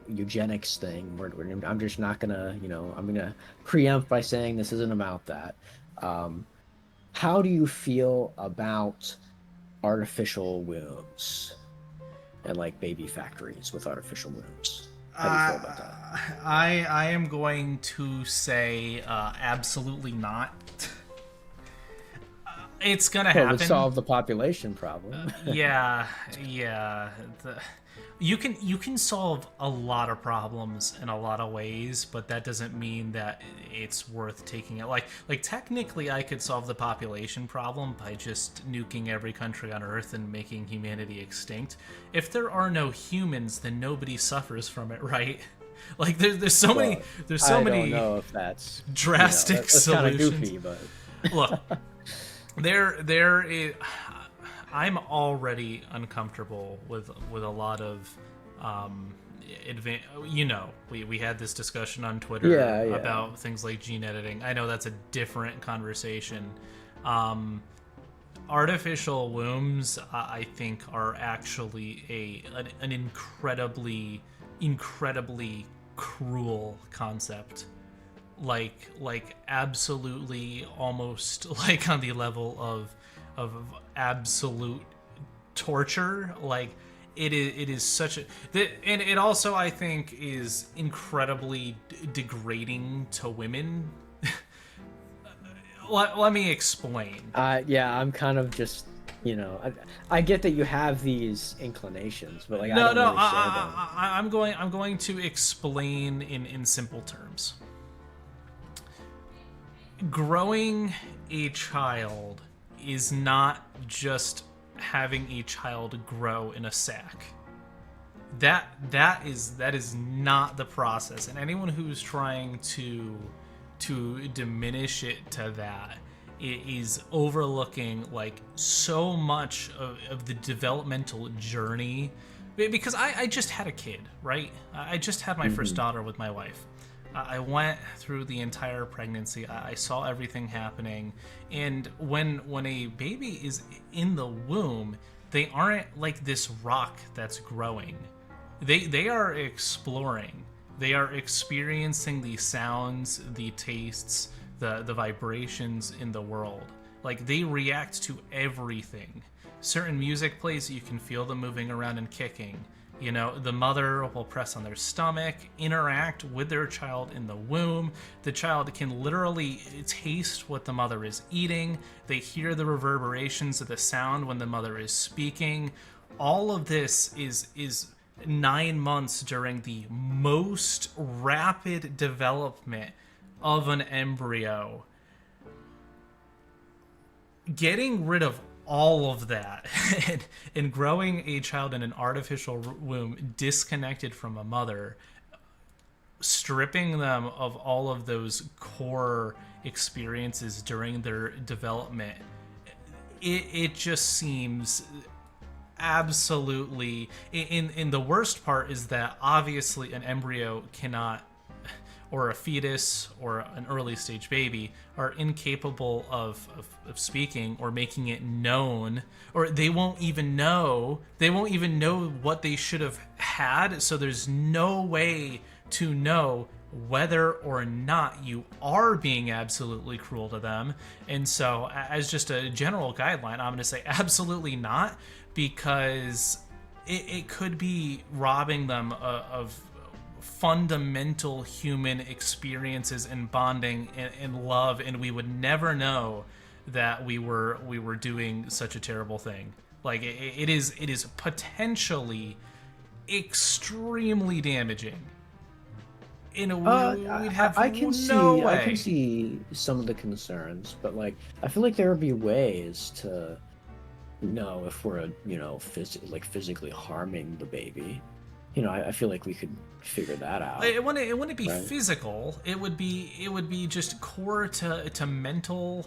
eugenics thing. I'm just not gonna, I'm gonna preempt by saying this isn't about that. How do you feel about artificial wombs and like baby factories with artificial wombs? How do you feel about that? I am going to say absolutely not. It's gonna happen. It would solve the population problem. Yeah. You can solve a lot of problems in a lot of ways, but that doesn't mean that it's worth taking it. Like technically, I could solve the population problem by just nuking every country on Earth and making humanity extinct. If there are no humans, then nobody suffers from it, right? Like there's so many I don't know if that's drastic that's solutions. Kind of goofy, but Look, there is. I'm already uncomfortable with a lot of we had this discussion on Twitter about things like gene editing. I know that's a different conversation. artificial wombs, I think, are actually an incredibly cruel concept. Like absolutely, almost like on the level of absolute torture. Like it is such a, and it also, I think, is incredibly degrading to women. Let me explain. Yeah, I'm kind of just, I get that you have these inclinations, but like I No, don't no, really share them. I'm going to explain in simple terms. Growing a child is not just having a child grow in a sack. That is not the process, and anyone who's trying to diminish it to that is overlooking like so much of the developmental journey. Because I just had a kid, right? I just had my first daughter with my wife. I went through the entire pregnancy. I saw everything happening, and when a baby is in the womb, they aren't like this rock that's growing. They are exploring. They are experiencing the sounds, the tastes, the vibrations in the world. Like, they react to everything. Certain music plays, you can feel them moving around and kicking. You know, the mother will press on their stomach, interact with their child in the womb. The child can literally taste what the mother is eating. They hear the reverberations of the sound when the mother is speaking. All of this is 9 months during the most rapid development of an embryo. Getting rid of all of that and growing a child in an artificial womb disconnected from a mother, stripping them of all of those core experiences during their development, it just seems absolutely, in the worst part is that obviously an embryo cannot, or a fetus or an early stage baby are incapable of speaking or making it known, or they won't even know what they should have had. So there's no way to know whether or not you are being absolutely cruel to them. And so, as just a general guideline, I'm going to say absolutely not, because it could be robbing them of fundamental human experiences and bonding and love, and we would never know that we were doing such a terrible thing. Like, it is potentially extremely damaging. In a way, we'd have I can no see, way. I can see some of the concerns, but like I feel like there would be ways to know if we're, physically harming the baby. I feel like we could figure that out. It wouldn't be right? physical. It would be just core to mental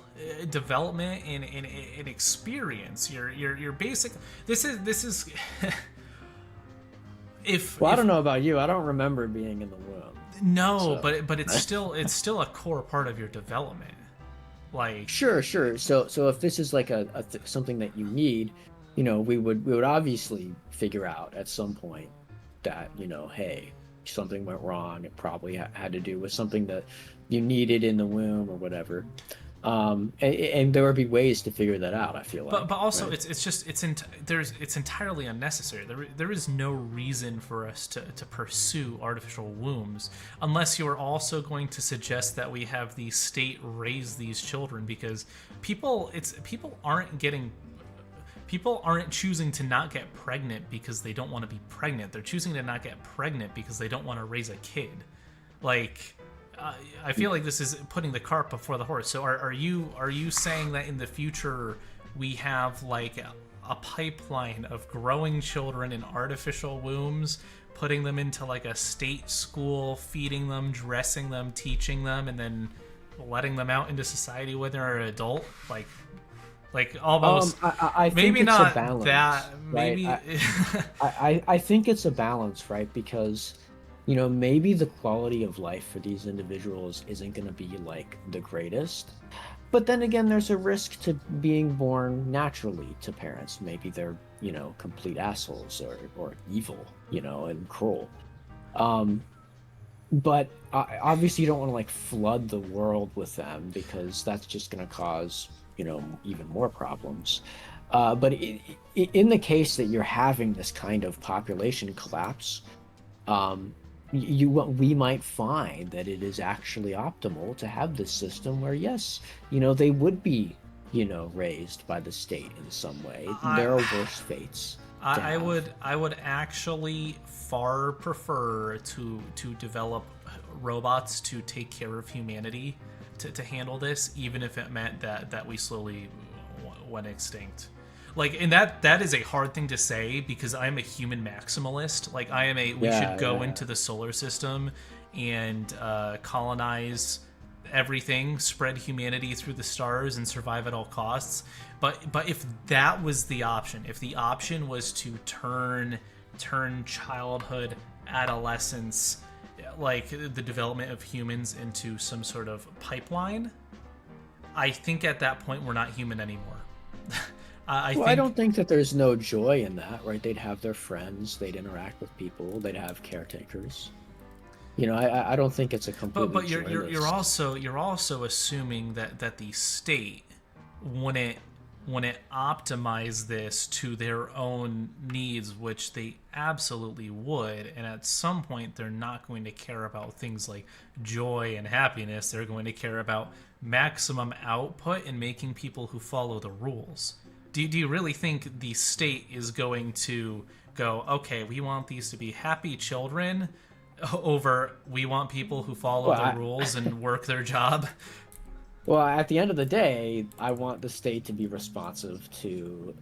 development and experience. Your basic. This is. I don't know about you. I don't remember being in the womb. No, So, but it's still a core part of your development. Like, sure. So if this is like something that you need, we would obviously figure out at some point that, hey, something went wrong. It probably had to do with something that you needed in the womb or whatever. And there would be ways to figure that out, I feel like. but also, right? it's entirely unnecessary. There is no reason for us to pursue artificial wombs unless you're also going to suggest that we have the state raise these children, because people aren't choosing to not get pregnant because they don't want to be pregnant. They're choosing to not get pregnant because they don't want to raise a kid. Like, I feel like this is putting the cart before the horse. So are you saying that in the future we have like a pipeline of growing children in artificial wombs, putting them into like a state school, feeding them, dressing them, teaching them, and then letting them out into society when they're an adult? Like almost. I think maybe it's not a balance, that. right? Maybe. I think it's a balance, right? Because, maybe the quality of life for these individuals isn't going to be like the greatest, But then again, there's a risk to being born naturally to parents. Maybe they're, complete assholes or evil, and cruel. Um, but obviously you don't want to like flood the world with them, because that's just going to cause, even more problems. But in the case that you're having this kind of population collapse, we might find that it is actually optimal to have this system where, yes, they would be, raised by the state in some way. There are worse fates. I would actually far prefer to develop robots to take care of humanity, to handle this, even if it meant that we slowly went extinct. Like, and that is a hard thing to say, because I'm a human maximalist. Like, we should go into the solar system and colonize everything, spread humanity through the stars, and survive at all costs. But if that was the option, if the option was to turn childhood, adolescence, like the development of humans, into some sort of pipeline, I think at that point we're not human anymore. I don't think that there's no joy in that, right? They'd have their friends, they'd interact with people, they'd have caretakers. I don't think it's a completely. But you're also assuming that the state wouldn't optimize this to their own needs, which they absolutely would. And at some point, they're not going to care about things like joy and happiness. They're going to care about maximum output and making people who follow the rules. Do you really think the state is going to go, okay, we want these to be happy children, over we want people who follow the rules and work their job? Well, at the end of the day, I want the state to be responsive to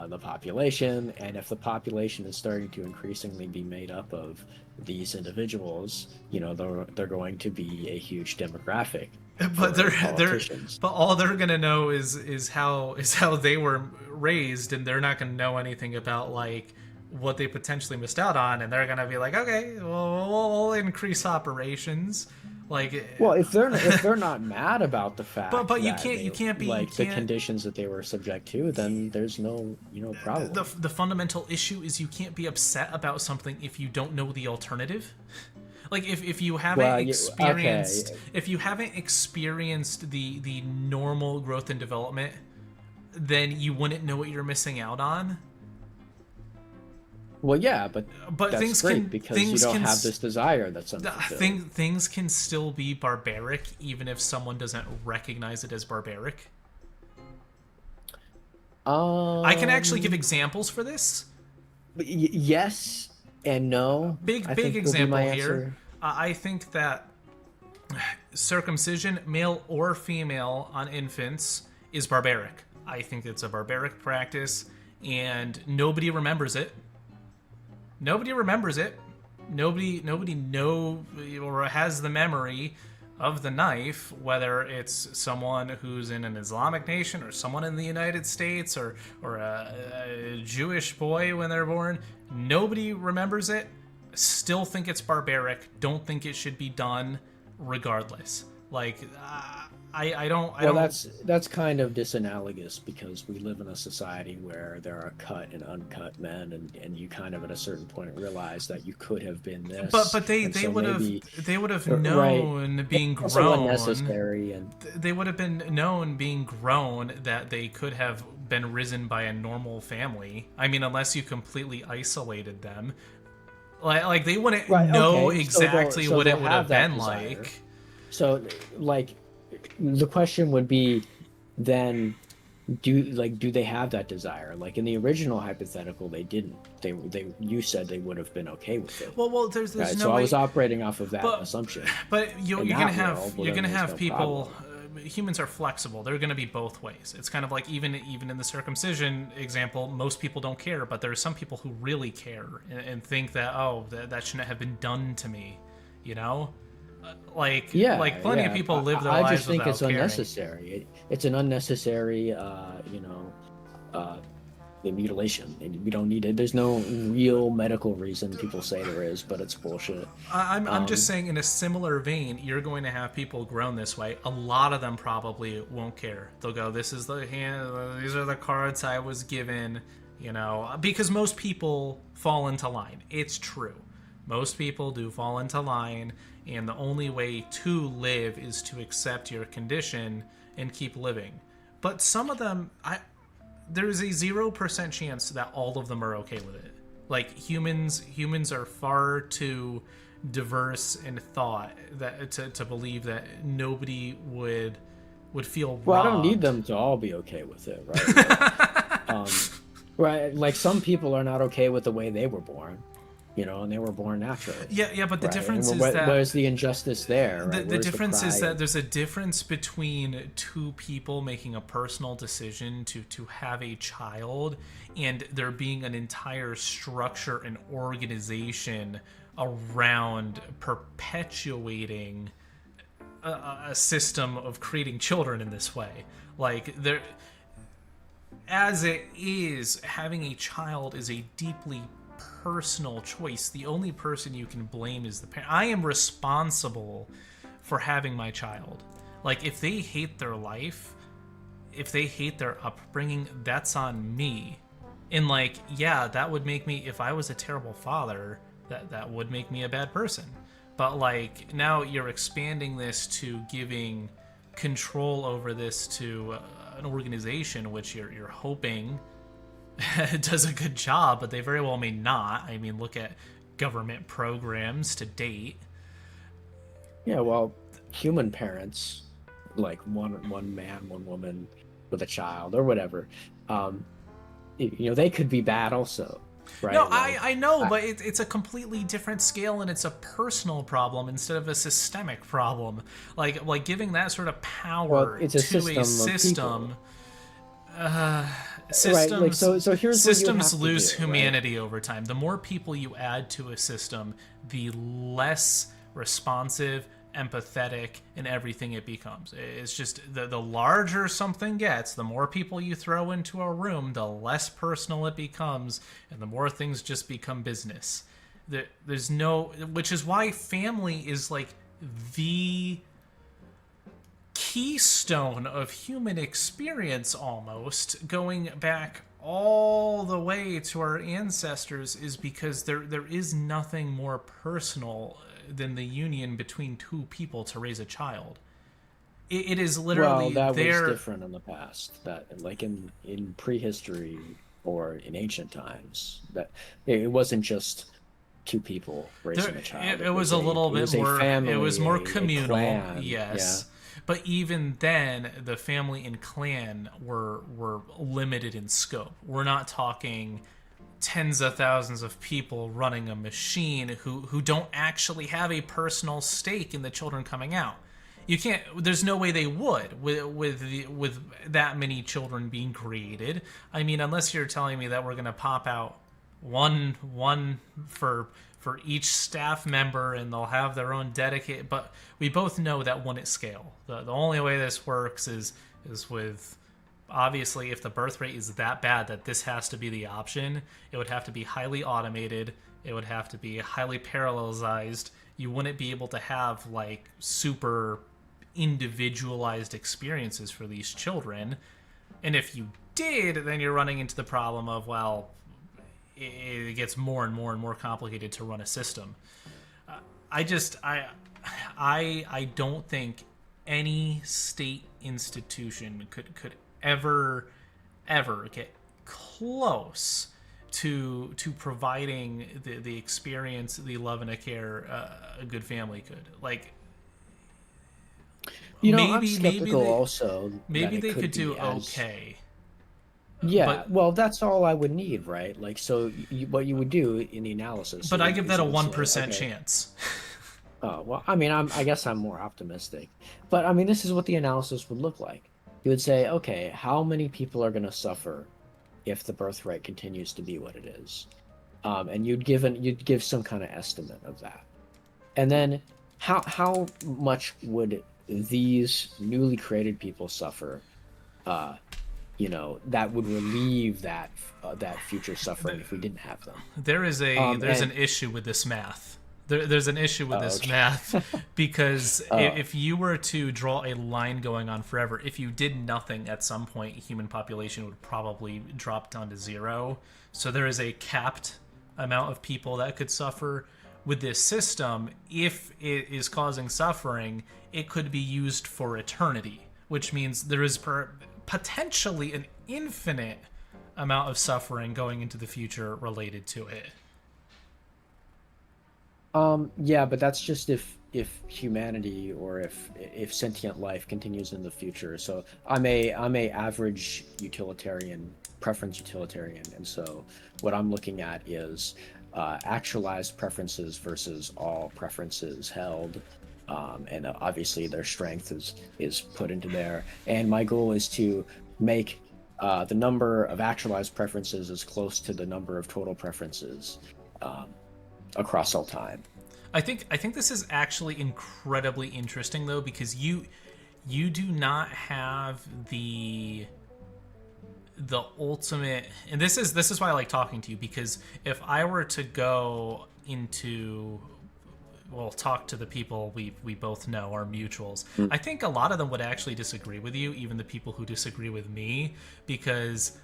the population, and if the population is starting to increasingly be made up of these individuals, they're going to be a huge demographic. But all they're gonna know is how they were raised, and they're not gonna know anything about like what they potentially missed out on, and they're gonna be like, okay, well, we'll increase operations. Like, well, if they're not mad about the fact, but you can't be like the conditions that they were subject to, then there's no problem. The fundamental issue is you can't be upset about something if you don't know the alternative. Like, if you haven't experienced the normal growth and development, then you wouldn't know what you're missing out on. Well, yeah, but that's things great, because you don't have this desire that's unfulfilled. Things can still be barbaric, even if someone doesn't recognize it as barbaric. I can actually give examples for this. Yes and no. Big example here. I think that circumcision, male or female, on infants is barbaric. I think it's a barbaric practice, and nobody remembers it. Nobody remembers it. Nobody know or has the memory of the knife, whether it's someone who's in an Islamic nation, or someone in the United States, or a Jewish boy when they're born. Nobody remembers it. Still think it's barbaric. Don't think it should be done, regardless. Like, I don't. That's kind of disanalogous, because we live in a society where there are cut and uncut men, and you kind of at a certain point realize that you could have been this. But they would have known, right, being grown. Also unnecessary, and they would have been known being grown that they could have been risen by a normal family. I mean, unless you completely isolated them, like they wouldn't know exactly what it would have been like. So, like, the question would be, then, do they have that desire? Like, in the original hypothetical, they didn't. You said they would have been okay with it. Well, there's right? no so way. I was operating off of that assumption. But you're gonna have people. Humans are flexible. They're going to be both ways. It's kind of like even in the circumcision example, most people don't care, but there are some people who really care and think that, that shouldn't have been done to me, Like plenty of people live their lives without caring. I just think it's unnecessary. It's an unnecessary, the mutilation. And we don't need it. There's no real medical reason. People say there is, but it's bullshit. I'm just saying, in a similar vein, you're going to have people grown this way. A lot of them probably won't care. They'll go, "This is the hand. These are the cards I was given." You know, because most people fall into line. It's true. Most people do fall into line, and the only way to live is to accept your condition and keep living. But some of them, there's a 0% chance that all of them are okay with it. Like humans are far too diverse in thought that to believe that nobody would feel Well, I robbed. don't need them to all be okay with it, right? Right. Like some people are not okay with the way they were born, and they were born naturally. Yeah, but the Right. difference And is that where's the injustice there? Right? the Where's difference is pride? that there's a difference between two people making a personal decision to have a child, and there being an entire structure and organization around perpetuating a system of creating children in this way. Like there, as it is, having a child is a deeply personal choice. The only person you can blame is the parent. I am responsible for having my child. Like, if they hate their life, if they hate their upbringing, that's on me. And like, yeah, that would make me, if I was a terrible father, that would make me a bad person. But like, now you're expanding this to giving control over this to an organization which you're hoping does a good job, but they very well may not. I mean, look at government programs to date. Yeah, well, human parents, like one man, one woman with a child or whatever, they could be bad also, right? No, Like, I know, but it's a completely different scale, and it's a personal problem instead of a systemic problem. Like giving that sort of power it's a to a system of systems, right. Like so here's systems what you have lose to do, humanity over time. The more people you add to a system, the less responsive, empathetic, and everything it becomes. It's just the larger something gets, the more people you throw into a room, the less personal it becomes, and the more things just become business. There's no, which is why family is like the keystone of human experience, almost going back all the way to our ancestors, is because there is nothing more personal than the union between two people to raise a child. It is literally that there. was different in the past. That like in prehistory or in ancient times, that it wasn't just two people raising a child. It was a little bit more. Family, it was more a communal, clan, yes. yeah. But even then, the family and clan were limited in scope. We're not talking tens of thousands of people running a machine who don't actually have a personal stake in the children coming out. You can't. There's no way they would with that many children being created. I mean, unless you're telling me that we're gonna pop out one for each staff member, and they'll have their own dedicated. But we both know that wouldn't scale. The only way this works is with, obviously, if the birth rate is that bad that this has to be the option, it would have to be highly automated. It would have to be highly parallelized. You wouldn't be able to have like super individualized experiences for these children. And if you did, then you're running into the problem of, well, it gets more and more and more complicated to run a system. I don't think any state institution could ever get close to providing the experience, the love and a care a good family could. Like, I'm skeptical also. Maybe they could do as... okay. Yeah, well, that's all I would need, right? Like, so what you would do in the analysis. But I give that a 1% okay. chance. Oh, well, I mean, I guess I'm more optimistic. But, I mean, this is what the analysis would look like. You would say, okay, how many people are going to suffer if the birth rate continues to be what it is? And you'd give some kind of estimate of that. And then how much would these newly created people suffer that would relieve that future suffering if we didn't have them. There's an And issue with this math. There's an issue with oh, this okay. math because Oh, if you were to draw a line going on forever, if you did nothing at some point, human population would probably drop down to zero. So there is a capped amount of people that could suffer. With this system, if it is causing suffering, it could be used for eternity, which means there is potentially an infinite amount of suffering going into the future related to it. yeah, but that's just if humanity or if sentient life continues in the future. So I'm a average utilitarian, preference utilitarian, and so what I'm looking at is actualized preferences versus all preferences held. And obviously their strength is put into there. And my goal is to make the number of actualized preferences as close to the number of total preferences um, across all time. I think this is actually incredibly interesting though because you do not have the ultimate, and this is why I like talking to you, because if I were to go into, well, talk to the people we both know, our mutuals, Mm. I think a lot of them would actually disagree with you, even the people who disagree with me, because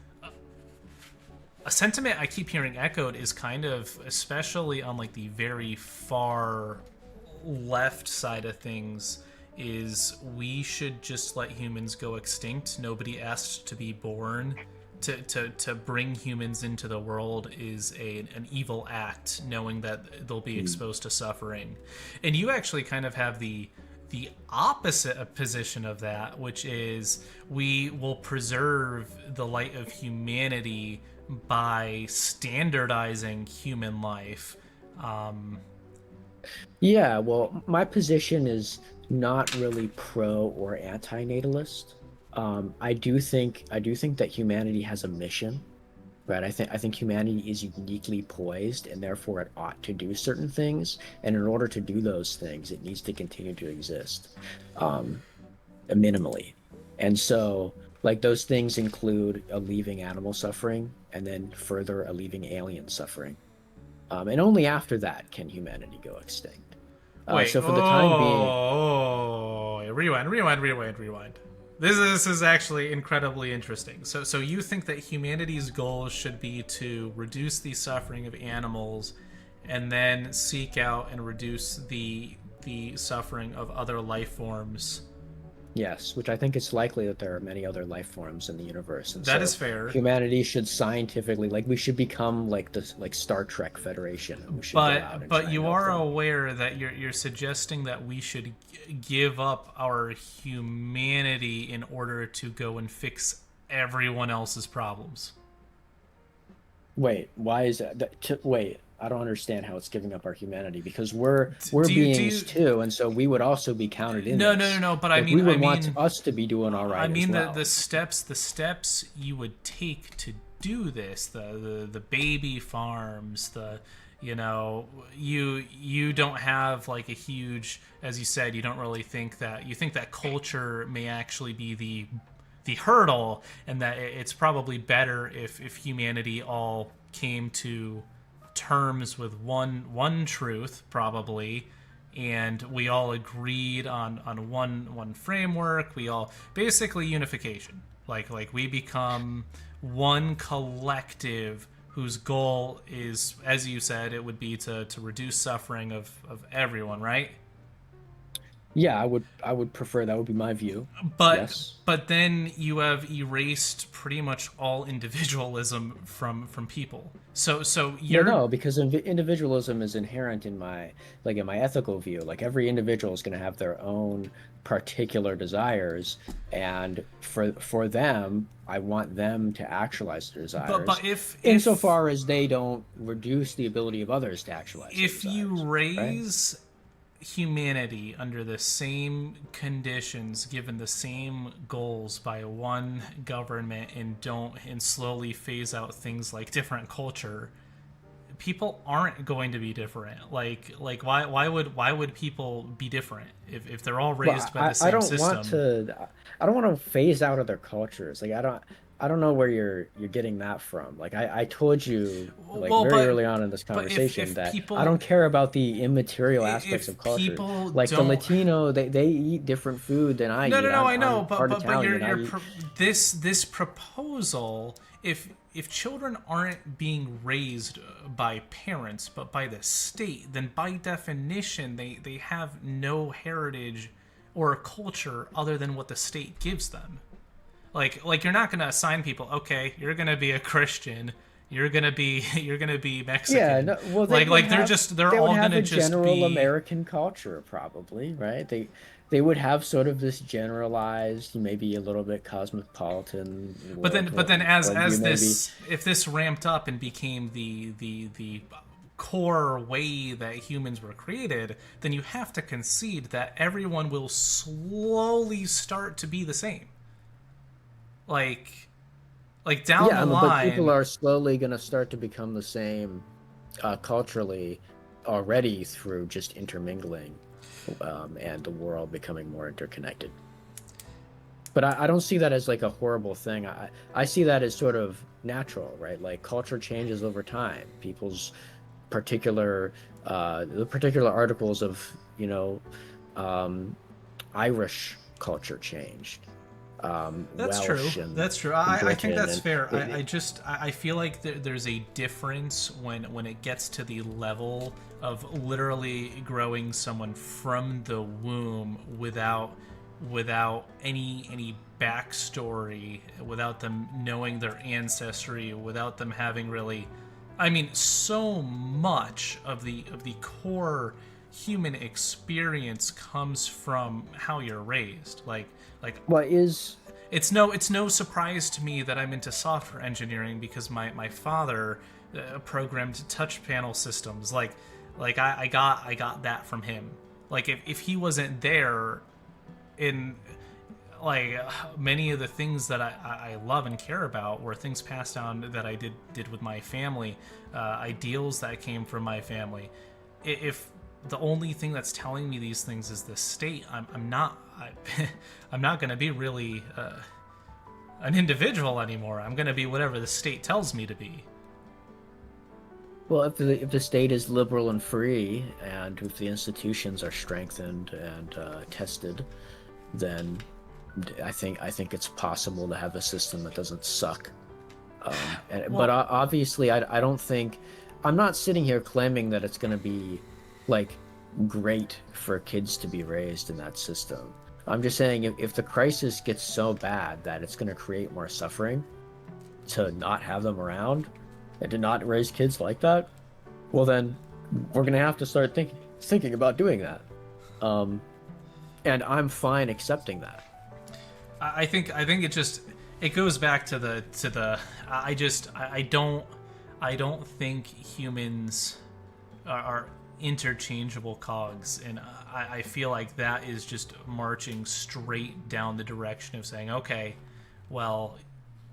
a sentiment I keep hearing echoed is kind of, especially on like the very far left side of things, is we should just let humans go extinct. Nobody asked to be born. To bring humans into the world is an evil act, knowing that they'll be Mm. exposed to suffering. And you actually kind of have the opposite position of that, which is we will preserve the light of humanity by standardizing human life. Um, Yeah, well, my position is not really pro or anti-natalist. I do think that humanity has a mission, right? I think humanity is uniquely poised, and therefore it ought to do certain things. And in order to do those things, it needs to continue to exist, um, minimally. And so, like those things include alleviating animal suffering, and then further alleviating alien suffering. And only after that can humanity go extinct. Wait, So for the time being, rewind. This is actually incredibly interesting. So you think that humanity's goal should be to reduce the suffering of animals, and then seek out and reduce the suffering of other life forms. yes, which I think it's likely that there are many other life forms in the universe, and That is so fair. humanity should scientifically, like, we should become like this, like Star Trek Federation, and we should go out But and try and you help are them. aware that you're suggesting that we should give up our humanity in order to go and fix everyone else's problems. Wait, why is that? Wait, I don't understand how it's giving up our humanity because we're Do beings you too, and so we would also be counted in no this. no, but I Like mean we would want us to be doing all I right as mean well. the steps you would take to do this, the baby farms, the you don't have like a huge, as you said, you don't really think that, you think that culture may actually be the hurdle, and that it's probably better if humanity all came to terms with one truth, probably, and we all agreed on one framework. We all basically unification, like we become one collective whose goal is, as you said, it would be to reduce suffering of everyone, right? Yeah, I would prefer that would be my view. but Yes. but then you have erased pretty much all individualism from people. So Well, you're no, because individualism is inherent in my ethical view. Like every individual is going to have their own particular desires, and for them, I want them to actualize their but desires, if insofar as they don't reduce the ability of others to actualize their if you desires, right? raise humanity under the same conditions, given the same goals by one government, and don't, and slowly phase out things like different culture, people aren't going to be different. Like why would people be different if they're all raised But by the I same don't want system? to I don't want to phase out of their cultures. Like I don't I don't know where you're getting that from. Like I told you like Well, very early on in this but if conversation that I don't people care about the immaterial aspects of if culture. people Like the don't Latino, they eat different food than I no, eat. no, no. I know, I'm part but Italian. I eat this proposal. If children aren't being raised by parents but by the state, then by definition they have no heritage or a culture other than what the state gives them. Like you're not gonna assign people. Okay, you're gonna be a Christian. You're gonna be Yeah, Mexican. no, well, They're they would all have gonna a just general be. American culture, probably, right? They would have sort of this generalized, maybe a little bit cosmopolitan But then worldview, as maybe. this if this ramped up and became the core way that humans were created, then you have to concede that everyone will slowly start to be the same. Like down Yeah, the I mean, but people line. are slowly going to start to become the same culturally already through just intermingling and the world becoming more interconnected. But I don't see that as like a horrible thing. I see that as sort of natural, right? Like culture changes over time. People's particular the particular articles of, you know, um, Irish culture changed, That's true. Welsh and That's true. I think Britain, that's and fair. I feel like there's a difference when it gets to the level of literally growing someone from the womb without any backstory, without them knowing their ancestry, without them having really. I mean, so much of the core human experience comes from how you're raised. Like what is it's no surprise to me that I'm into software engineering because my father programmed touch panel systems. I got that from him. Like if he wasn't there in like many of the things that I love and care about were things passed down that I did with my family, ideals that came from my family. If the only thing that's telling me these things is the state, I'm not I'm not going to be really an individual anymore. I'm going to be whatever the state tells me to be. well, if the state is liberal and free, and if the institutions are strengthened and tested, then I think it's possible to have a system that doesn't suck. But Well, obviously, I don't think I'm not sitting here claiming that it's going to be like great for kids to be raised in that system. I'm just saying if the crisis gets so bad that it's going to create more suffering to not have them around and to not raise kids like that, well then we're going to have to start thinking about doing that. Um, and I'm fine accepting that. I think it goes back to the I don't think humans are interchangeable cogs, and I feel like that is just marching straight down the direction of saying, okay, well,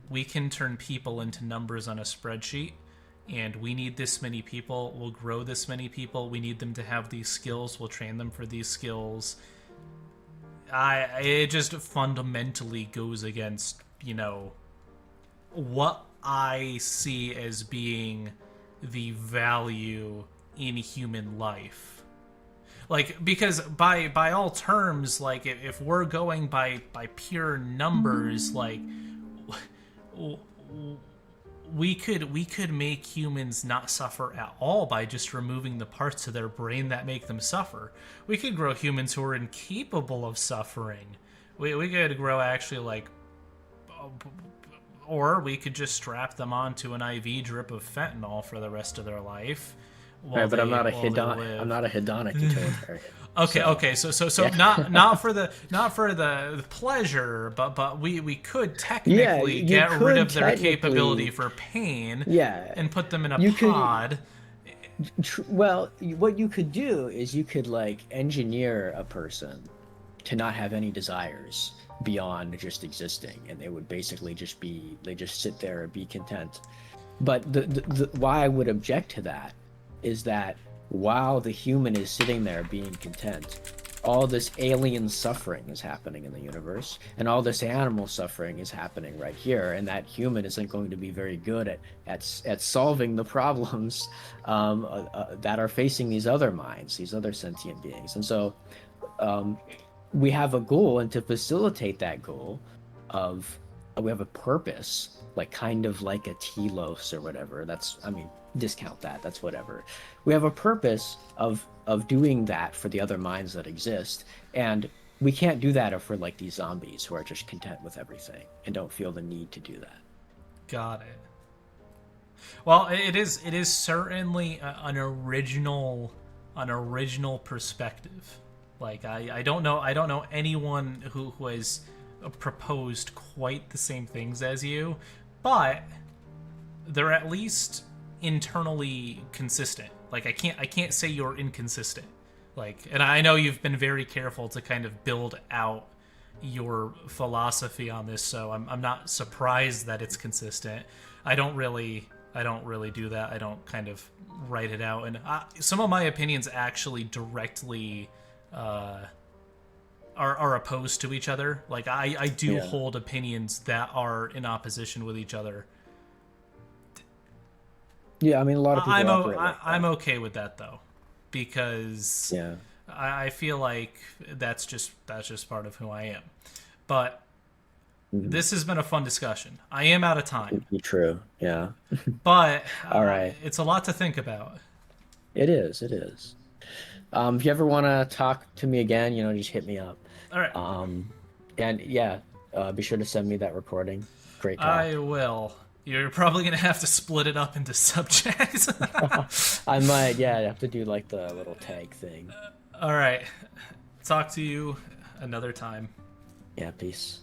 we can turn people into numbers on a spreadsheet, and we need this many people. We'll grow this many people. We need them to have these skills. We'll train them for these skills. It just fundamentally goes against, you know, what I see as being the value in human life. Like because by all terms, like if we're going by pure numbers, like we could make humans not suffer at all by just removing the parts of their brain that make them suffer. We could grow humans who are incapable of suffering. We could grow actually like, or we could just strap them onto an IV drip of fentanyl for the rest of their life Right, but while they I'm live. not a hedonic utilitarian. Okay, So okay. So yeah. not for the pleasure, but we could Yeah, technically you get rid could of their capability technically, for pain yeah, and put them in a you could, pod. well, what you could do is you could like engineer a person to not have any desires beyond just existing, and they would basically they just sit there and be content. But why I would object to that is that while the human is sitting there being content, all this alien suffering is happening in the universe, and all this animal suffering is happening right here, and that human isn't going to be very good at solving the problems that are facing these other minds, these other sentient beings. And so we have a goal, and to facilitate that goal of we have a purpose, like kind of like a telos or whatever. That's, I mean, discount that. That's whatever. We have a purpose of doing that for the other minds that exist, and we can't do that if we're like these zombies who are just content with everything and don't feel the need to do that. Got it. Well, it is certainly an original perspective. Like I don't know anyone who has proposed quite the same things as you, but they're at least internally consistent. Like I can't say you're inconsistent. Like, and I know you've been very careful to kind of build out your philosophy on this, so I'm not surprised that it's consistent. I don't really do that. I don't kind of write it out, and some of my opinions actually directly are opposed to each other. Like I do hold opinions that are in opposition with each other. Yeah, I mean, a lot of people I'm okay with that though, because I feel like that's just part of who I am. But this has been a fun discussion. I am out of time. True. Yeah. But all right, it's a lot to think about. It is. It is. If you ever want to talk to me again, just hit me up. All right. And yeah, be sure to send me that recording. Great talk. I will. You're probably gonna have to split it up into subjects. I might. Yeah, I have to do like the little tag thing. All right. Talk to you another time. Yeah. Peace.